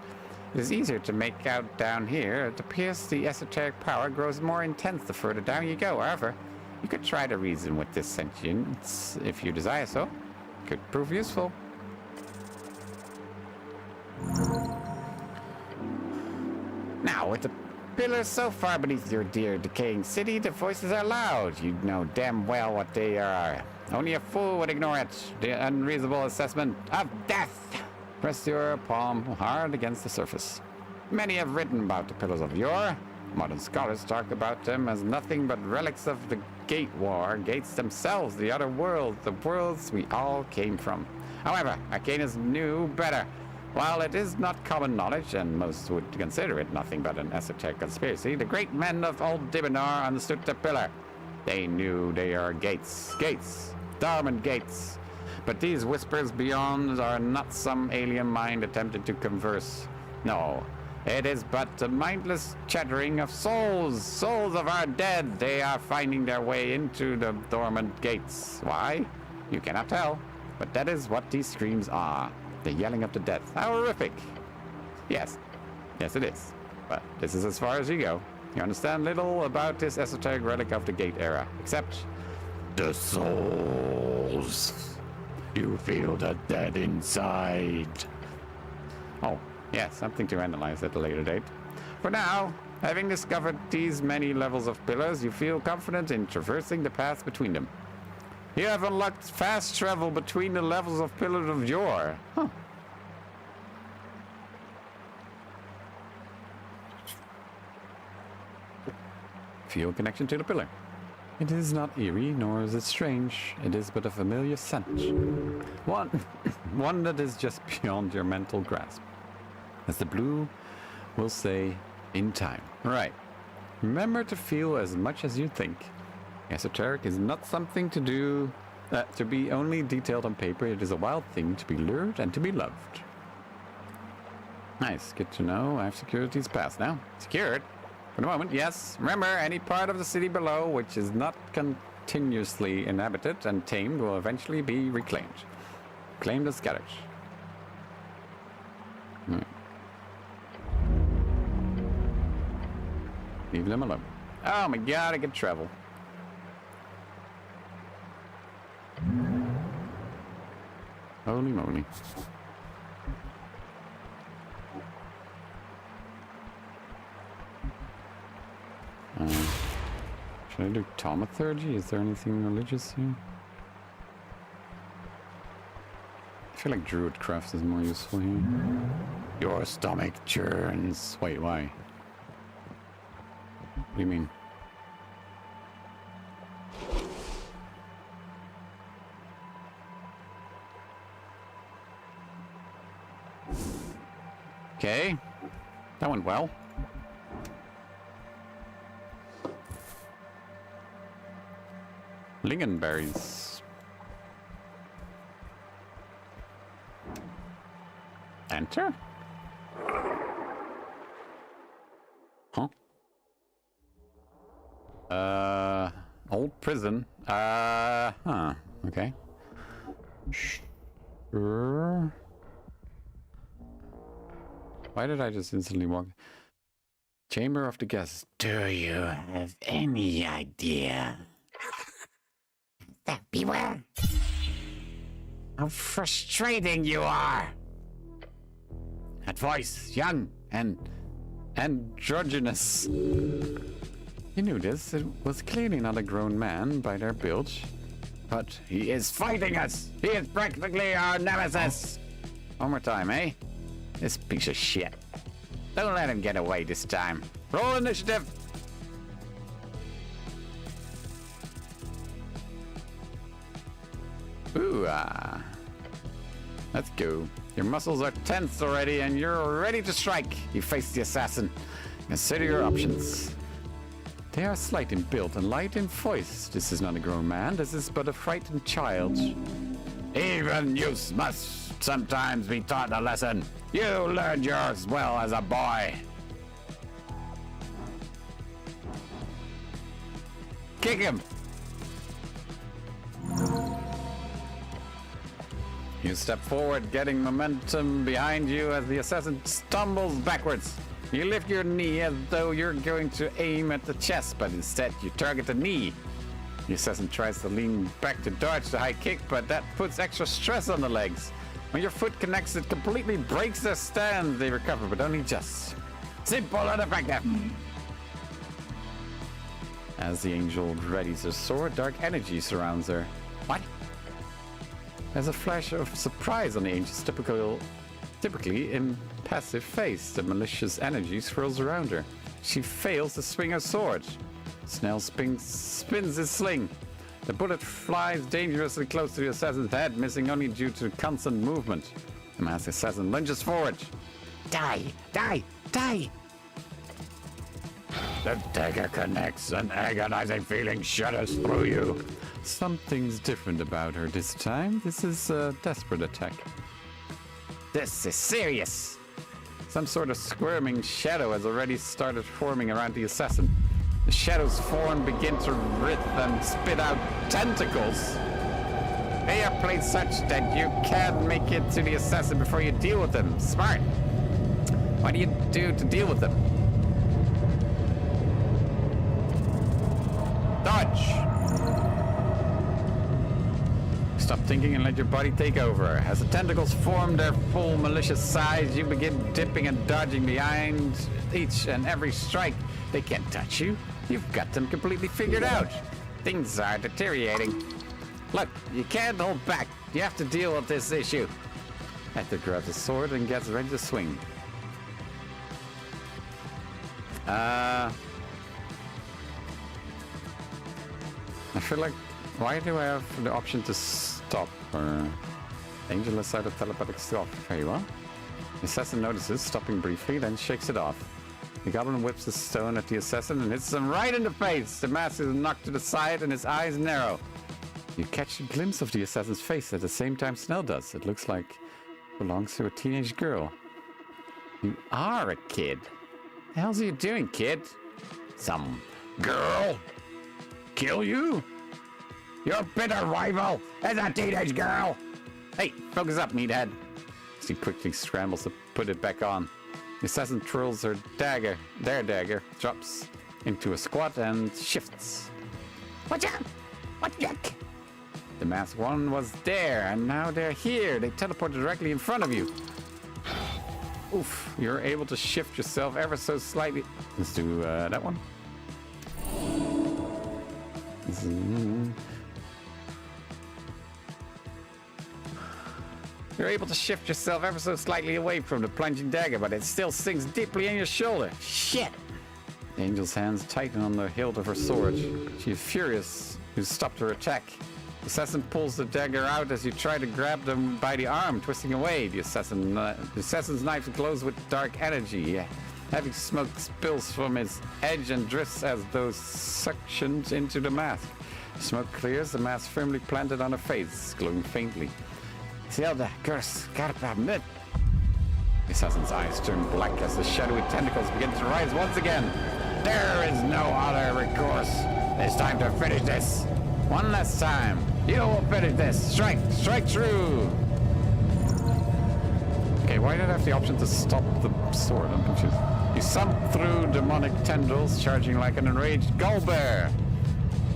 It is easier to make out down here. It appears the esoteric power grows more intense the further down you go. However, you could try to reason with this sentience if you desire so. Could prove useful. Now, with the pillars so far beneath your dear decaying city, the voices are loud. You know damn well what they are. Only a fool would ignore it. The unreasonable assessment of death. Press your palm hard against the surface. Many have written about the pillars of yore. Modern scholars talk about them as nothing but relics of the Gate War. Gates themselves, the other world, the worlds we all came from. However, Arcanus knew better. While it is not common knowledge, and most would consider it nothing but an esoteric conspiracy, the great men of old Dibinar understood the pillar. They knew they are gates. Gates. Dormant gates. But these whispers beyond are not some alien mind attempting to converse. No, it is but the mindless chattering of souls. Souls of our dead. They are finding their way into the dormant gates. Why? You cannot tell. But that is what these screams are. The yelling of the dead. How horrific. Yes. Yes, it is. But this is as far as you go. You understand little about this esoteric relic of the Gate era, except the souls. You feel the dead inside. Oh, yeah, something to analyze at a later date. For now, having discovered these many levels of pillars, you feel confident in traversing the paths between them. You have unlocked fast travel between the levels of pillars of yore. Huh. Feel connection to the pillar. It is not eerie, nor is it strange. It is but a familiar scent. One that is just beyond your mental grasp. As the blue will say, in time. Right. Remember to feel as much as you think. Esoteric is not something to do To be only detailed on paper, it is a wild thing to be lured and to be loved. Nice, good to know. I have security's passed now. Secured? For the moment, yes. Remember, any part of the city below which is not continuously inhabited and tamed will eventually be reclaimed. Claimed and scattered. Hmm. Leave them alone. Oh my god, I can travel. Holy moly. Should I do thaumaturgy? Is there anything religious here? I feel like druidcraft is more useful here. Your stomach churns. Wait, why? What do you mean? Okay, that went well. Lingonberries. Enter? Huh? Old prison. Huh. Okay. Sure. Why did I just instantly walk? Chamber of the guests. Do you have any idea that beware how frustrating you are? That voice, young and androgynous. You knew this. It was clearly not a grown man by their build. But He is fighting us. He is practically our nemesis. one more time, eh? This piece of shit. Don't let him get away this time. Roll initiative. Ooh, let's go. Your muscles are tense already and you're ready to strike. You face the assassin. Consider your options. They are slight in build and light in voice. This is not a grown man. This is but a frightened child. Even youth must sometimes be taught a lesson. You learned yours well as a boy. Kick him. You step forward, getting momentum behind you as the assassin stumbles backwards. You lift your knee as though you're going to aim at the chest, but instead you target the knee. The assassin tries to lean back to dodge the high kick, but that puts extra stress on the legs. When your foot connects, it completely breaks their stand. They recover, but only just. Simple and effective. As the angel readies her sword, dark energy surrounds her. What? There's a flash of surprise on the angel's typically impassive face. The malicious energy swirls around her. She fails to swing her sword. Snell spins his sling. The bullet flies dangerously close to the assassin's head, missing only due to constant movement. The masked assassin lunges forward. Die! Die! Die! The dagger connects. An agonizing feeling shudders through you. Something's different about her this time. This is a desperate attack. This is serious. Some sort of squirming shadow has already started forming around the assassin. The shadow's form begin to writhe and spit out tentacles. They are placed such that you can't make it to the assassin before you deal with them. Smart. What do you do to deal with them? Dodge. Stop thinking and let your body take over. As the tentacles form their full malicious size, you begin dipping and dodging behind each and every strike. They can't touch you. You've got them completely figured out. Things are deteriorating. Look, you can't hold back. You have to deal with this issue. Hector grabs a sword and gets ready to swing. I feel like, why do I have the option to stop? Angel has side of telepathic stop. Very well. The assassin notices, stopping briefly, then shakes it off. The goblin whips the stone at the assassin and hits him right in the face. The mask is knocked to the side and his eyes narrow. You catch a glimpse of the assassin's face at the same time Snell does. It looks like it belongs to a teenage girl. You are a kid. The hell's you doing, kid? Some girl kill you? Your bitter rival is a teenage girl. Hey, focus up, meathead. She quickly scrambles to put it back on. The assassin twirls their dagger, drops into a squat and shifts. Watch out! What yuck? The masked one was there, and now they're here. They teleported directly in front of you. Oof, you're able to shift yourself ever so slightly. Let's do that one. You're able to shift yourself ever so slightly away from the plunging dagger, but it still sinks deeply in your shoulder. Shit! The angel's hands tighten on the hilt of her sword. She is furious. You stopped her attack. The assassin pulls the dagger out as you try to grab them by the arm, twisting away. The assassin's knife glows with dark energy. Heavy smoke spills from its edge and drifts as though suctioned into the mask. Smoke clears, the mask firmly planted on her face, glowing faintly. Zelda, curse, carpa, mid. The assassin's eyes turn black as the shadowy tentacles begin to rise once again. There is no other recourse. It's time to finish this. One last time. You will finish this. Strike true. Okay, why did I have the option to stop the sword? I'm confused. You thump through demonic tendrils, charging like an enraged gullbear.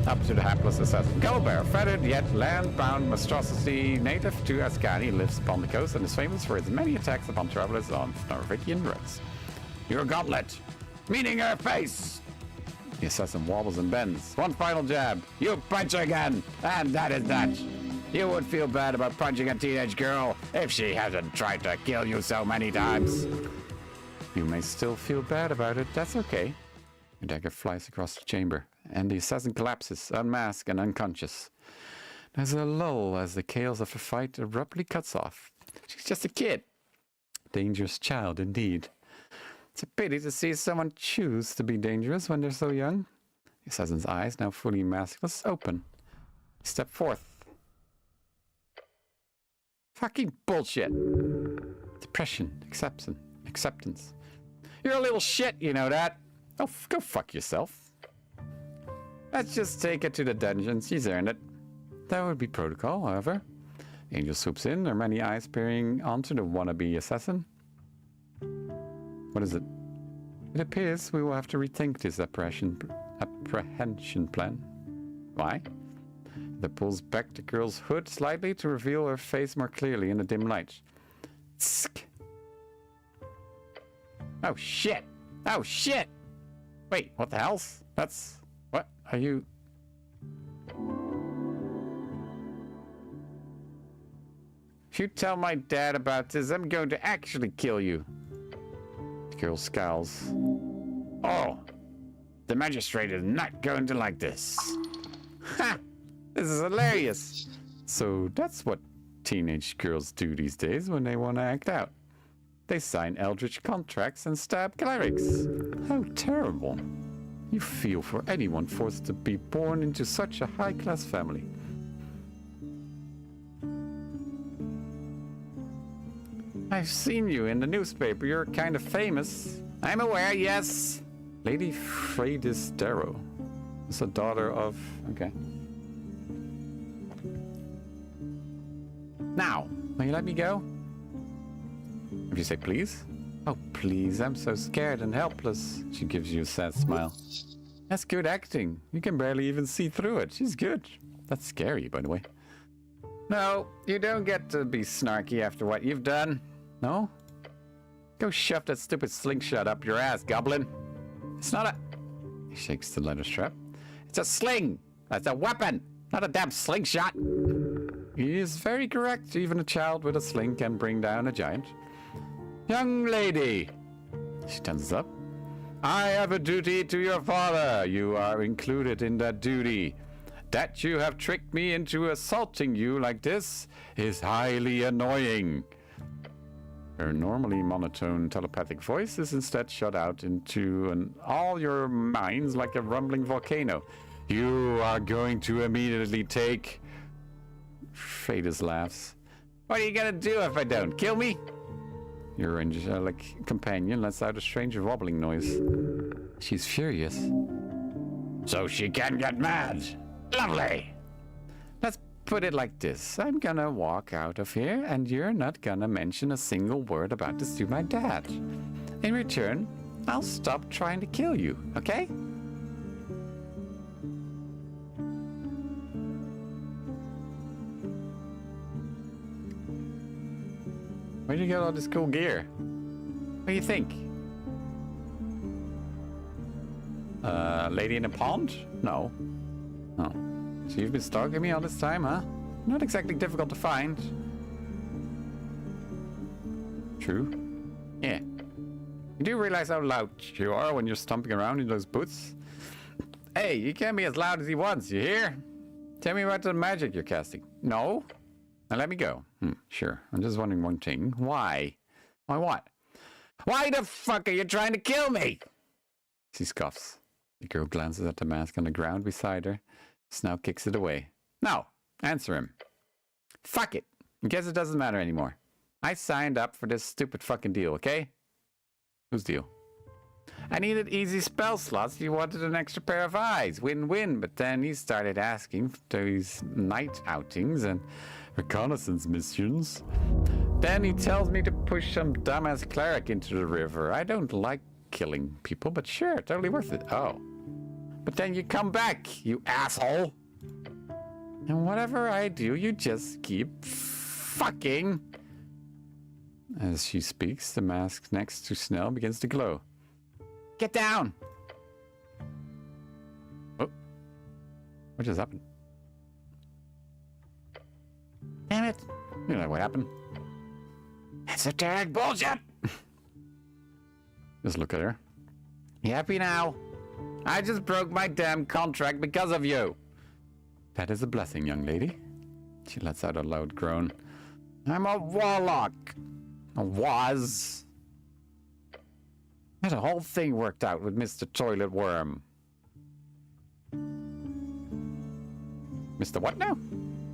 Up to the hapless assassin. Gullbear, feathered yet land-bound monstrosity native to Ascani, lives upon the coast and is famous for its many attacks upon travelers on Norwegian roads. Your gauntlet, meaning her face. The assassin wobbles and bends. One final jab. You punch again, and that is that. You would feel bad about punching a teenage girl if she hasn't tried to kill you so many times. You may still feel bad about it. That's okay. The dagger flies across the chamber, and the assassin collapses, unmasked and unconscious. There's a lull as the chaos of the fight abruptly cuts off. She's just a kid. Dangerous child, indeed. It's a pity to see someone choose to be dangerous when they're so young. The assassin's eyes, now fully maskless, open. Step forth. Fucking bullshit. Depression, acceptance. You're a little shit, you know that. Oh, go fuck yourself. Let's just take it to the dungeon. She's earned it. That would be protocol, however. The angel swoops in, her many eyes peering onto the wannabe assassin. What is it? It appears we will have to rethink this apprehension plan. Why? The pulls back the girl's hood slightly to reveal her face more clearly in the dim light. Tsk. Oh shit! Oh shit! Wait, what the hell's? That's... What? Are you... If you tell my dad about this, I'm going to actually kill you. The girl scowls. Oh, the magistrate is not going to like this. Ha! This is hilarious. So that's what teenage girls do these days when they want to act out. They sign eldritch contracts and stab clerics. How terrible. You feel for anyone forced to be born into such a high-class family. I've seen you in the newspaper. You're kind of famous. I'm aware, yes. Lady Freydis Darrow is the daughter of... Okay. Now, will you let me go? If you say please? Oh, please, I'm so scared and helpless. She gives you a sad smile. That's good acting. You can barely even see through it. She's good. That's scary, by the way. No, you don't get to be snarky after what you've done. No? Go shove that stupid slingshot up your ass, goblin. It's not a... He shakes the leather strap. It's a sling. That's a weapon, not a damn slingshot. He is very correct. Even a child with a sling can bring down a giant. Young lady. She tenses up. I have a duty to your father. You are included in that duty. That you have tricked me into assaulting you like this is highly annoying. Her normally monotone telepathic voice is instead shut out into all your minds like a rumbling volcano. You are going to immediately take Fadus laughs. What are you gonna do if I don't? Kill me? Your angelic companion lets out a strange wobbling noise. She's furious. So she can get mad. Lovely. Let's put it like this. I'm gonna walk out of here, and you're not gonna mention a single word about this to my dad. In return, I'll stop trying to kill you, okay? Where'd you get all this cool gear? What do you think? Lady in a pond? No. Oh. So you've been stalking me all this time, huh? Not exactly difficult to find. True. Yeah. You do realize how loud you are when you're stomping around in those boots? Hey, you can't be as loud as he wants, you hear? Tell me about the magic you're casting. No? Now let me go. Sure. I'm just wondering one thing. Why? Why what? Why the fuck are you trying to kill me? She scoffs. The girl glances at the mask on the ground beside her. Snow kicks it away. No, answer him. Fuck it. I guess it doesn't matter anymore. I signed up for this stupid fucking deal, okay? Whose deal? I needed easy spell slots. You wanted an extra pair of eyes. Win-win. But then he started asking for these night outings and reconnaissance missions. Then he tells me to push some dumbass cleric into the river. I don't like killing people, but sure, totally worth it. Oh. But then you come back, you asshole. And whatever I do, you just keep fucking. As she speaks, the mask next to Snell begins to glow. Get down! Oh. What just happened? Damn it. You know what happened? Esoteric bullshit! Just look at her. You happy now? I just broke my damn contract because of you. That is a blessing, young lady. She lets out a loud groan. I'm a warlock. I was. I had a whole thing worked out with Mr. Toilet Worm. Mr. What now?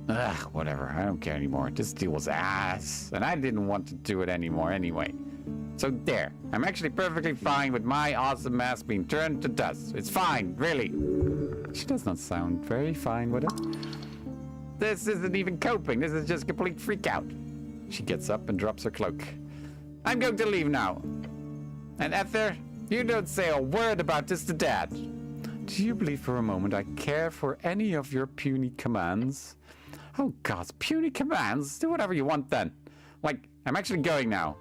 Ugh, whatever. I don't care anymore. This deal was ass. And I didn't want to do it anymore anyway. So there. I'm actually perfectly fine with my awesome mask being turned to dust. It's fine, really. She does not sound very fine with it. This isn't even coping. This is just complete freak out. She gets up and drops her cloak. I'm going to leave now. And Ether, you don't say a word about this to Dad. Do you believe for a moment I care for any of your puny commands? Oh, God, puny commands? Do whatever you want then. Like, I'm actually going now.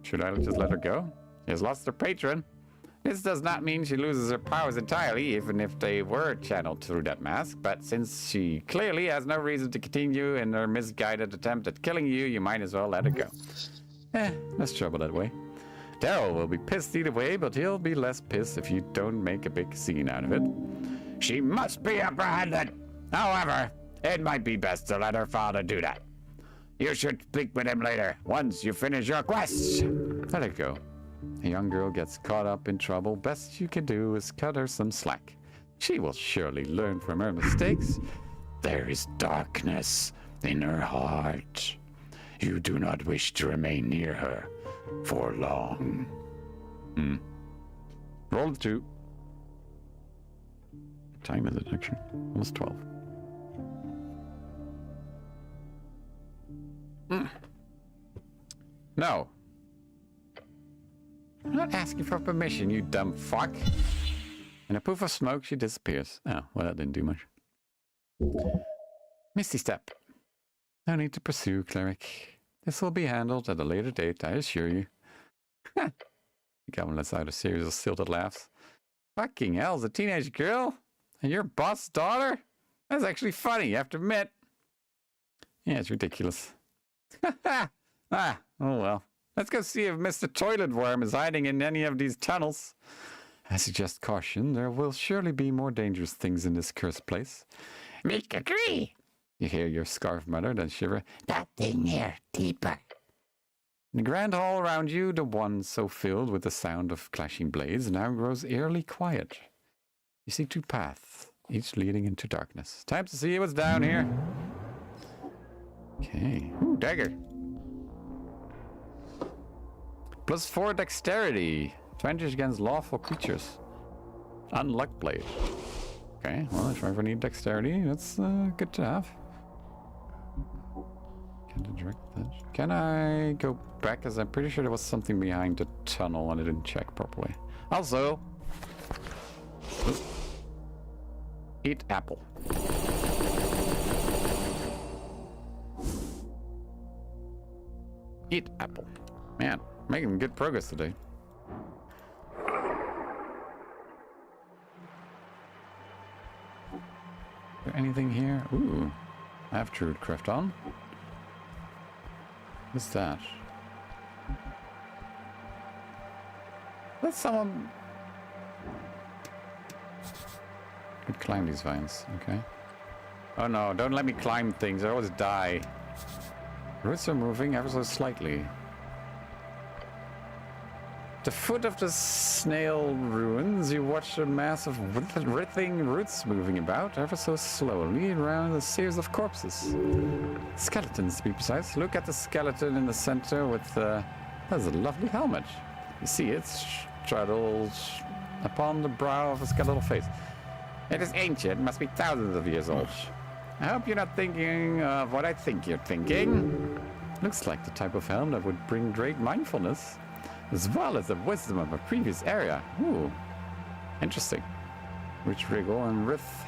Should I just let her go? She has lost her patron. This does not mean she loses her powers entirely, even if they were channeled through that mask. But since she clearly has no reason to continue in her misguided attempt at killing you, you might as well let her go. Less trouble that way. Daryl will be pissed either way, but he'll be less pissed if you don't make a big scene out of it. She must be apprehended. However, it might be best to let her father do that. You should speak with him later, once you finish your quest. Let it go. A young girl gets caught up in trouble. Best you can do is cut her some slack. She will surely learn from her mistakes. There is darkness in her heart. You do not wish to remain near her for long. Roll 2. What time is it, actually? Almost 12. No. I'm not asking for permission, you dumb fuck. In a poof of smoke, she disappears. Oh, well, that didn't do much. Misty Step. No need to pursue, cleric. This will be handled at a later date, I assure you. The goblin lets out a series of stilted laughs. Fucking hell's a teenage girl? And your boss's daughter? That's actually funny, you have to admit. Yeah, it's ridiculous. Oh well. Let's go see if Mr. Toilet Worm is hiding in any of these tunnels. I suggest caution. There will surely be more dangerous things in this cursed place. Make agree. You hear your scarf mutter, then shiver. That thing here, deeper. In the grand hall around you, the one so filled with the sound of clashing blades, now grows eerily quiet. You see two paths, each leading into darkness. Time to see what's down here. Okay. Ooh, dagger. +4 dexterity. Advantage against lawful creatures. Unluck blade. Okay, well, if I ever need dexterity, that's good to have. Can I go back? Because I'm pretty sure there was something behind the tunnel and I didn't check properly. Also, eat apple. Eat apple. Man, making good progress today. Is there anything here? Ooh, I have Druidcraft on. What's that? Let's someone could climb these vines, okay. Oh no, don't let me climb things, I always die. Roots are moving ever so slightly. The foot of the snail ruins, you watch a mass of writhing roots moving about ever so slowly around a series of corpses. Skeletons, to be precise. Look at the skeleton in the center with that's a lovely helmet. You see it straddled upon the brow of a skeletal face. It is ancient, must be thousands of years old. I hope you're not thinking of what I think you're thinking. Looks like the type of helm that would bring great mindfulness, as well as the wisdom of a previous era. Ooh, interesting. Which wriggle and writh.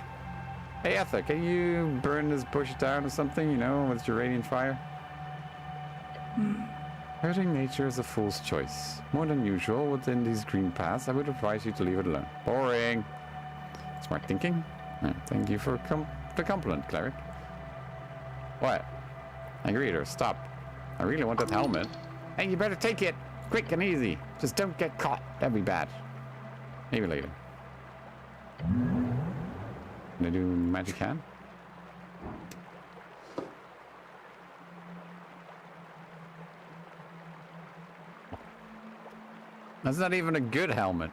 Hey Ether, can you burn this bush down or something, you know, with your radiant fire? Hurting nature is a fool's choice. More than usual within these green paths, I would advise you to leave it alone. Boring. Smart thinking. Thank you for the compliment, cleric. What? Agreed, stop. I really want that helmet. Hey, you better take it. Quick and easy. Just don't get caught. That'd be bad. Maybe later. Can I do magic hand? That's not even a good helmet.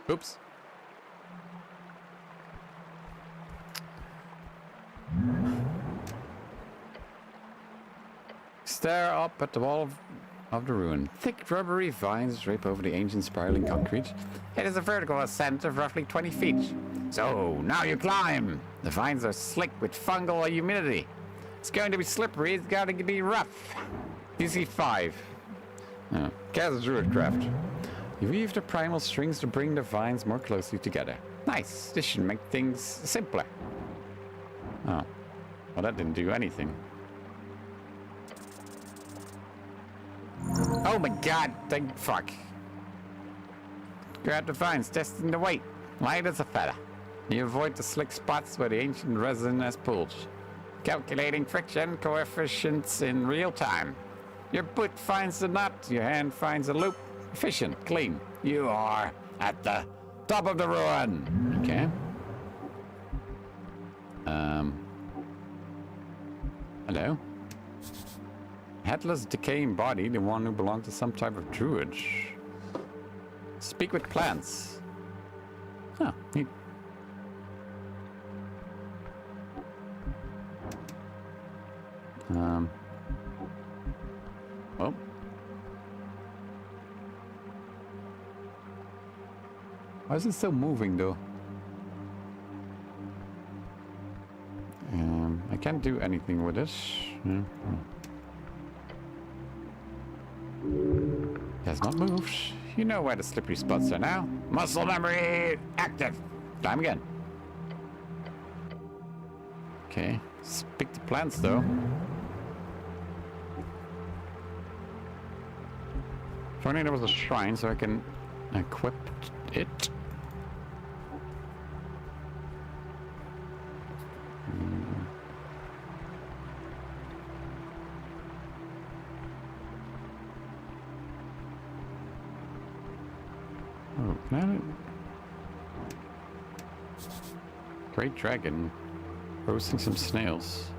Oops. Stare up at the wall of the ruin. Thick rubbery vines drape over the ancient spiraling concrete. It is a vertical ascent of roughly 20 feet. So, now you climb. The vines are slick with fungal humidity. It's going to be slippery, it's going to be rough. pt5. Cast Druidcraft. You weave the primal strings to bring the vines more closely together. Nice. This should make things simpler. Oh. Well, that didn't do anything. Oh my god, thank fuck. Grab the vines, testing the weight. Light as a feather. You avoid the slick spots where the ancient resin has pooled. Calculating friction coefficients in real time. Your boot finds the nut, your hand finds a loop. Efficient, clean. You are at the top of the ruin. Okay. Hello. Headless, decaying body, the one who belonged to some type of druid. Speak with plants. Oh, neat. Oh. Why is it still moving though? I can't do anything with this. Has not moved. You know where the slippery spots are now. Muscle memory active. Time again. Okay. Speak to plants though. If only there was a shrine so I can equip it. Oh, planet. Great dragon roasting some snails.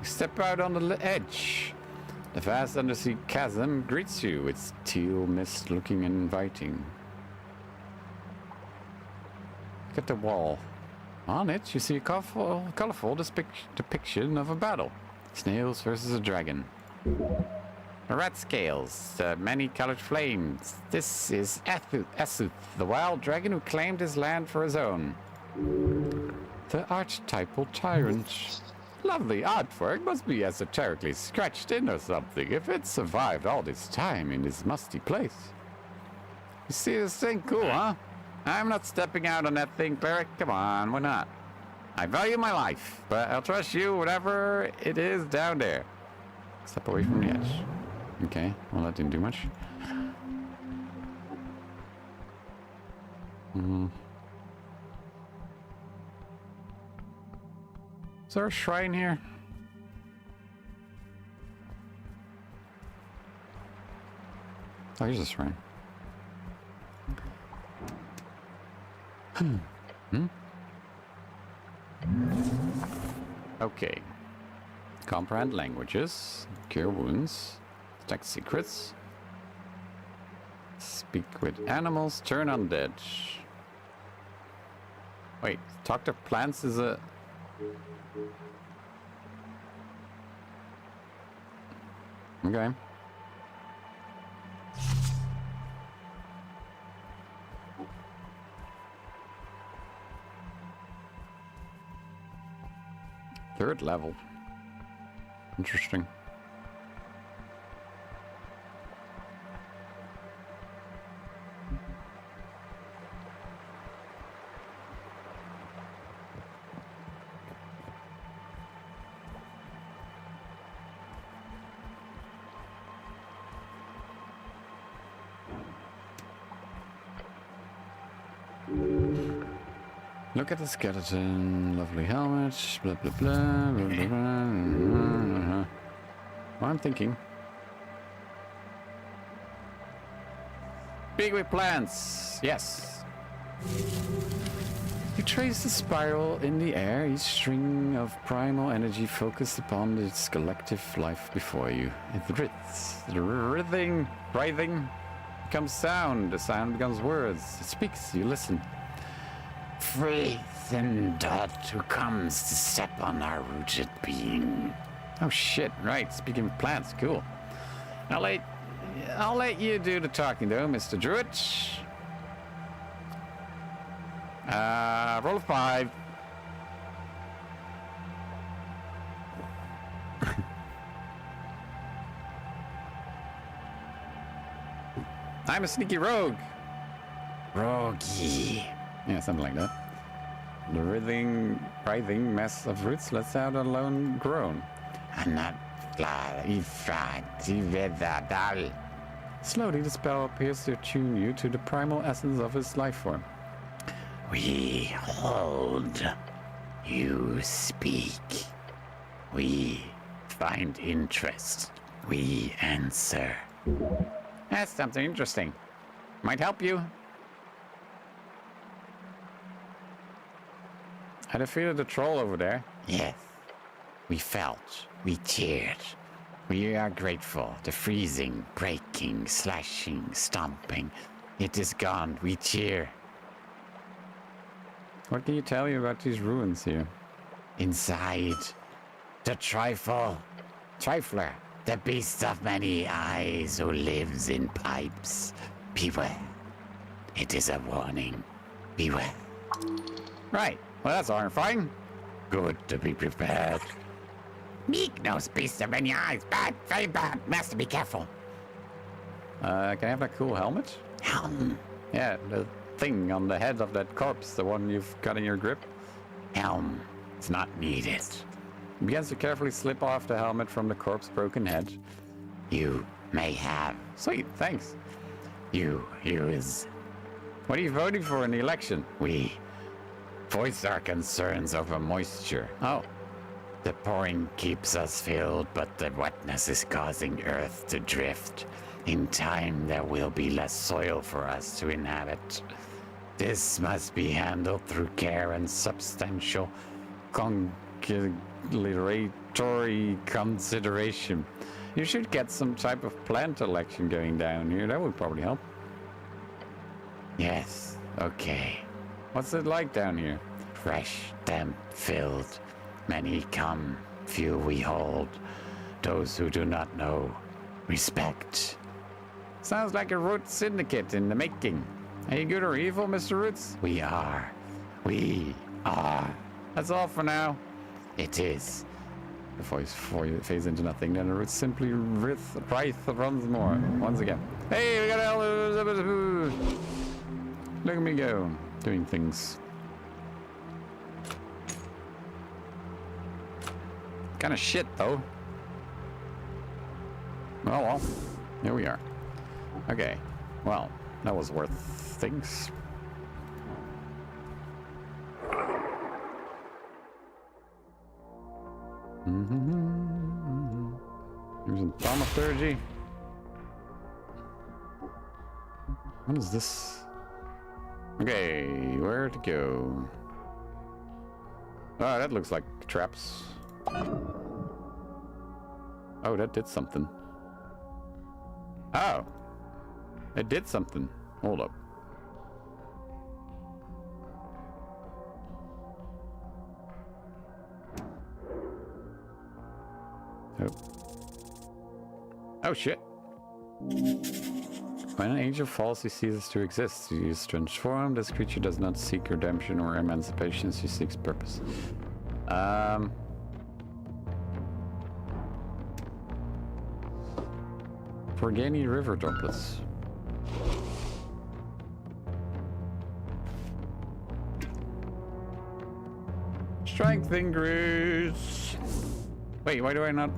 You step out on the edge. The vast undersea chasm greets you, its teal mist looking inviting. Look at the wall. On it, you see a colorful depiction of a battle. Snails versus a dragon. The rat scales, the many-colored flames. This is Esuth, the wild dragon who claimed his land for his own. The archetypal tyrant. Lovely artwork, must be esoterically scratched in or something, if it survived all this time in this musty place. You see this thing? Cool, huh? I'm not stepping out on that thing, cleric. Come on, why not? I value my life, but I'll trust you, whatever it is down there. Step away from the edge. Okay, well that didn't do much. Is there a shrine here? Oh, here's a shrine. Okay. Comprehend languages, cure wounds, detect secrets, speak with animals, turn undead. Wait, talk to plants is a... Okay. Third level. Interesting. Look at the skeleton, lovely helmet, blah blah blah, blah, blah, blah. Well, I'm thinking. Big with plants, yes. You trace the spiral in the air, each string of primal energy focused upon its collective life before you. It writhes. The writhing becomes sound, the sound becomes words. It speaks, you listen. Faith and dot who comes to step on our rooted being. Oh shit, right, speaking of plants, cool. I'll let you do the talking though, Mr. Druid. Roll of 5. I'm a sneaky rogue. Rogie. Yeah, something like that. The writhing mess of roots lets out a lone groan. Slowly, the spell appears to attune you to the primal essence of his life form. We hold. You speak. We find interest. We answer. That's something interesting. Might help you. I defeated the troll over there. Yes. We felt. We cheered. We are grateful. The freezing, breaking, slashing, stomping. It is gone. We cheer. What can you tell me about these ruins here? Inside, the trifler, the beast of many eyes who lives in pipes. Beware. It is a warning. Beware. Right. Well, that's horrifying. Good to be prepared. Meek-nosed beast of many eyes. Bad, very bad. Master, be careful. Can I have that cool helmet? Helm. Yeah, the thing on the head of that corpse, the one you've got in your grip. Helm. It's not needed. He begins to carefully slip off the helmet from the corpse's broken head. You may have. Sweet, thanks. You is. What are you voting for in the election? We voice our concerns over moisture. Oh. The pouring keeps us filled, but the wetness is causing Earth to drift. In time, there will be less soil for us to inhabit. This must be handled through care and substantial regulatory consideration. You should get some type of plant election going down here. That would probably help. Yes, okay. What's it like down here? Fresh, damp, filled. Many come, few we hold. Those who do not know, respect. Sounds like a Roots syndicate in the making. Are you good or evil, Mr. Roots? We are. We are. That's all for now. It is. Before you phase into nothing, then the Roots simply writhe runs more. Once again. Hey, we got a look at me go. Doing things. Kind of shit, though. Oh well. Here we are. Okay. Well, that was worth things. Here's some thaumaturgy. What is this? Okay, where to go? Oh, that looks like traps. Oh, that did something. Oh! It did something. Hold up. Oh. Oh shit. When an angel falls, he ceases to exist. He is transformed. This creature does not seek redemption or emancipation. She seeks purpose. Forgani river droplets. Strength increase. Wait, why do I not?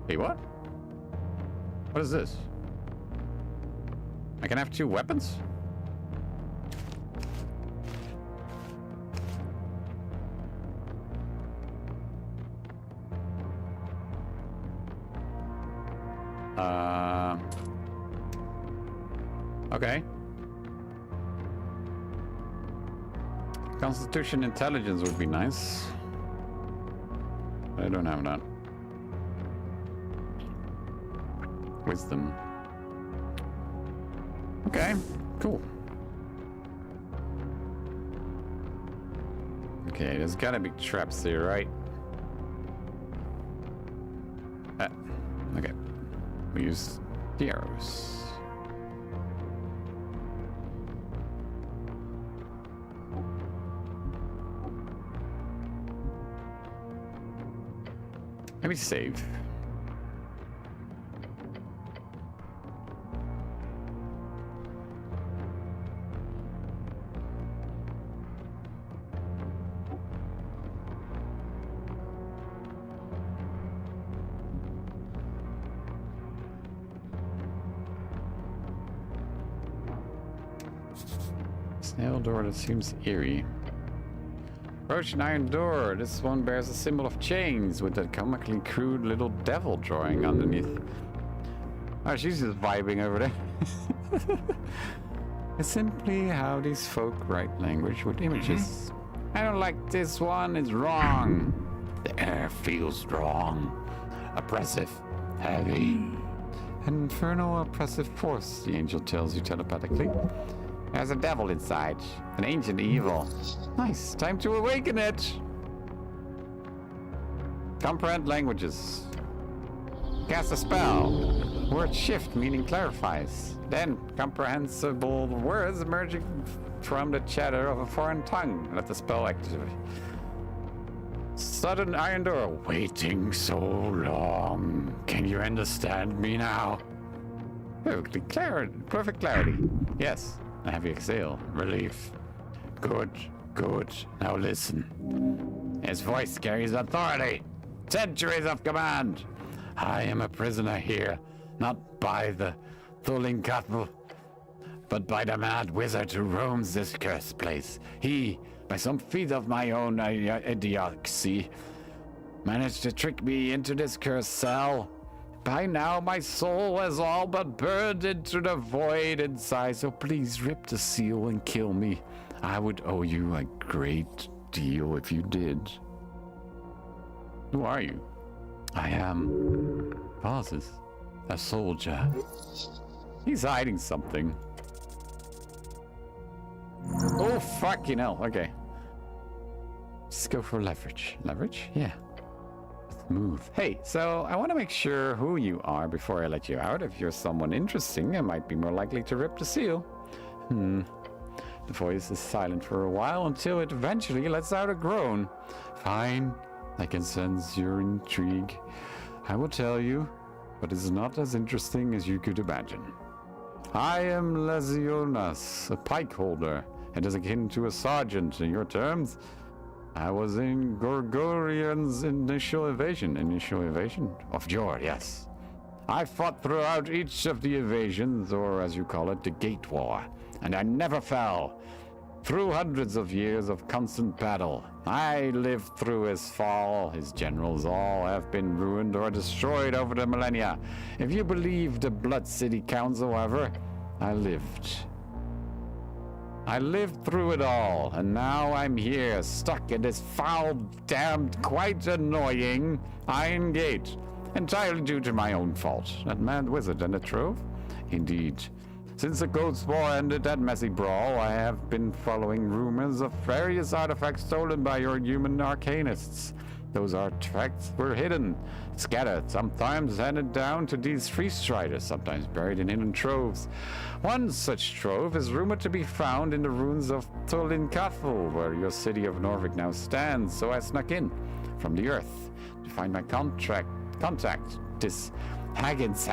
Hey, what? What is this? I can have 2 weapons? Okay. Constitution intelligence would be nice. I don't have that. Wisdom. Okay, cool. Okay, there's gotta be traps here, right? Okay. We use the arrows. Let me save. Snail door that seems eerie. Approach an iron door. This one bears a symbol of chains with a comically crude little devil drawing underneath. Oh, she's just vibing over there. It's simply how these folk write language with images. I don't like this one. It's wrong. The air feels wrong. Oppressive. Heavy. An infernal oppressive force, the angel tells you telepathically. There's a devil inside. An ancient evil. Nice. Time to awaken it. Comprehend languages. Cast a spell. Word shift, meaning clarifies. Then, comprehensible words emerging from the chatter of a foreign tongue. Let the spell activate. Sudden iron door. Waiting so long. Can you understand me now? Perfect clarity. Yes. A heavy exhale. Relief. Good, good. Now listen. His voice carries authority. Centuries of command. I am a prisoner here, not by the Thulinkatl, but by the mad wizard who roams this cursed place. He, by some feat of my own idiocy, managed to trick me into this cursed cell. By now, my soul has all but burned into the void inside, so please rip the seal and kill me. I would owe you a great deal if you did. Who are you? I am... pauses. A soldier. He's hiding something. Oh, fucking hell. Okay. Just go for leverage. Leverage? Yeah. Move. Hey, so I want to make sure who you are before I let you out. If you're someone interesting, I might be more likely to rip the seal. The voice is silent for a while until it eventually lets out a groan. Fine. I can sense your intrigue. I will tell you, but it's not as interesting as you could imagine. I am Lesionas, a pike holder, and as akin to a sergeant in your terms. I was in Gorgorian's initial invasion. Initial invasion? Of Jor, yes. I fought throughout each of the invasions, or as you call it, the Gate War, and I never fell. Through hundreds of years of constant battle, I lived through his fall. His generals all have been ruined or destroyed over the millennia. If you believe the Blood City Council, however, I lived. I lived through it all, and now I'm here, stuck in this foul, damned, quite annoying Iron Gate. Entirely due to my own fault. That mad wizard and the trove? Indeed. Since the Ghost War ended that messy brawl, I have been following rumors of various artifacts stolen by your human arcanists. Those artifacts were hidden, scattered, sometimes handed down to these free striders, sometimes buried in hidden troves. One such trove is rumored to be found in the ruins of Tulinkafel, where your city of Norvik now stands, so I snuck in from the earth to find my contact, this Haggins.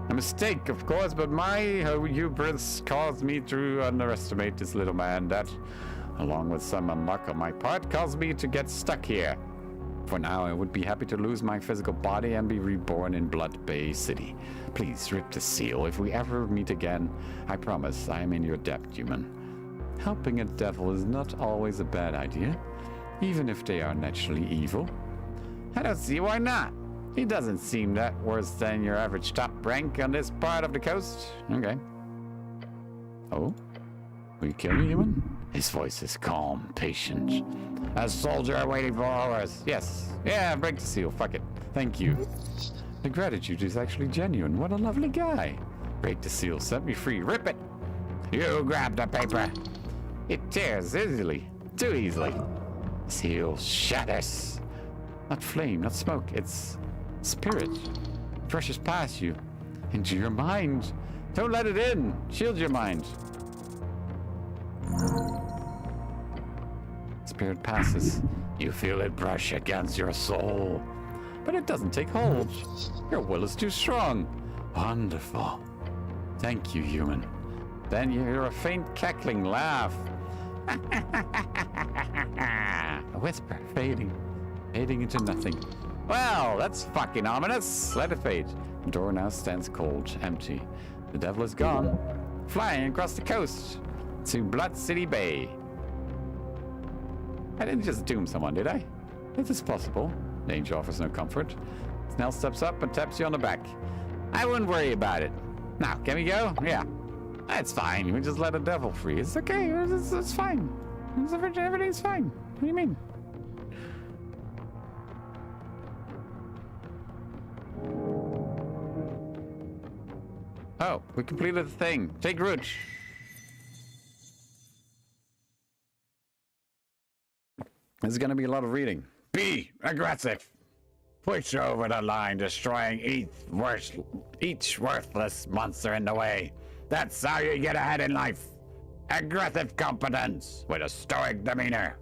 A mistake, of course, but my hubris caused me to underestimate this little man that, along with some unluck on my part, caused me to get stuck here. For now, I would be happy to lose my physical body and be reborn in Blood Bay City. Please rip the seal. If we ever meet again, I promise I am in your debt, human. Helping a devil is not always a bad idea, even if they are naturally evil. I don't see why not. He doesn't seem that worse than your average top rank on this part of the coast. Okay. Oh? Will you kill me, human? His voice is calm, patient. A soldier waiting for orders. Yes. Yeah, break the seal. Fuck it. Thank you. The gratitude is actually genuine. What a lovely guy. Break the seal. Set me free. Rip it. You grab the paper. It tears easily. Too easily. Seal shatters. Not flame, not smoke. It's spirit. It rushes past you. Into your mind. Don't let it in. Shield your mind. Spirit passes. You feel it brush against your soul. But it doesn't take hold. Your will is too strong. Wonderful. Thank you, human. Then you hear a faint cackling laugh. A whisper, fading into nothing. Well, that's fucking ominous. Let it fade. The door now stands cold, empty. The devil is gone, flying across the coast to Blood City Bay. I didn't just doom someone, did I? It is possible. Danger offers no comfort. Snell steps up and taps you on the back. I wouldn't worry about it. Now, can we go? Yeah. That's fine. We just let the devil free. It's okay. It's fine. Everything's fine. What do you mean? Oh, we completed the thing. Take root. This is going to be a lot of reading. Be aggressive. Push over the line, destroying each worthless monster in the way. That's how you get ahead in life. Aggressive competence with a stoic demeanor.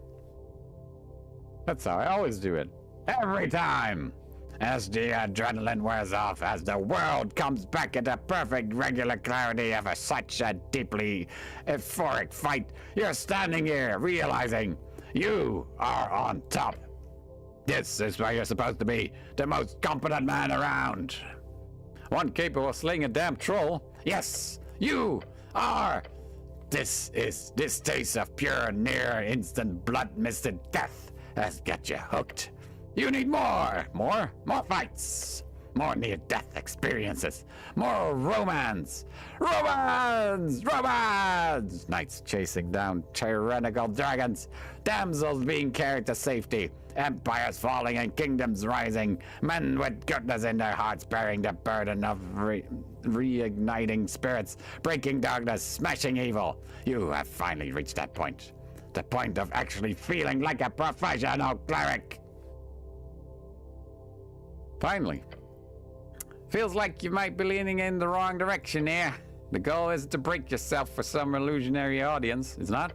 That's how I always do it. Every time. As the adrenaline wears off, as the world comes back into perfect regular clarity of such a deeply euphoric fight, you're standing here realizing you are on top. This is where you're supposed to be, the most competent man around. One capable of slaying a damn troll. Yes, you are. This taste of pure, near instant blood-misted death has got you hooked. You need more fights. More near-death experiences. More romance. Romance! Romance! Knights chasing down tyrannical dragons. Damsels being carried to safety. Empires falling and kingdoms rising. Men with goodness in their hearts bearing the burden of reigniting spirits. Breaking darkness, smashing evil. You have finally reached that point. The point of actually feeling like a professional cleric. Finally. Feels like you might be leaning in the wrong direction here. The goal is to break yourself for some illusionary audience, is not?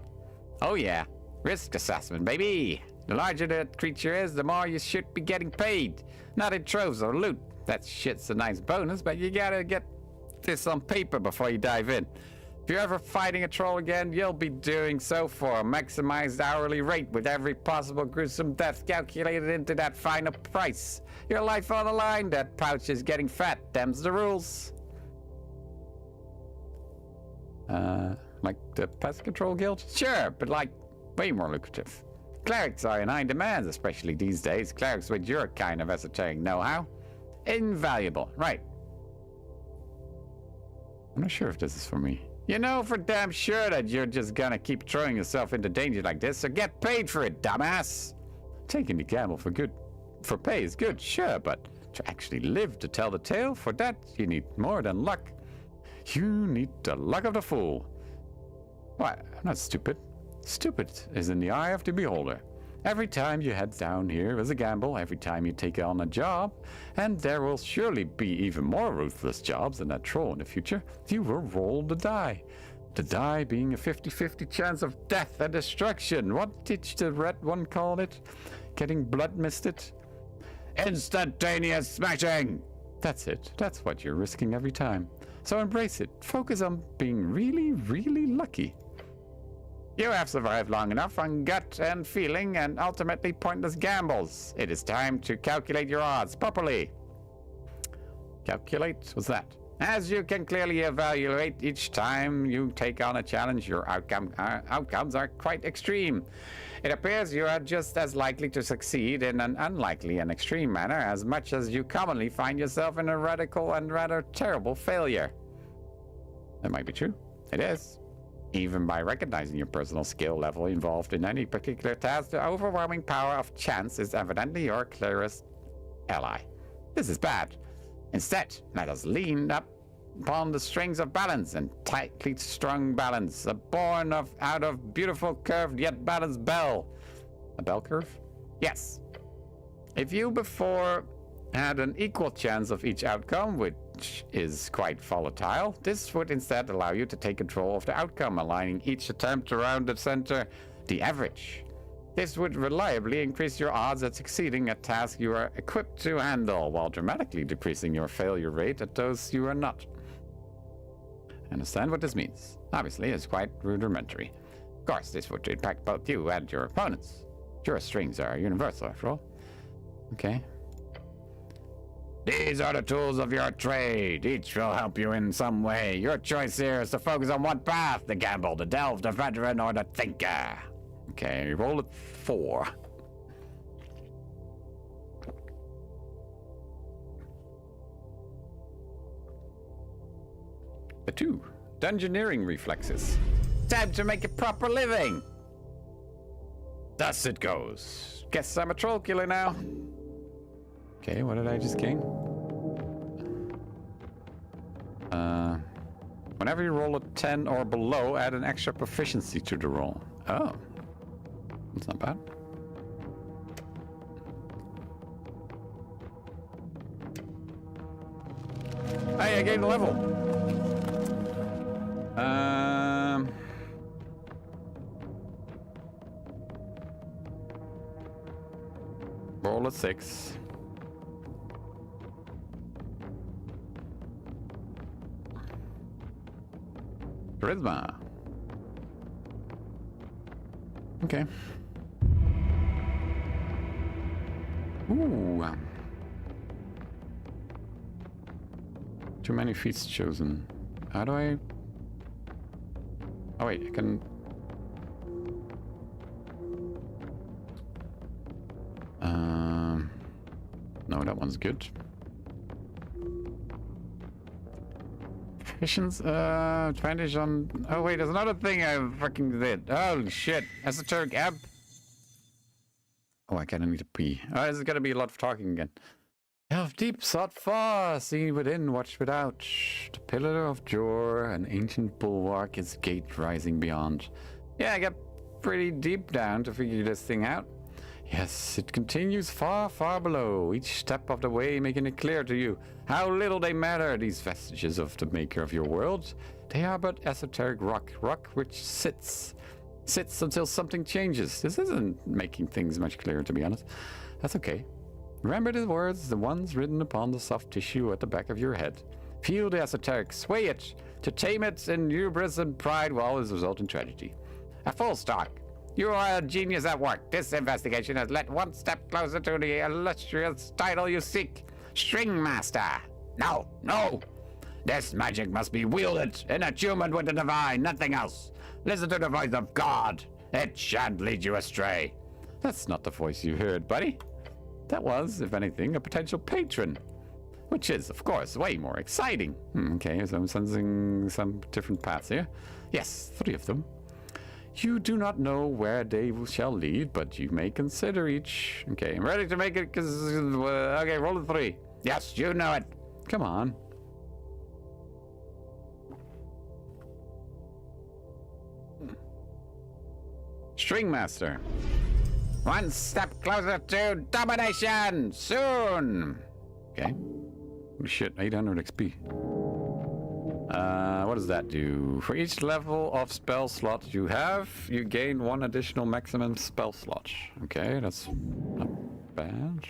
Oh yeah, risk assessment, baby. The larger the creature is, the more you should be getting paid. Not in troves or loot. That shit's a nice bonus, but you gotta get this on paper before you dive in. If you're ever fighting a troll again, you'll be doing so for a maximized hourly rate with every possible gruesome death calculated into that final price. Your life on the line, that pouch is getting fat, them's the rules. Like the Pest Control Guild? Sure, but like, way more lucrative. Clerics are in high demand, especially these days. Clerics with your kind of esoteric know-how. Invaluable, right. I'm not sure if this is for me. You know for damn sure that you're just gonna keep throwing yourself into danger like this, so get paid for it, dumbass! Taking the gamble for pay is good, sure, but to actually live to tell the tale, for that you need more than luck. You need the luck of the fool. Why, I'm not stupid. Stupid is in the eye of the beholder. Every time you head down here is a gamble, every time you take on a job, and there will surely be even more ruthless jobs than that troll in the future. You will roll the die. The die being a 50-50 chance of death and destruction. What did the red one call it? Getting blood misted? Instantaneous smashing! That's it. That's what you're risking every time. So embrace it. Focus on being really, really lucky. You have survived long enough on gut and feeling and ultimately pointless gambles. It is time to calculate your odds properly. Calculate? What's that? As you can clearly evaluate each time you take on a challenge, your outcomes are quite extreme. It appears you are just as likely to succeed in an unlikely and extreme manner as much as you commonly find yourself in a radical and rather terrible failure. That might be true. It is. Even by recognizing your personal skill level involved in any particular task, the overwhelming power of chance is evidently your clearest ally. This is bad. Instead, let us lean up upon the strings of balance and tightly strung balance, born out of beautiful curved yet balanced bell. A bell curve? Yes. If you before had an equal chance of each outcome, which is quite volatile, this would instead allow you to take control of the outcome, aligning each attempt around the center, the average. This would reliably increase your odds at succeeding at tasks you are equipped to handle, while dramatically decreasing your failure rate at those you are not. Understand what this means? Obviously, it's quite rudimentary. Of course, this would impact both you and your opponents. Your strings are universal, after all. Okay. These are the tools of your trade. Each will help you in some way. Your choice here is to focus on one path: the gamble, the delve, the veteran, or the thinker. Okay, roll at 4. A 2. Dungeoneering reflexes. Time to make a proper living. Thus it goes. Guess I'm a troll killer now. Okay, what did I just gain? Whenever you roll a 10 or below, add an extra proficiency to the roll. Oh. That's not bad. Hey, I gained a level. Roll a 6. Charisma. Okay. Ooh. Too many feats chosen. How do I... Oh wait, I can... No, that one's good. Visions, advantage on... Oh wait, there's another thing I fucking did. Holy shit. Esoteric Ebb. Oh, I kinda need to pee. Oh, this is gonna be a lot of talking again. Delve deep, sought far, see within, watch without. The pillar of Jor, an ancient bulwark, its gate rising beyond. Yeah, I got pretty deep down to figure this thing out. Yes, it continues far, far below, each step of the way making it clear to you how little they matter, these vestiges of the maker of your world. They are but esoteric rock which sits until something changes. This isn't making things much clearer, to be honest. That's okay. Remember the words, the ones written upon the soft tissue at the back of your head. Feel the esoteric, sway it. To tame it in hubris and pride will always result in tragedy. A full stop. You are a genius at work. This investigation has led one step closer to the illustrious title you seek. String Master. No. This magic must be wielded in attunement with the divine, nothing else. Listen to the voice of God. It shan't lead you astray. That's not the voice you heard, buddy. That was, if anything, a potential patron. Which is, of course, way more exciting. Okay, so I'm sensing some different paths here. Yes, 3 of them. You do not know where they shall lead, but you may consider each. Okay, I'm ready to make it, okay, roll a 3. Yes, you know it. Come on. String Master. One step closer to domination! Soon! Okay. Holy shit, 800 XP. What does that do? For each level of spell slot you have, you gain 1 additional maximum spell slot. Okay, that's not bad.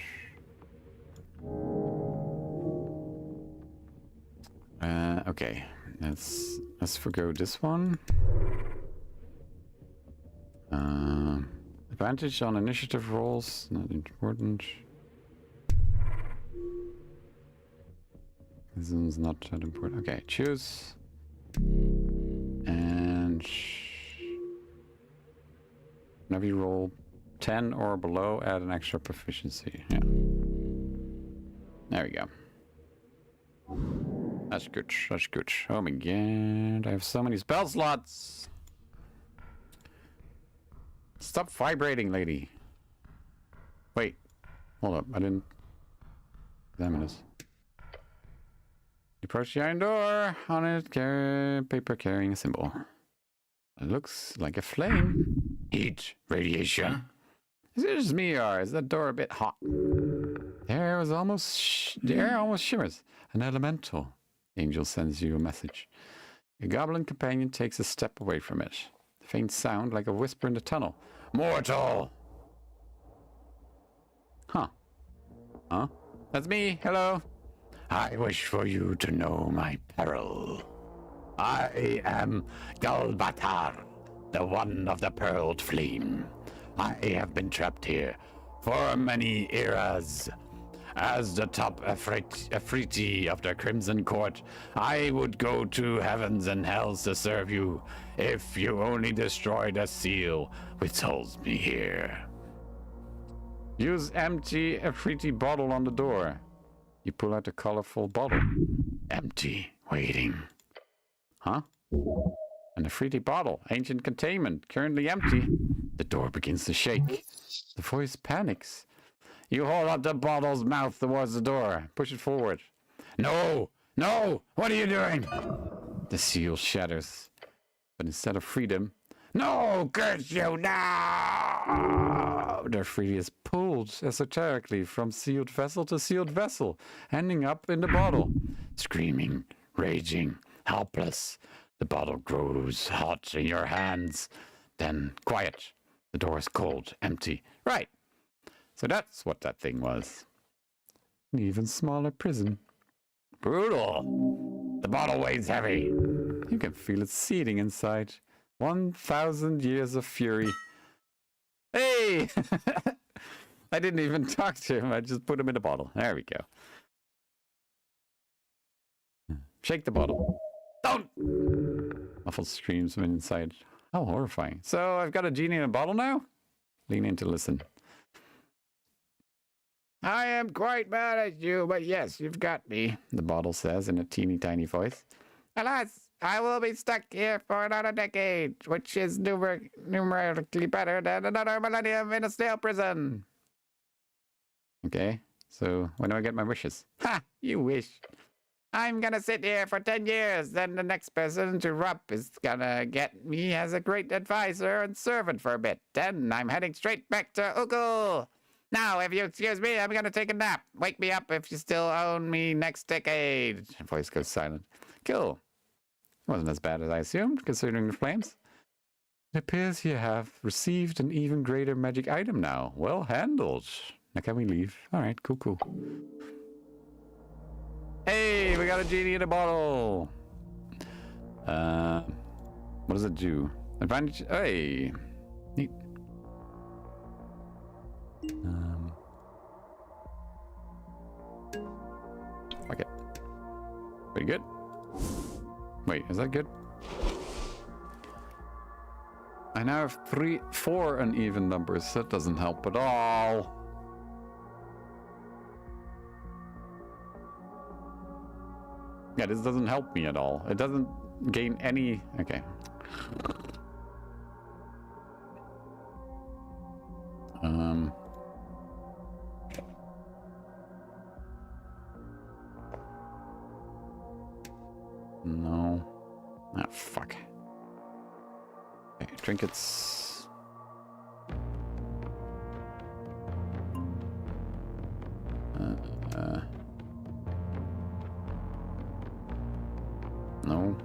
Okay, let's forgo this one. Advantage on initiative rolls, not important. This one's not that important. Okay, choose. And whenever you roll 10 or below, add an extra proficiency. Yeah. There we go. That's good. That's good. Oh my god, I have so many spell slots. Stop vibrating, lady. Wait. Hold up. I didn't examine this. You approach the iron door. On it, paper carrying a symbol. It looks like a flame. Heat, radiation. Is it just me, or is that door a bit hot? The air almost shimmers. An elemental. Angel sends you a message. Your goblin companion takes a step away from it. Faint sound like a whisper in the tunnel. Mortal! Huh? That's me. Hello. I wish for you to know my peril. I am Galbatar, the one of the pearled flame. I have been trapped here for many eras. As the top Afriti of the Crimson Court, I would go to heavens and hells to serve you, if you only destroy the seal which holds me here. Use empty Afriti bottle on the door. You pull out a colorful bottle. Empty, waiting. Huh? An Afriti bottle, ancient containment, currently empty. The door begins to shake. The voice panics. You hold up the bottle's mouth towards the door. Push it forward. No! What are you doing? The seal shatters. But instead of freedom... No! Curse you! No! The Afriti is pulled esoterically from sealed vessel to sealed vessel, ending up in the bottle. Screaming, raging, helpless. The bottle grows hot in your hands. Then quiet. The door is cold, empty. Right. So that's what that thing was. An even smaller prison. Brutal. The bottle weighs heavy. You can feel it seething inside. 1,000 years of fury. Hey! I didn't even talk to him. I just put him in a bottle. There we go. Shake the bottle. Don't! Muffled screams from inside. How horrifying. So I've got a genie in a bottle now? Lean in to listen. I am quite mad at you, but yes, you've got me, the bottle says in a teeny tiny voice. Alas, I will be stuck here for another decade, which is numerically better than another millennium in a snail prison. Okay, so when do I get my wishes? Ha! You wish. I'm gonna sit here for 10 years, then the next person to rub is gonna get me as a great advisor and servant for a bit. Then I'm heading straight back to Ukul. Now, if you excuse me, I'm gonna take a nap. Wake me up if you still own me next decade. Voice goes silent. Cool. Wasn't as bad as I assumed, considering the flames. It appears you have received an even greater magic item now. Well handled. Now can we leave? Alright, cool, cool. Hey, we got a genie in a bottle. What does it do? Advantage. Hey, neat. Okay. Pretty good. Wait, is that good? I now have 4 uneven numbers. That doesn't help at all. Yeah, this doesn't help me at all. It doesn't gain any... Okay. No. Ah, fuck. Okay, trinkets. No.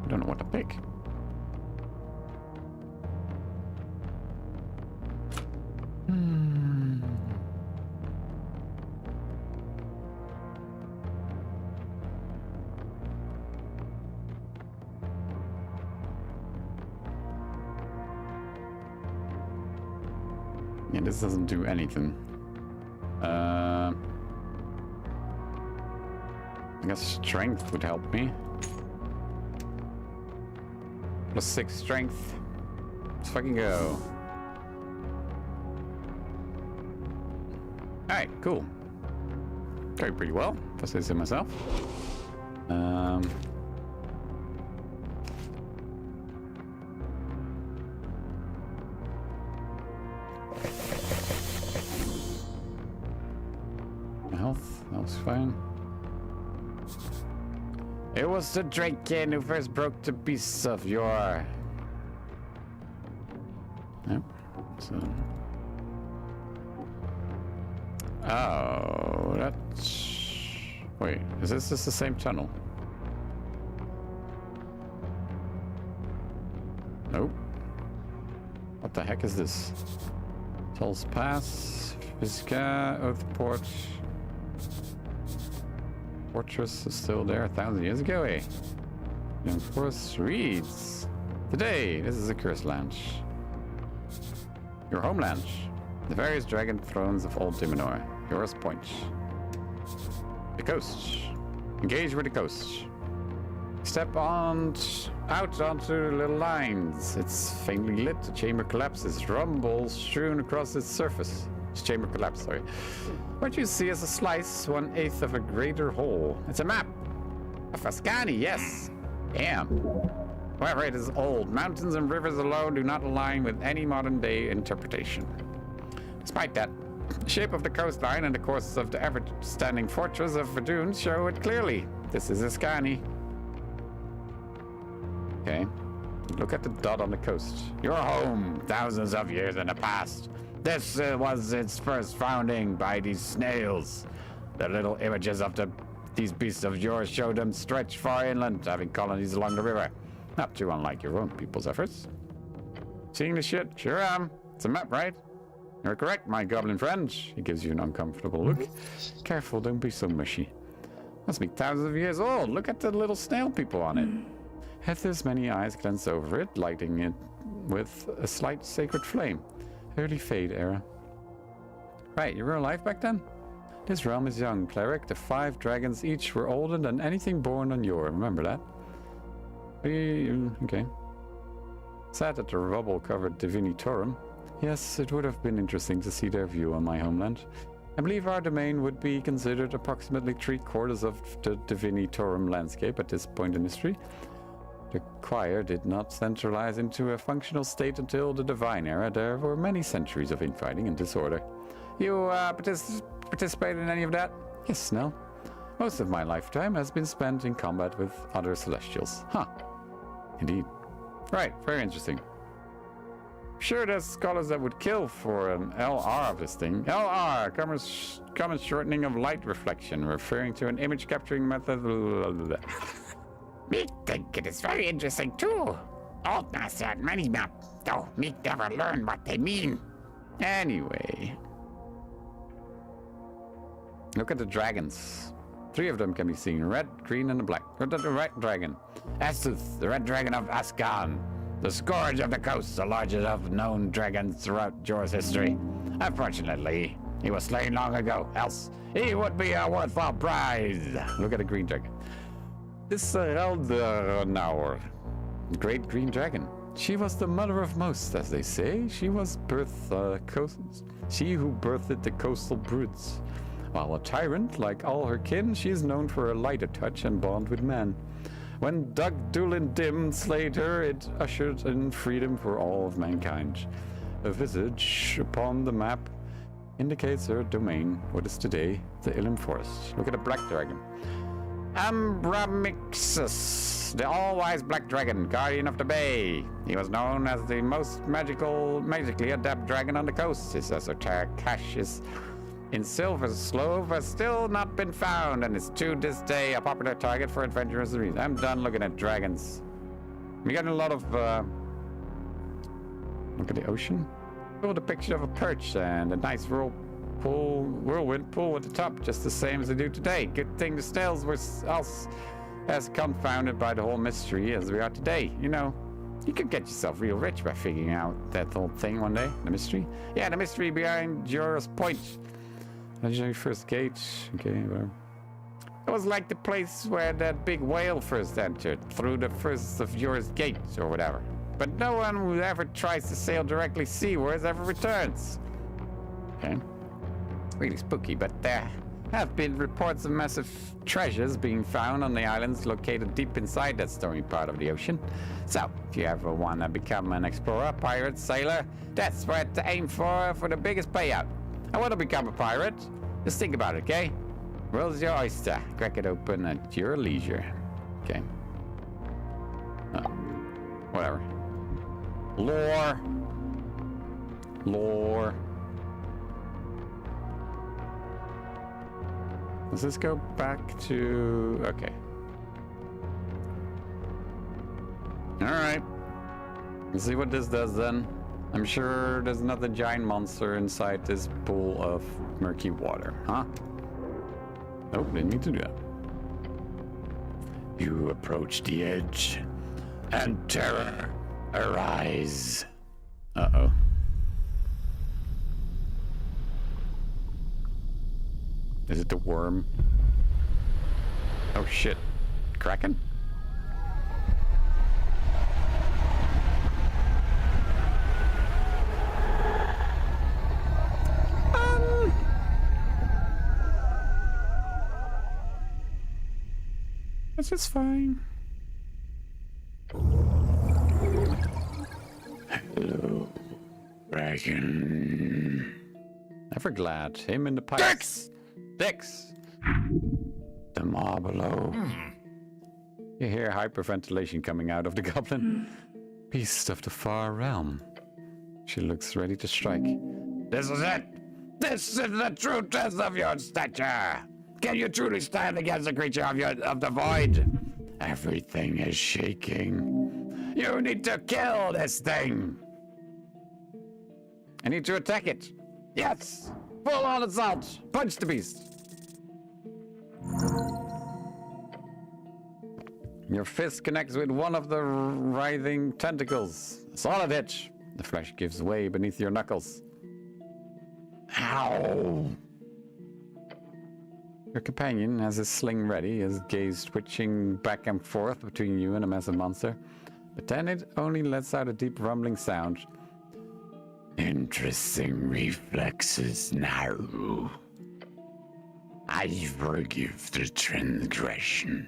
I don't know what to pick. Yeah, this doesn't do anything. I guess strength would help me. +6 strength. Let's fucking go. Alright, cool. Going pretty well, if I say so myself. My health, that was fine. It was the Draken who first broke the beasts of yore. Yep. So. Oh, that's... Wait, is this just the same tunnel? Nope. What the heck is this? Toll's Pass, Visca, Oathport. Fortress is still there 1,000 years ago, eh? Young Forest reads. Today, this is a cursed lounge. Your home lounge. The various dragon thrones of Old Diminor. Yours point. The coast. Engage with the coast. Step on out onto the little lines. It's faintly lit. The chamber collapses. Rumbles strewn across its surface. Its chamber collapse, sorry. What you see is a slice 1/8 of a greater whole. It's a map. A Fascani, yes. Damn. However, it is old. Mountains and rivers alone do not align with any modern day interpretation. Despite that, the shape of the coastline and the course of the ever-standing fortress of Verdun show it clearly. This is Ascani. Okay. Look at the dot on the coast. Your home, thousands of years in the past. This was its first founding by these snails. The little images of these beasts of yours show them stretch far inland, having colonies along the river. Not too unlike your own people's efforts. Seeing the shit? Sure am. It's a map, right? You're correct, my goblin friend. He gives you an uncomfortable look. Careful, don't be so mushy. Must be thousands of years old. Look at the little snail people on it. Hether's many eyes glance over it, lighting it with a slight sacred flame. Early Fade era. Right, you were alive back then? This realm is young, cleric. The 5 dragons each were older than anything born on Yore. Remember that? Okay. Sat at the rubble-covered Divinitorum. Yes, it would have been interesting to see their view on my homeland. I believe our domain would be considered approximately 3/4 of the Divinitorum landscape at this point in history. The choir did not centralize into a functional state until the Divine Era. There were many centuries of infighting and disorder. You participated in any of that? Yes, no. Most of my lifetime has been spent in combat with other Celestials. Huh. Indeed. Right, very interesting. Sure, there's scholars that would kill for an LR of this thing. LR, common shortening of light reflection, referring to an image capturing method. Me think it is very interesting too. Old Master had many maps, though me never learned what they mean. Anyway. Look at the dragons. 3 of them can be seen, red, green, and the black. Look at the red dragon. Esuth, the red dragon of Ascan. The scourge of the coast, the largest of known dragons throughout Jor's history. Unfortunately, he was slain long ago, else he would be a worthwhile prize. Look at the green dragon. This Elder great green dragon. She was the mother of most, as they say. She who birthed the coastal broods. While a tyrant, like all her kin, she is known for her lighter touch and bond with man. When Dugdulin Dim slayed her, it ushered in freedom for all of mankind. A visage upon the map indicates her domain, what is today the Ilum Forest. Look at the black dragon. Ambramixus, the all-wise black dragon, guardian of the bay. He was known as the most magically adept dragon on the coast. His esoteric cache is in Silver Slove has still not been found and is to this day a popular target for adventurers. I'm done looking at dragons. We got a lot of look at the ocean. Oh, the picture of a perch and a nice whirlwind pool at the top, just the same as they do today. Good thing the snails were as confounded by the whole mystery as we are today. You know, you could get yourself real rich by figuring out that whole thing one day. The mystery? Yeah, the mystery behind Jorah's Point. Legendary first gate. Okay, well. It was like the place where that big whale first entered, through the first of Jorah's gate, or whatever. But no one who ever tries to sail directly seawards ever returns. Okay. Really spooky, but there have been reports of massive treasures being found on the islands located deep inside that stormy part of the ocean. So, if you ever want to become an explorer, pirate, sailor, that's what to aim for the biggest payout. I want to become a pirate. Just think about it, okay? World's your oyster. Crack it open at your leisure. Okay. Whatever. Lore. Does this go back to... Okay. Alright. Let's see what this does then. I'm sure there's another giant monster inside this pool of murky water, huh? Nope, didn't need to do that. You approach the edge, and terror arise. Uh-oh. Is it the worm? Oh shit. Kraken? This is fine. Hello, dragon. Never glad. Him in the pipes. Dix! The maw below. You hear hyperventilation coming out of the goblin. Beast of the far realm. She looks ready to strike. This is it. This is the true test of your stature. Can you truly stand against the creature of the void? Everything is shaking. You need to kill this thing. I need to attack it. Yes. Full on assault. Punch the beast. Your fist connects with one of the writhing tentacles. Solid hit. The flesh gives way beneath your knuckles. Ow. Your companion has his sling ready, his gaze twitching back and forth between you and a massive monster. But then it only lets out a deep rumbling sound. Interesting reflexes now. I forgive the transgression.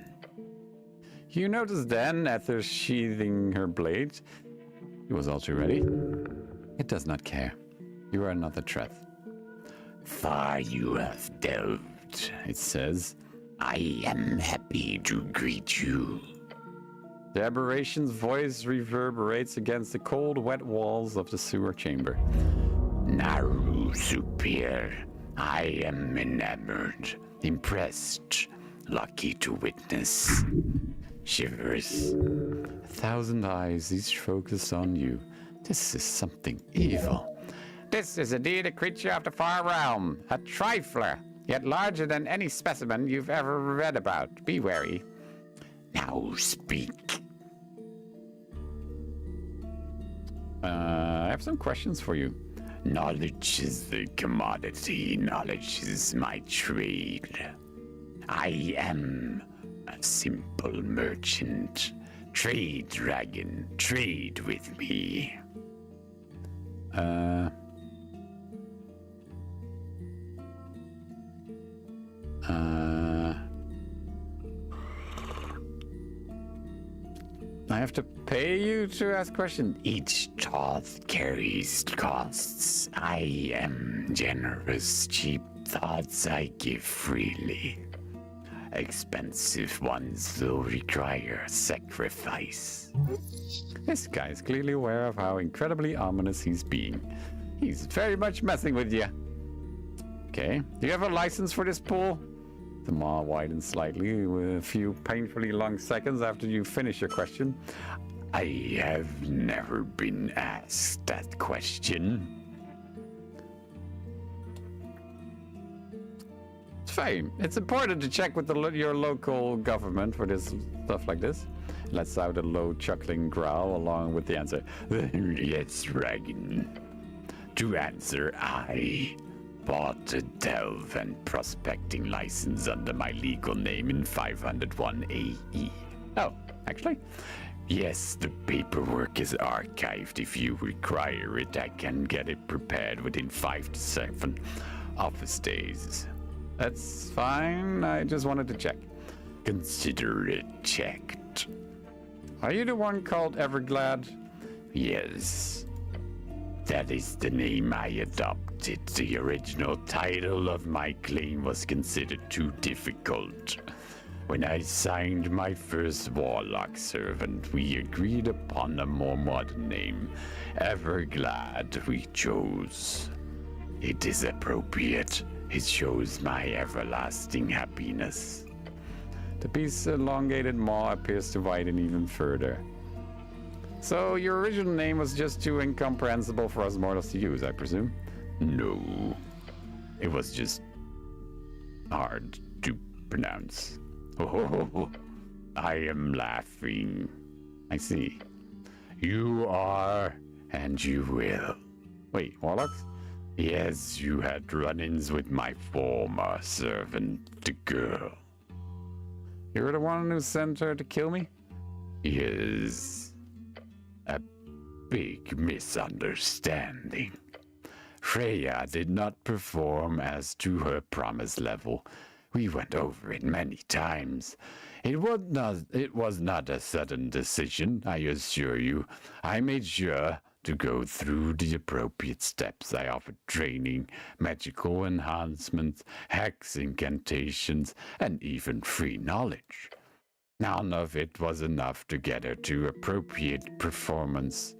You notice then, after sheathing her blade, it was all too ready. It does not care. You are another threat. Far you have delved, it says. I am happy to greet you. The aberration's voice reverberates against the cold, wet walls of the sewer chamber. Naru Superior, I am enamored, impressed, lucky to witness. Shivers. 1,000 eyes, each focused on you. This is something evil. This is indeed a creature of the far realm, a trifler, yet larger than any specimen you've ever read about. Be wary. Now speak. I have some questions for you. Knowledge is the commodity. Knowledge is my trade. I am a simple merchant. Trade, dragon. Trade with me. I have to pay you to ask questions. Each thought carries costs. I am generous. Cheap thoughts I give freely. Expensive ones will require sacrifice. This guy is clearly aware of how incredibly ominous he's being. He's very much messing with you. Okay, do you have a license for this pool? The maw widens slightly with a few painfully long seconds after you finish your question. I have never been asked that question. It's fine. It's important to check with your local government for this stuff like this. Lets out a low chuckling growl along with the answer. Yes, dragon. To answer, I bought a delve and prospecting license under my legal name in 501 AE. Oh, actually? Yes, the paperwork is archived. If you require it, I can get it prepared within 5 to 7 office days. That's fine. I just wanted to check. Consider it checked. Are you the one called Everglad? Yes. That is the name I adopted. The original title of my claim was considered too difficult. When I signed my first warlock servant, we agreed upon a more modern name. Everglad we chose. It is appropriate. It shows my everlasting happiness. The beast's elongated maw appears to widen even further. So your original name was just too incomprehensible for us mortals to use, I presume? No. It was just hard to pronounce. Oh, I am laughing. I see. You are, and you will. Wait, warlocks? Yes, you had run-ins with my former servant, the girl. You're the one who sent her to kill me? Yes. A big misunderstanding. Freya did not perform as to her promised level. We went over it many times. It was not a sudden decision, I assure you. I made sure to go through the appropriate steps. I offered training, magical enhancements, hacks, incantations, and even free knowledge. None of it was enough to get her to the appropriate performance.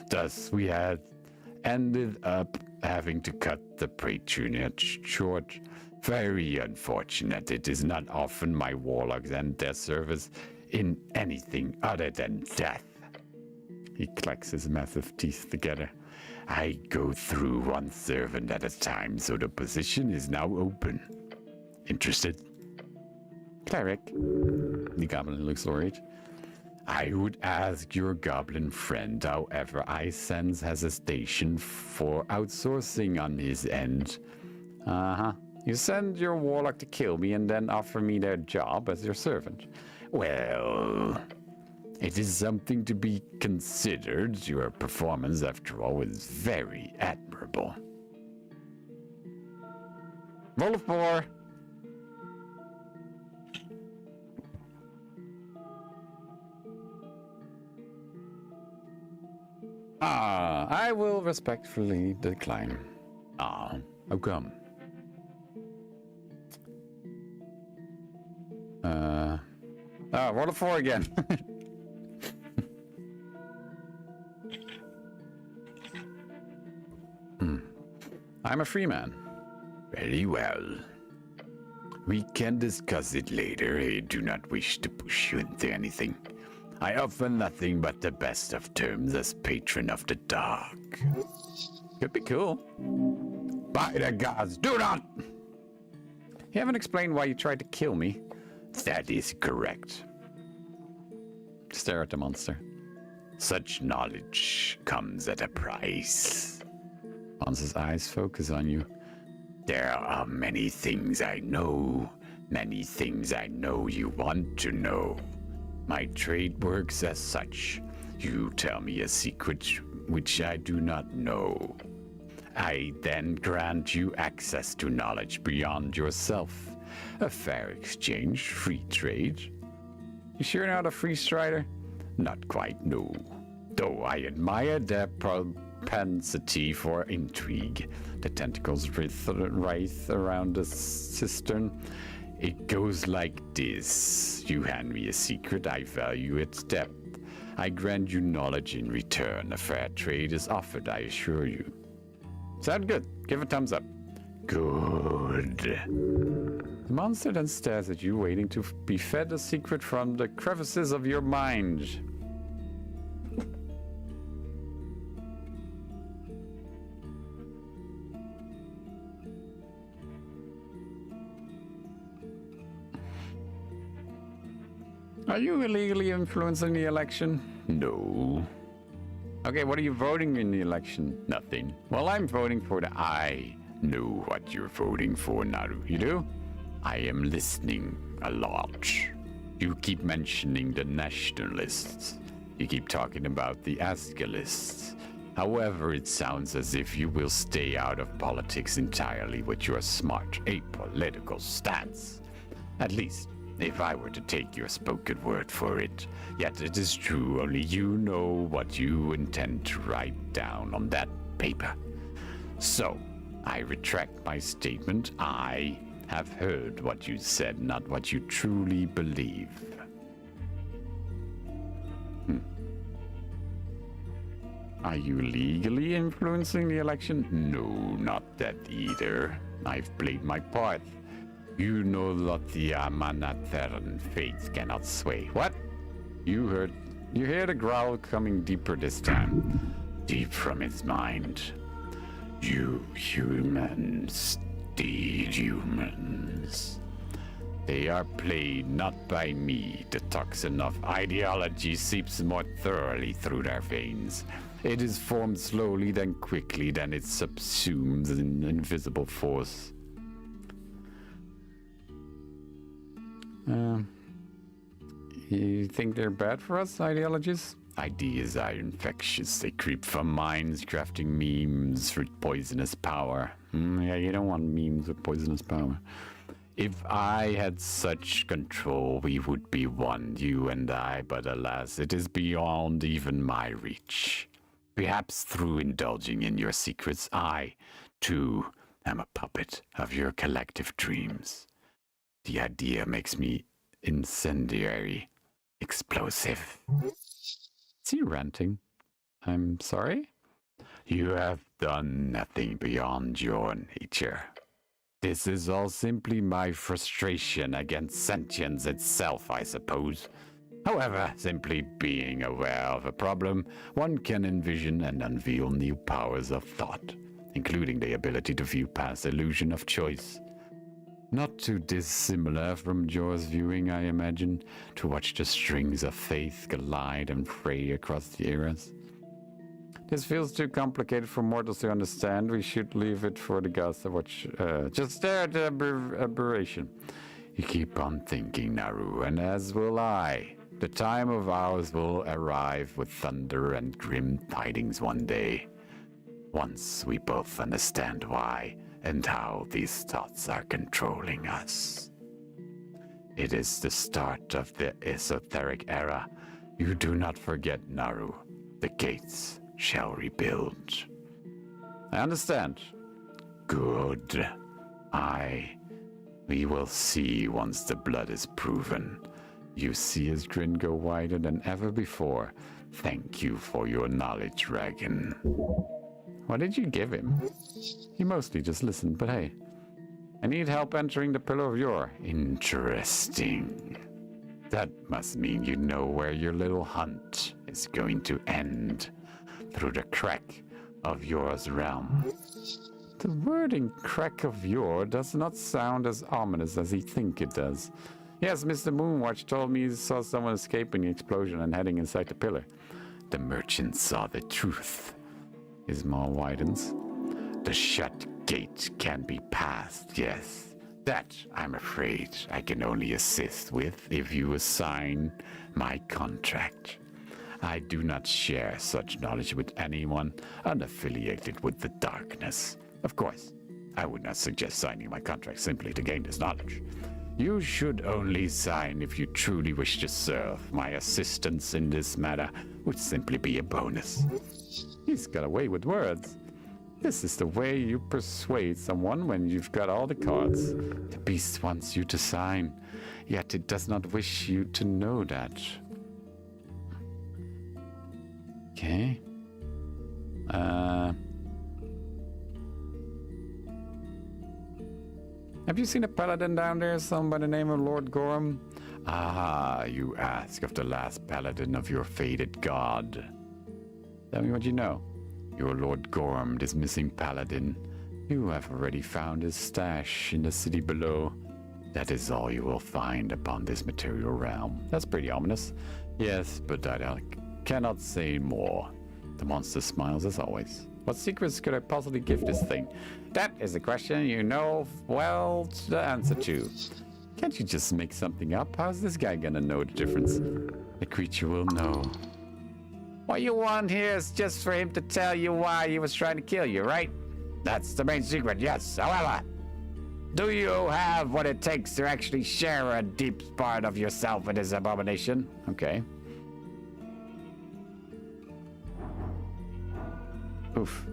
Thus, we had ended up having to cut the patronage short. Very unfortunate. It is not often my warlocks end their service in anything other than death. He clicks his massive teeth together. I go through one servant at a time, so the position is now open. Interested? Cleric. The goblin looks worried. I would ask your goblin friend, however, I sense has a station for outsourcing on his end. Uh-huh. You send your warlock to kill me and then offer me their job as your servant. Well, It is something to be considered. Your performance, after all, is very admirable. Roll a 4. I will respectfully decline. Ah, How come? Roll a 4 again. I'm a free man. very well. We can discuss it later. I do not wish to push you into anything. I offer nothing but the best of terms as patron of the dark. Could be cool. By the gods, do not! You haven't explained why you tried to kill me. That is correct. Stare at the monster. Such knowledge comes at a price. Monster's eyes focus on you. There are many things I know you want to know. My trade works as such. You tell me a secret which I do not know. I then grant you access to knowledge beyond yourself. A fair exchange, free trade. You sure not a free strider? Not quite, no. Though I admire their propensity for intrigue. The tentacles writhe around the cistern. It goes like this. You hand me a secret, I value its depth. I grant you knowledge in return. A fair trade is offered, I assure you. Sound good. Give a thumbs up. Good. The monster then stares at you, waiting to be fed a secret from the crevices of your mind. Are you illegally influencing the election? No. Okay, what are you voting in the election? Nothing. Well, I'm voting for the I know what you're voting for, Naru. You do? I am listening a lot. You keep mentioning the nationalists. You keep talking about the Ascalists. However, it sounds as if you will stay out of politics entirely with your smart, apolitical stance. At least, if I were to take your spoken word for it. Yet it is true, only you know what you intend to write down on that paper. So, I retract my statement. I have heard what you said, not what you truly believe. Are you legally influencing the election? No, not that either. I've played my part. You know that the Amanatheran faith cannot sway. What? You hear the growl coming deeper this time. Deep from its mind. You humans, humans. They are played not by me. The toxin of ideology seeps more thoroughly through their veins. It is formed slowly, then quickly, then it subsumes an invisible force. You think they're bad for us, ideologies? Ideas are infectious. They creep from minds, crafting memes with poisonous power. Yeah, you don't want memes with poisonous power. If I had such control, we would be one, you and I, but alas, it is beyond even my reach. Perhaps through indulging in your secrets, I, too, am a puppet of your collective dreams. The idea makes me incendiary, explosive. Is he ranting? I'm sorry? You have done nothing beyond your nature. This is all simply my frustration against sentience itself, I suppose. However, simply being aware of a problem, one can envision and unveil new powers of thought, including the ability to view past illusion of choice. Not too dissimilar from Jor's viewing, I imagine, to watch the strings of faith collide and fray across the eras. This feels too complicated for mortals to understand. We should leave it for the gods to watch. Just stare at the aberration. You keep on thinking, Naru, and as will I. The time of ours will arrive with thunder and grim tidings one day. Once we both understand why and how these thoughts are controlling us. It is the start of the esoteric era. You do not forget, Naru. The gates shall rebuild. I understand. Good. We will see once the blood is proven. You see his grin go wider than ever before. Thank you for your knowledge, dragon. What did you give him? He mostly just listened, but hey. I need help entering the Pillar of Yore. Interesting. That must mean you know where your little hunt is going to end. Through the crack of Yore's realm. The wording crack of Yore does not sound as ominous as he think it does. Yes, Mr. Moonwatch told me he saw someone escaping the explosion and heading inside the pillar. The merchant saw the truth. His maw widens. The shut gate can be passed, yes. That, I'm afraid, I can only assist with if you assign my contract. I do not share such knowledge with anyone unaffiliated with the darkness. Of course, I would not suggest signing my contract simply to gain this knowledge. You should only sign if you truly wish to serve. My assistance in this matter would simply be a bonus. He's got a way with words. This is the way you persuade someone when you've got all the cards. The beast wants you to sign, yet it does not wish you to know that. Okay. Have you seen a paladin down there, some by the name of Lord Gorham? Ah, you ask of the last paladin of your fated god. Tell me what you know. Your Lord Gorham, this missing paladin. You have already found his stash in the city below. That is all you will find upon this material realm. That's pretty ominous. Yes, but I cannot say more. The monster smiles as always. What secrets could I possibly give this thing? That is a question you know well the answer to. Can't you just make something up? How's this guy gonna know the difference? The creature will know. What you want here is just for him to tell you why he was trying to kill you, right? That's the main secret, yes. However, do you have what it takes to actually share a deep part of yourself with this abomination? Okay. Oof.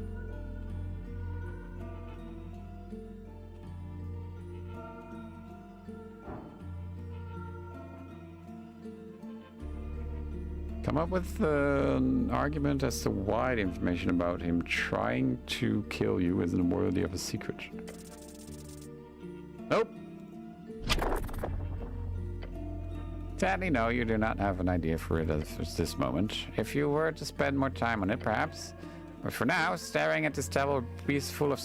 Come up with an argument as to why the information about him trying to kill you isn't worthy of a secret. Nope. Sadly, no, you do not have an idea for it at this moment. If you were to spend more time on it, perhaps. But for now, staring at this table piece full of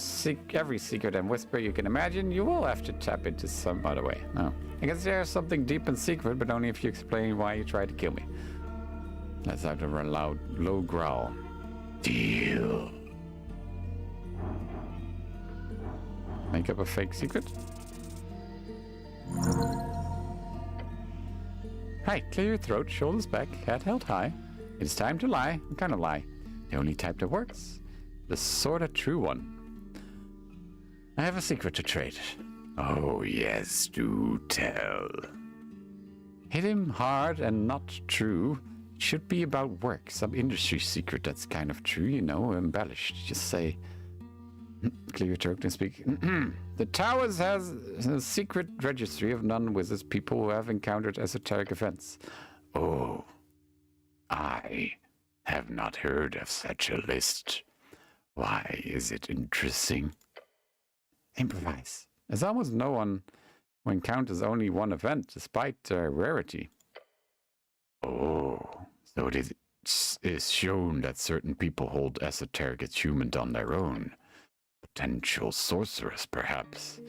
every secret and whisper you can imagine, you will have to tap into some other way. No. I guess there's something deep and secret, but only if you explain why you tried to kill me. Let's out of a low growl. Deal. Make up a fake secret? Right, clear your throat, shoulders back, head held high. It's time to lie. What kind of lie? The only type that works. The sort of true one. I have a secret to trade. Oh yes, do tell. Hit him hard and not true. It should be about work, some industry secret that's kind of true, you know, embellished. Just say, clear your throat and speak. The Towers has a secret registry of non-wizards people who have encountered esoteric events. Oh, I have not heard of such a list. Why is it interesting? Improvise. There's almost no one who encounters only one event, despite their rarity. Oh, so it is shown that certain people hold esoteric attunement on their own. Potential sorcerers, perhaps.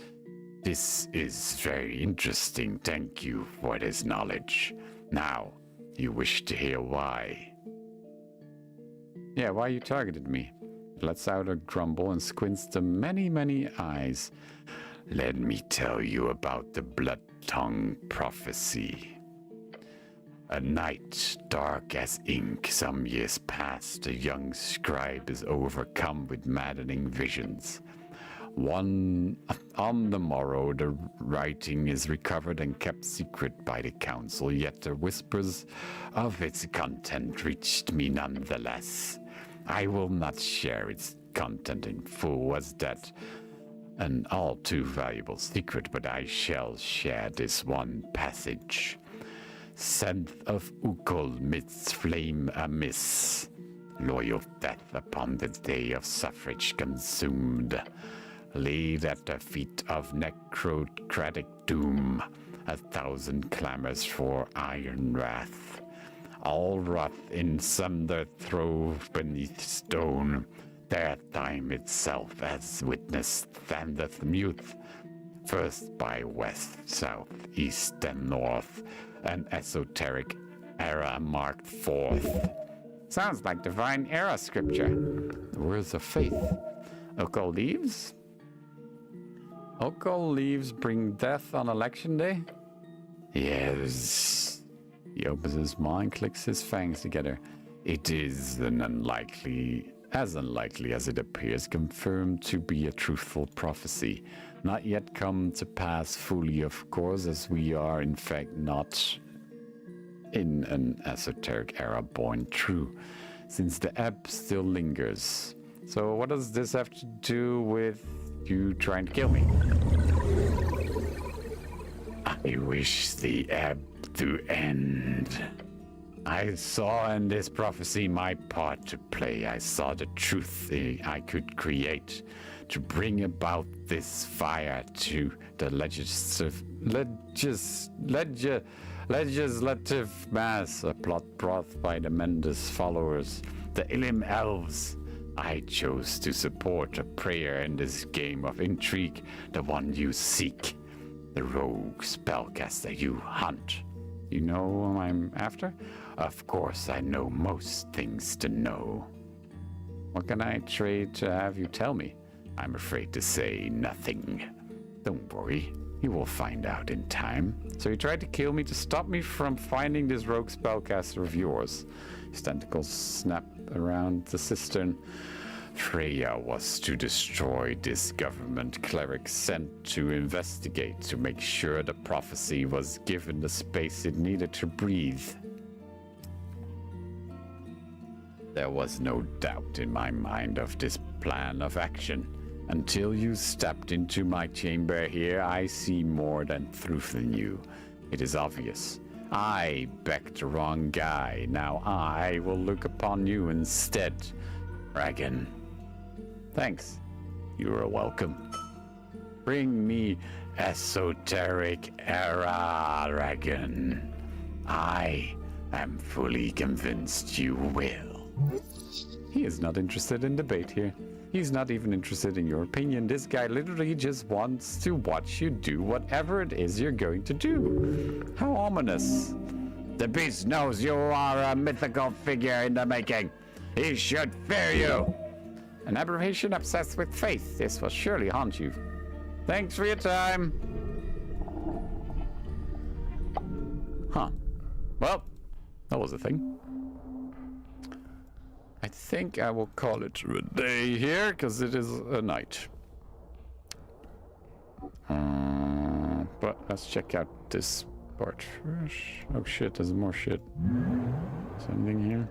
This is very interesting. Thank you for this knowledge. Now, you wish to hear why. Yeah, why you targeted me. Lets out a grumble and squints the many, many eyes. Let me tell you about the blood tongue prophecy. A night dark as ink some years past, a young scribe is overcome with maddening visions. On the morrow, the writing is recovered and kept secret by the council, yet the whispers of its content reached me nonetheless. I will not share its content in full, as that an all too valuable secret, but I shall share this one passage. Scent of Ukol midst flame amiss, loyal death upon the day of suffrage consumed, laid at the feet of necrocratic doom, 1,000 clamors for iron wrath. All wrath in sunder throve beneath stone, there time itself as witness standeth mute, first by west, south, east, and north, an esoteric era marked forth. Sounds like divine era scripture. The words of faith. Occult leaves? Occult leaves bring death on election day? Yes. He opens his mind, clicks his fangs together. It is as unlikely as it appears, confirmed to be a truthful prophecy. Not yet come to pass fully, of course, as we are in fact not in an esoteric era born true, since the ebb still lingers. So what does this have to do with you trying to kill me? I wish the ebb to end. I saw in this prophecy my part to play. I saw the truth I could create to bring about this fire to the legislative mass, a plot brought by the Mendes followers, the Ilim elves. I chose to support a prayer in this game of intrigue, the one you seek, the rogue spellcaster you hunt. You know who I'm after? Of course, I know most things to know. What can I trade to have you tell me? I'm afraid to say nothing. Don't worry, you will find out in time. So you tried to kill me to stop me from finding this rogue spellcaster of yours. His tentacles snap around the cistern. Freya was to destroy this government cleric sent to investigate, to make sure the prophecy was given the space it needed to breathe. There was no doubt in my mind of this plan of action. Until you stepped into my chamber here, I see more than truth in you. It is obvious. I begged the wrong guy. Now I will look upon you instead, dragon. Thanks. You are welcome. Bring me esoteric era, dragon. I am fully convinced you will. He is not interested in debate here. He's not even interested in your opinion. This guy literally just wants to watch you do whatever it is you're going to do. How ominous. The beast knows you are a mythical figure in the making. He should fear you. An aberration obsessed with faith. This will surely haunt you. Thanks for your time. Huh. Well, that was a thing. I think I will call it a day here, because it is a night. But let's check out this part first. Oh shit, there's more shit. Something here.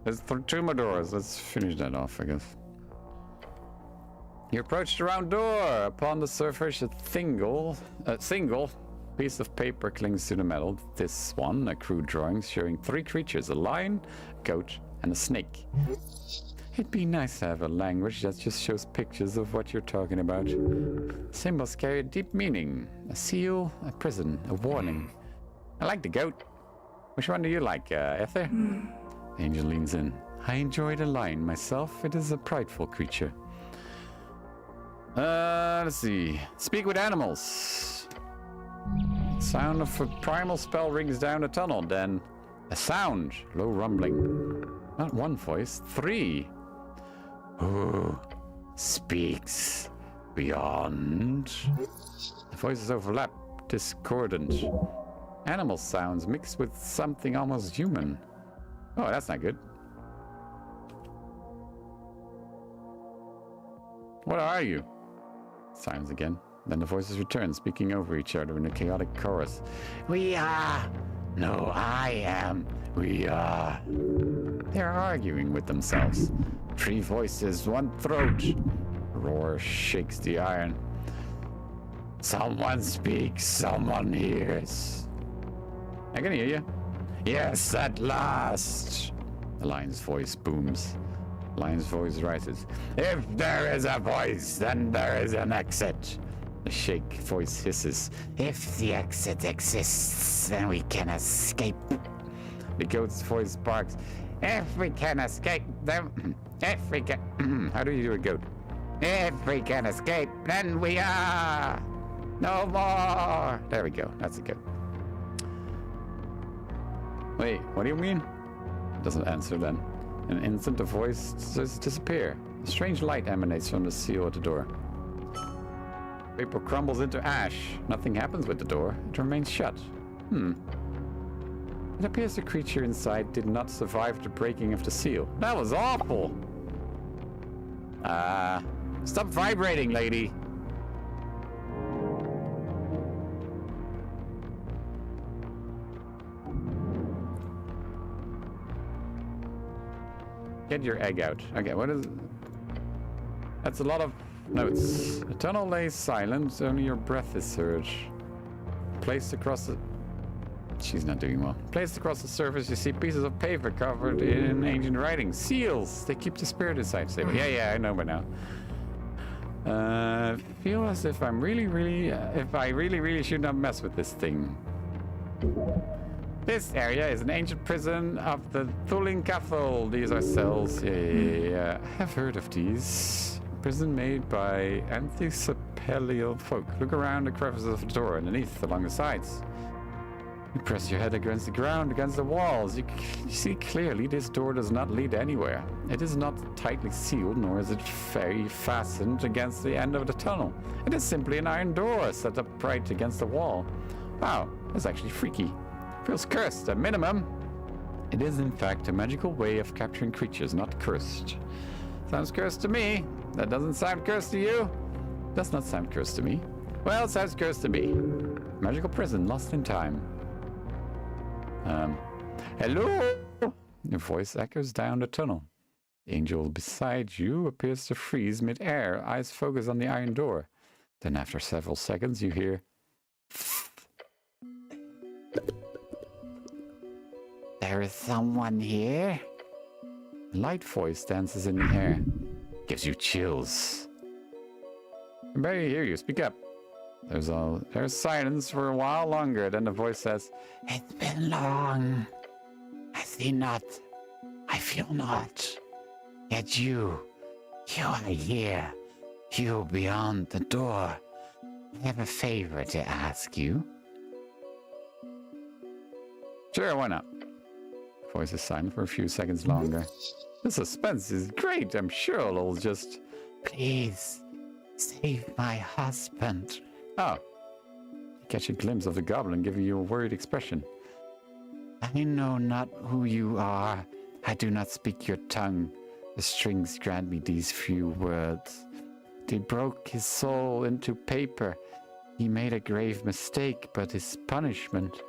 There's two more doors. Let's finish that off, I guess. You approach the round door. Upon the surface, a single piece of paper clings to the metal. This one, a crude drawing showing three creatures, a lion, a goat, and a snake. It'd be nice to have a language that just shows pictures of what you're talking about. Symbols carry a deep meaning. A seal, a prison, a warning. I like the goat. Which one do you like, Ether? Angel leans in. I enjoy the lion myself. It is a prideful creature. Let's see. Speak with animals. Sound of a primal spell rings down a tunnel. Then a sound. Low rumbling. Not one voice. Three. Who speaks beyond. The voices overlap, discordant. Animal sounds mixed with something almost human. Oh, that's not good. What are you? Silence again. Then the voices return, speaking over each other in a chaotic chorus. We are. No, I am. We are. They're arguing with themselves. 3 voices, 1 throat. Roar shakes the iron. Someone speaks, someone hears. I can hear you. Yes, at last. The lion's voice booms. The lion's voice rises. If there is a voice, then there is an exit. The shake voice hisses. If the exit exists, then we can escape. The goat's voice barks. If we can escape, then... If we can... How do you do a goat? If we can escape, then we are... No more! There we go. That's a goat. Wait, what do you mean? Doesn't answer then. In an instant, the voice just disappears. A strange light emanates from the seal at the door. Paper crumbles into ash. Nothing happens with the door. It remains shut. It appears the creature inside did not survive the breaking of the seal. That was awful! Stop vibrating, lady! Get your egg out. Okay, what is... That's a lot of notes. The tunnel lays silent, only your breath is heard. Placed across the... She's not doing well. Placed across the surface, you see pieces of paper covered in ancient writing. Seals! They keep the spirit inside. Stable. Yeah, I know by now. Feel as if I'm if I really should not mess with this thing. This area is an ancient prison of the Thulinkathol. These are cells. Yeah, I have heard of these. Prison made by antisepalial folk. Look around the crevices of the door underneath, along the sides. You press your head against the ground, against the walls. You see clearly this door does not lead anywhere. It is not tightly sealed, nor is it very fastened against the end of the tunnel. It is simply an iron door set upright against the wall. Wow, that's actually freaky. Feels cursed, at minimum. It is in fact a magical way of capturing creatures, not cursed. Sounds cursed to me. That doesn't sound cursed to you? Does not sound cursed to me. Well, it sounds cursed to me. Magical prison, lost in time. Hello? Your voice echoes down the tunnel. The angel beside you appears to freeze mid-air, eyes focus on the iron door. Then after several seconds you hear... There is someone here? A light voice dances in the air. Gives you chills. I can barely hear you. Speak up. There's silence for a while longer. Then the voice says, It's been long. I see not. I feel not. Yet you are here. You beyond the door. I have a favor to ask you. Sure, why not? The voice is silent for a few seconds longer. The suspense is great. I'm sure it'll just... Please, save my husband. Oh. You catch a glimpse of the goblin giving you a worried expression. I know not who you are. I do not speak your tongue. The strings grant me these few words. They broke his soul into paper. He made a grave mistake, but his punishment...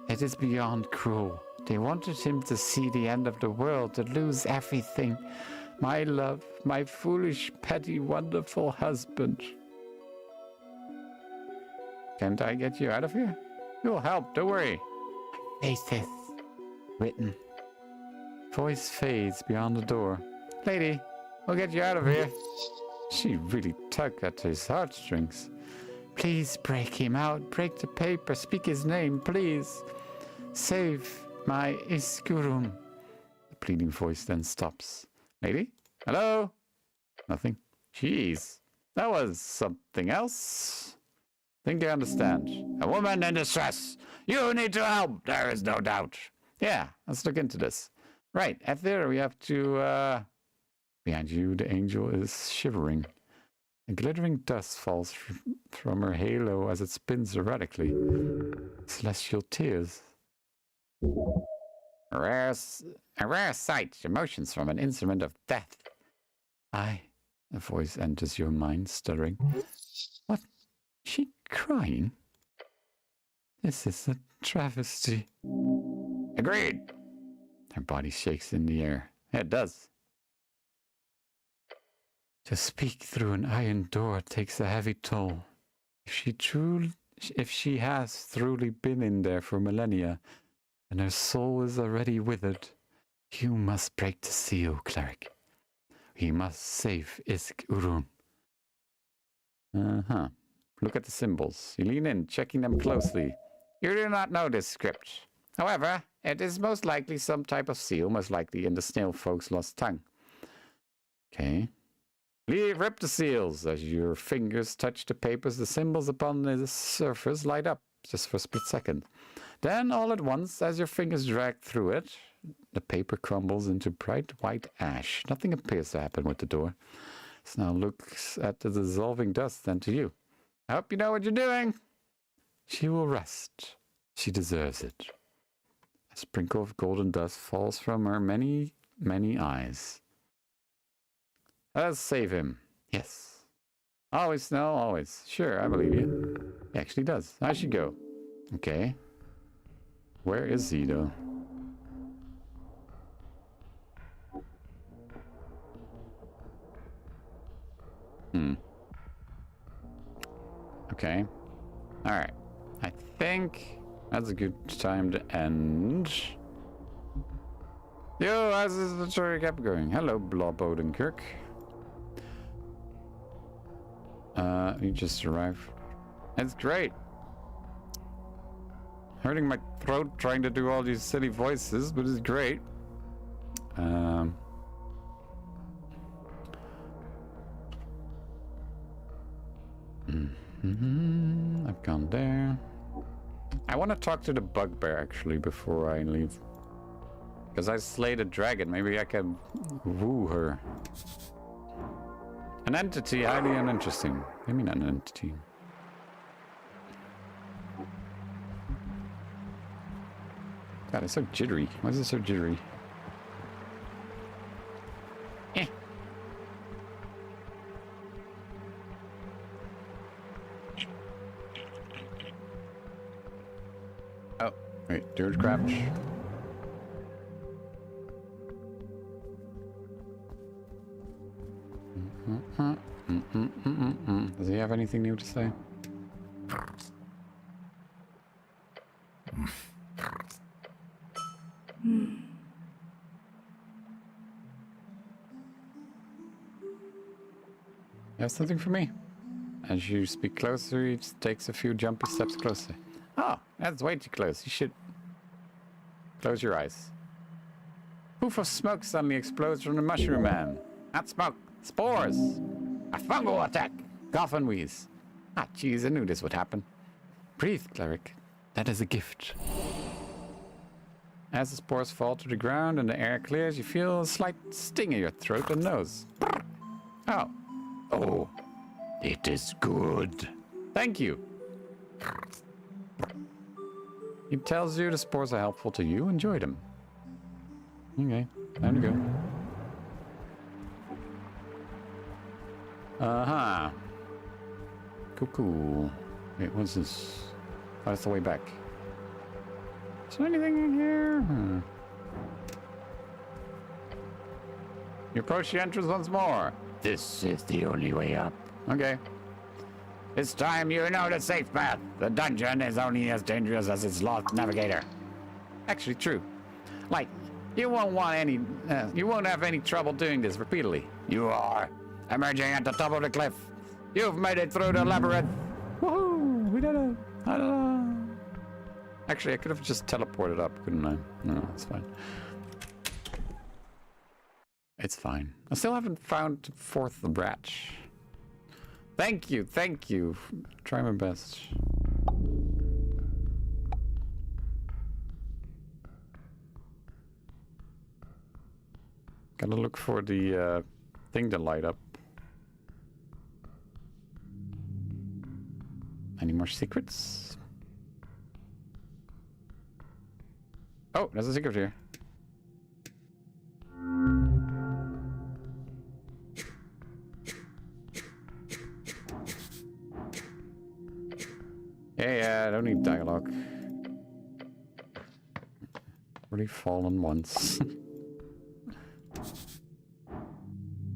It is beyond cruel. They wanted him to see the end of the world, to lose everything. My love, my foolish, petty, wonderful husband. Can't I get you out of here? You'll help, don't worry. Faces written. Voice fades beyond the door. Lady, we'll get you out of here. She really tugged at his heartstrings. Please break him out. Break the paper. Speak his name, please. Save my Iskurum. The pleading voice then stops. Lady? Hello? Nothing. Jeez. That was something else. Think I understand. A woman in distress. You need to help. There is no doubt. Yeah, let's look into this. Right, at there we have to... Behind you, the angel is shivering. A glittering dust falls from her halo as it spins erratically. Celestial tears. A rare sight, emotions from an instrument of death. A voice enters your mind, stuttering. What? Is she crying? This is a travesty. Agreed. Her body shakes in the air. It does. To speak through an iron door takes a heavy toll. If she has truly been in there for millennia, and her soul is already withered, you must break the seal, cleric. We must save Isk Urun. Look at the symbols. You lean in, checking them closely. You do not know this script. However, it is most likely some type of seal, most likely in the snail folk's lost tongue. Okay. Rip the seals. As your fingers touch the papers, the symbols upon the surface light up, just for a split second. Then, all at once, as your fingers drag through it, the paper crumbles into bright white ash. Nothing appears to happen with the door. Snow looks at the dissolving dust, then to you. I hope you know what you're doing. She will rest. She deserves it. A sprinkle of golden dust falls from her many, many eyes. Let's save him. Yes. Always, Snow, always. Sure, I believe you. He actually does. I should go. Okay. Where is he, though? Okay. Alright. I think that's a good time to end. Yo, how's this Esoteric Ebb going? Hello, Blob Odenkirk. You just arrived. It's great. Hurting my throat trying to do all these silly voices, but it's great. I've gone there. I want to talk to the bugbear actually before I leave. Because I slayed a dragon, maybe I can woo her. An entity, highly uninteresting. I mean an entity. God, it's so jittery. Why is it so jittery? Eh. Oh, wait, Dirge Crouch. Does he have anything new to say? You have something for me? As you speak closer, he just takes a few jumpy steps closer. Oh, that's way too close. You should close your eyes. Poof of smoke suddenly explodes from the mushroom man. Not smoke, spores. A fungal attack. Cough and wheeze. Ah, jeez, I knew this would happen. Breathe, cleric. That is a gift. As the spores fall to the ground and the air clears, you feel a slight sting in your throat and nose. Oh. Oh, it is good. Thank you. He tells you the spores are helpful to you. Enjoy them. Okay, time to go. Uh-huh. Cool. Wait, what's this? Oh, that's the way back. Is there anything in here? You approach the entrance once more. This is the only way up. Okay. This time you know the safe path. The dungeon is only as dangerous as its lost navigator. Actually, true. Like, you won't have any trouble doing this repeatedly. You are emerging at the top of the cliff. You've made it through the labyrinth. Woohoo! We did it! Actually, I could have just teleported up, couldn't I? No, it's fine. It's fine. I still haven't found the fourth branch. Thank you, thank you. Try my best. Gotta look for the thing to light up. Any more secrets? Oh, there's a secret here. Yeah, I don't need dialogue. Already fallen once.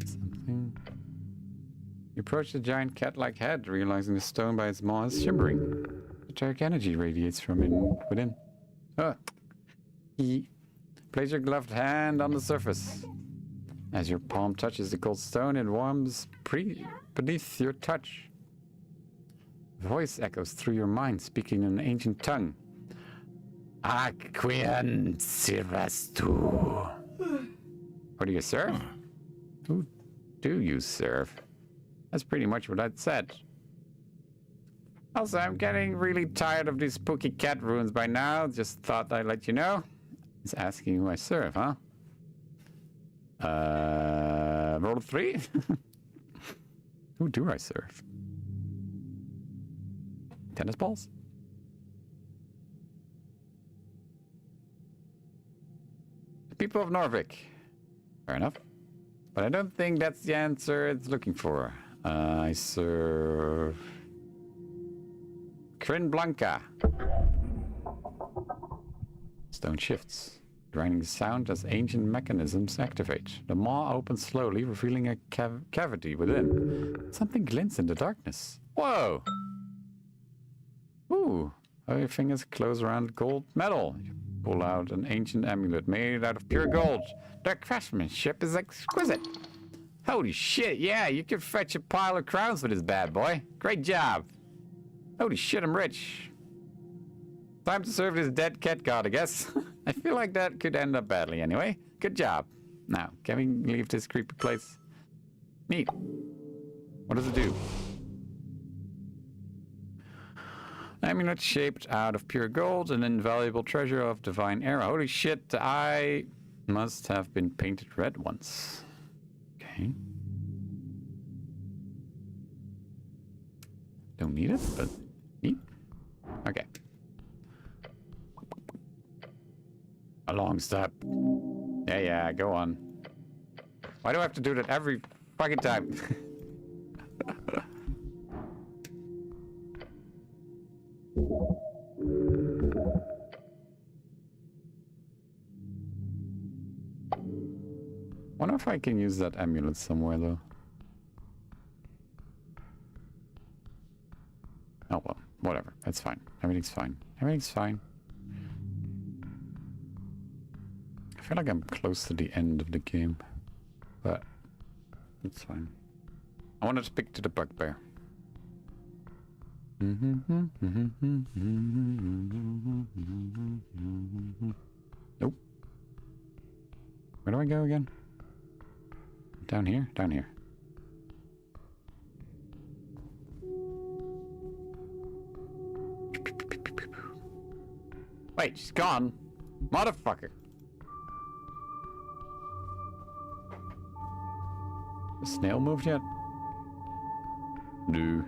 Something. You approach the giant cat-like head, realizing the stone by its maw is shimmering. Esoteric energy radiates from within. Ah. Place your gloved hand on the surface. As your palm touches the cold stone, it warms beneath your touch. A voice echoes through your mind, speaking in an ancient tongue. Aquian Sirastu. What do you serve? Who do you serve? That's pretty much what I'd said. Also, I'm getting really tired of these spooky cat ruins by now. Just thought I'd let you know. He's asking who I serve, huh? Roll 3? Who do I serve? Tennis balls? The people of Norvik. Fair enough. But I don't think that's the answer it's looking for. I serve... Kryn Blanca. Stone shifts, grinding sound as ancient mechanisms activate. The maw opens slowly, revealing a cavity within. Something glints in the darkness. Whoa! Ooh, how your fingers close around gold metal. You pull out an ancient amulet made out of pure gold. Their craftsmanship is exquisite. Holy shit, yeah, you could fetch a pile of crowns for this bad boy. Great job. Holy shit, I'm rich. Time to serve this dead cat god, I guess. I feel like that could end up badly anyway. Good job. Now, can we leave this creepy place? Neat. What does it do? Amulet shaped out of pure gold, an invaluable treasure of divine era. Holy shit, the eye must have been painted red once. Okay. Don't need it, but neat. Okay. A long step. Yeah, go on. Why do I have to do that every fucking time? Wonder if I can use that amulet somewhere though. Oh well, whatever. That's fine. Everything's fine. Everything's fine. I feel like I'm close to the end of the game, but it's fine. I want to speak to the bugbear. Nope. Where do I go again? Down here? Down here. Wait, she's gone. Motherfucker. The snail moved yet? No.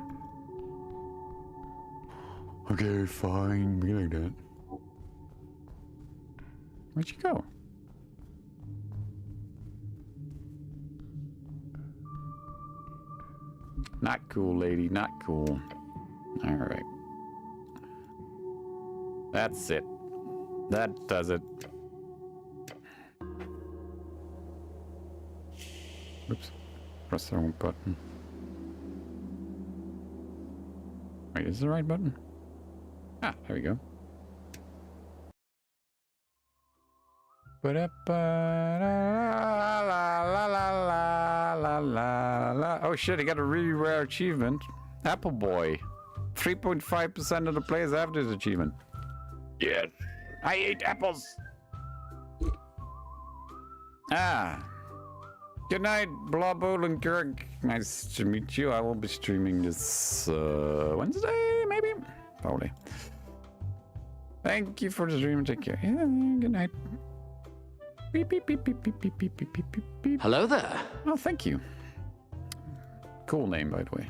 Okay, fine. Be like that. Where'd you go? Not cool, lady. Not cool. Alright. That's it. That does it. Oops. Press the wrong button. Wait, is this the right button? Ah, there we go. Oh shit, I got a really rare achievement. Apple Boy. 3.5% of the players have this achievement. Yes. I ate apples. Ah. Good night, Blobble and Kirk. Nice to meet you. I will be streaming this Wednesday, maybe? Probably. Thank you for the stream. Take care. Yeah, good night. Beep, beep, beep, beep, beep, beep, beep, beep, beep, beep. Hello there. Oh, thank you. Cool name, by the way.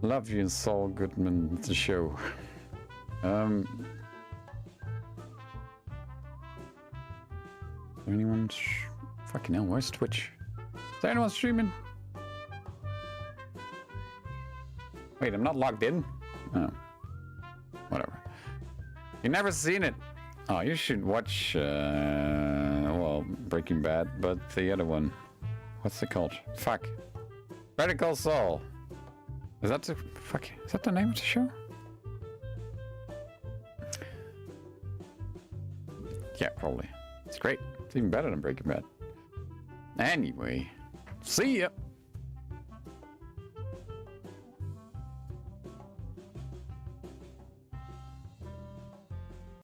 Love you, Saul Goodman, the show. Anyone? Fucking hell, where's Twitch? Is there anyone streaming? Wait, I'm not logged in? Oh. Whatever. You never seen it? Oh, you should watch, well, Breaking Bad, but the other one. What's it called? Fuck. Better Call Saul. Is that the, fuck, is that the name of the show? Yeah, probably. It's great. It's even better than Breaking Bad. Anyway, see ya!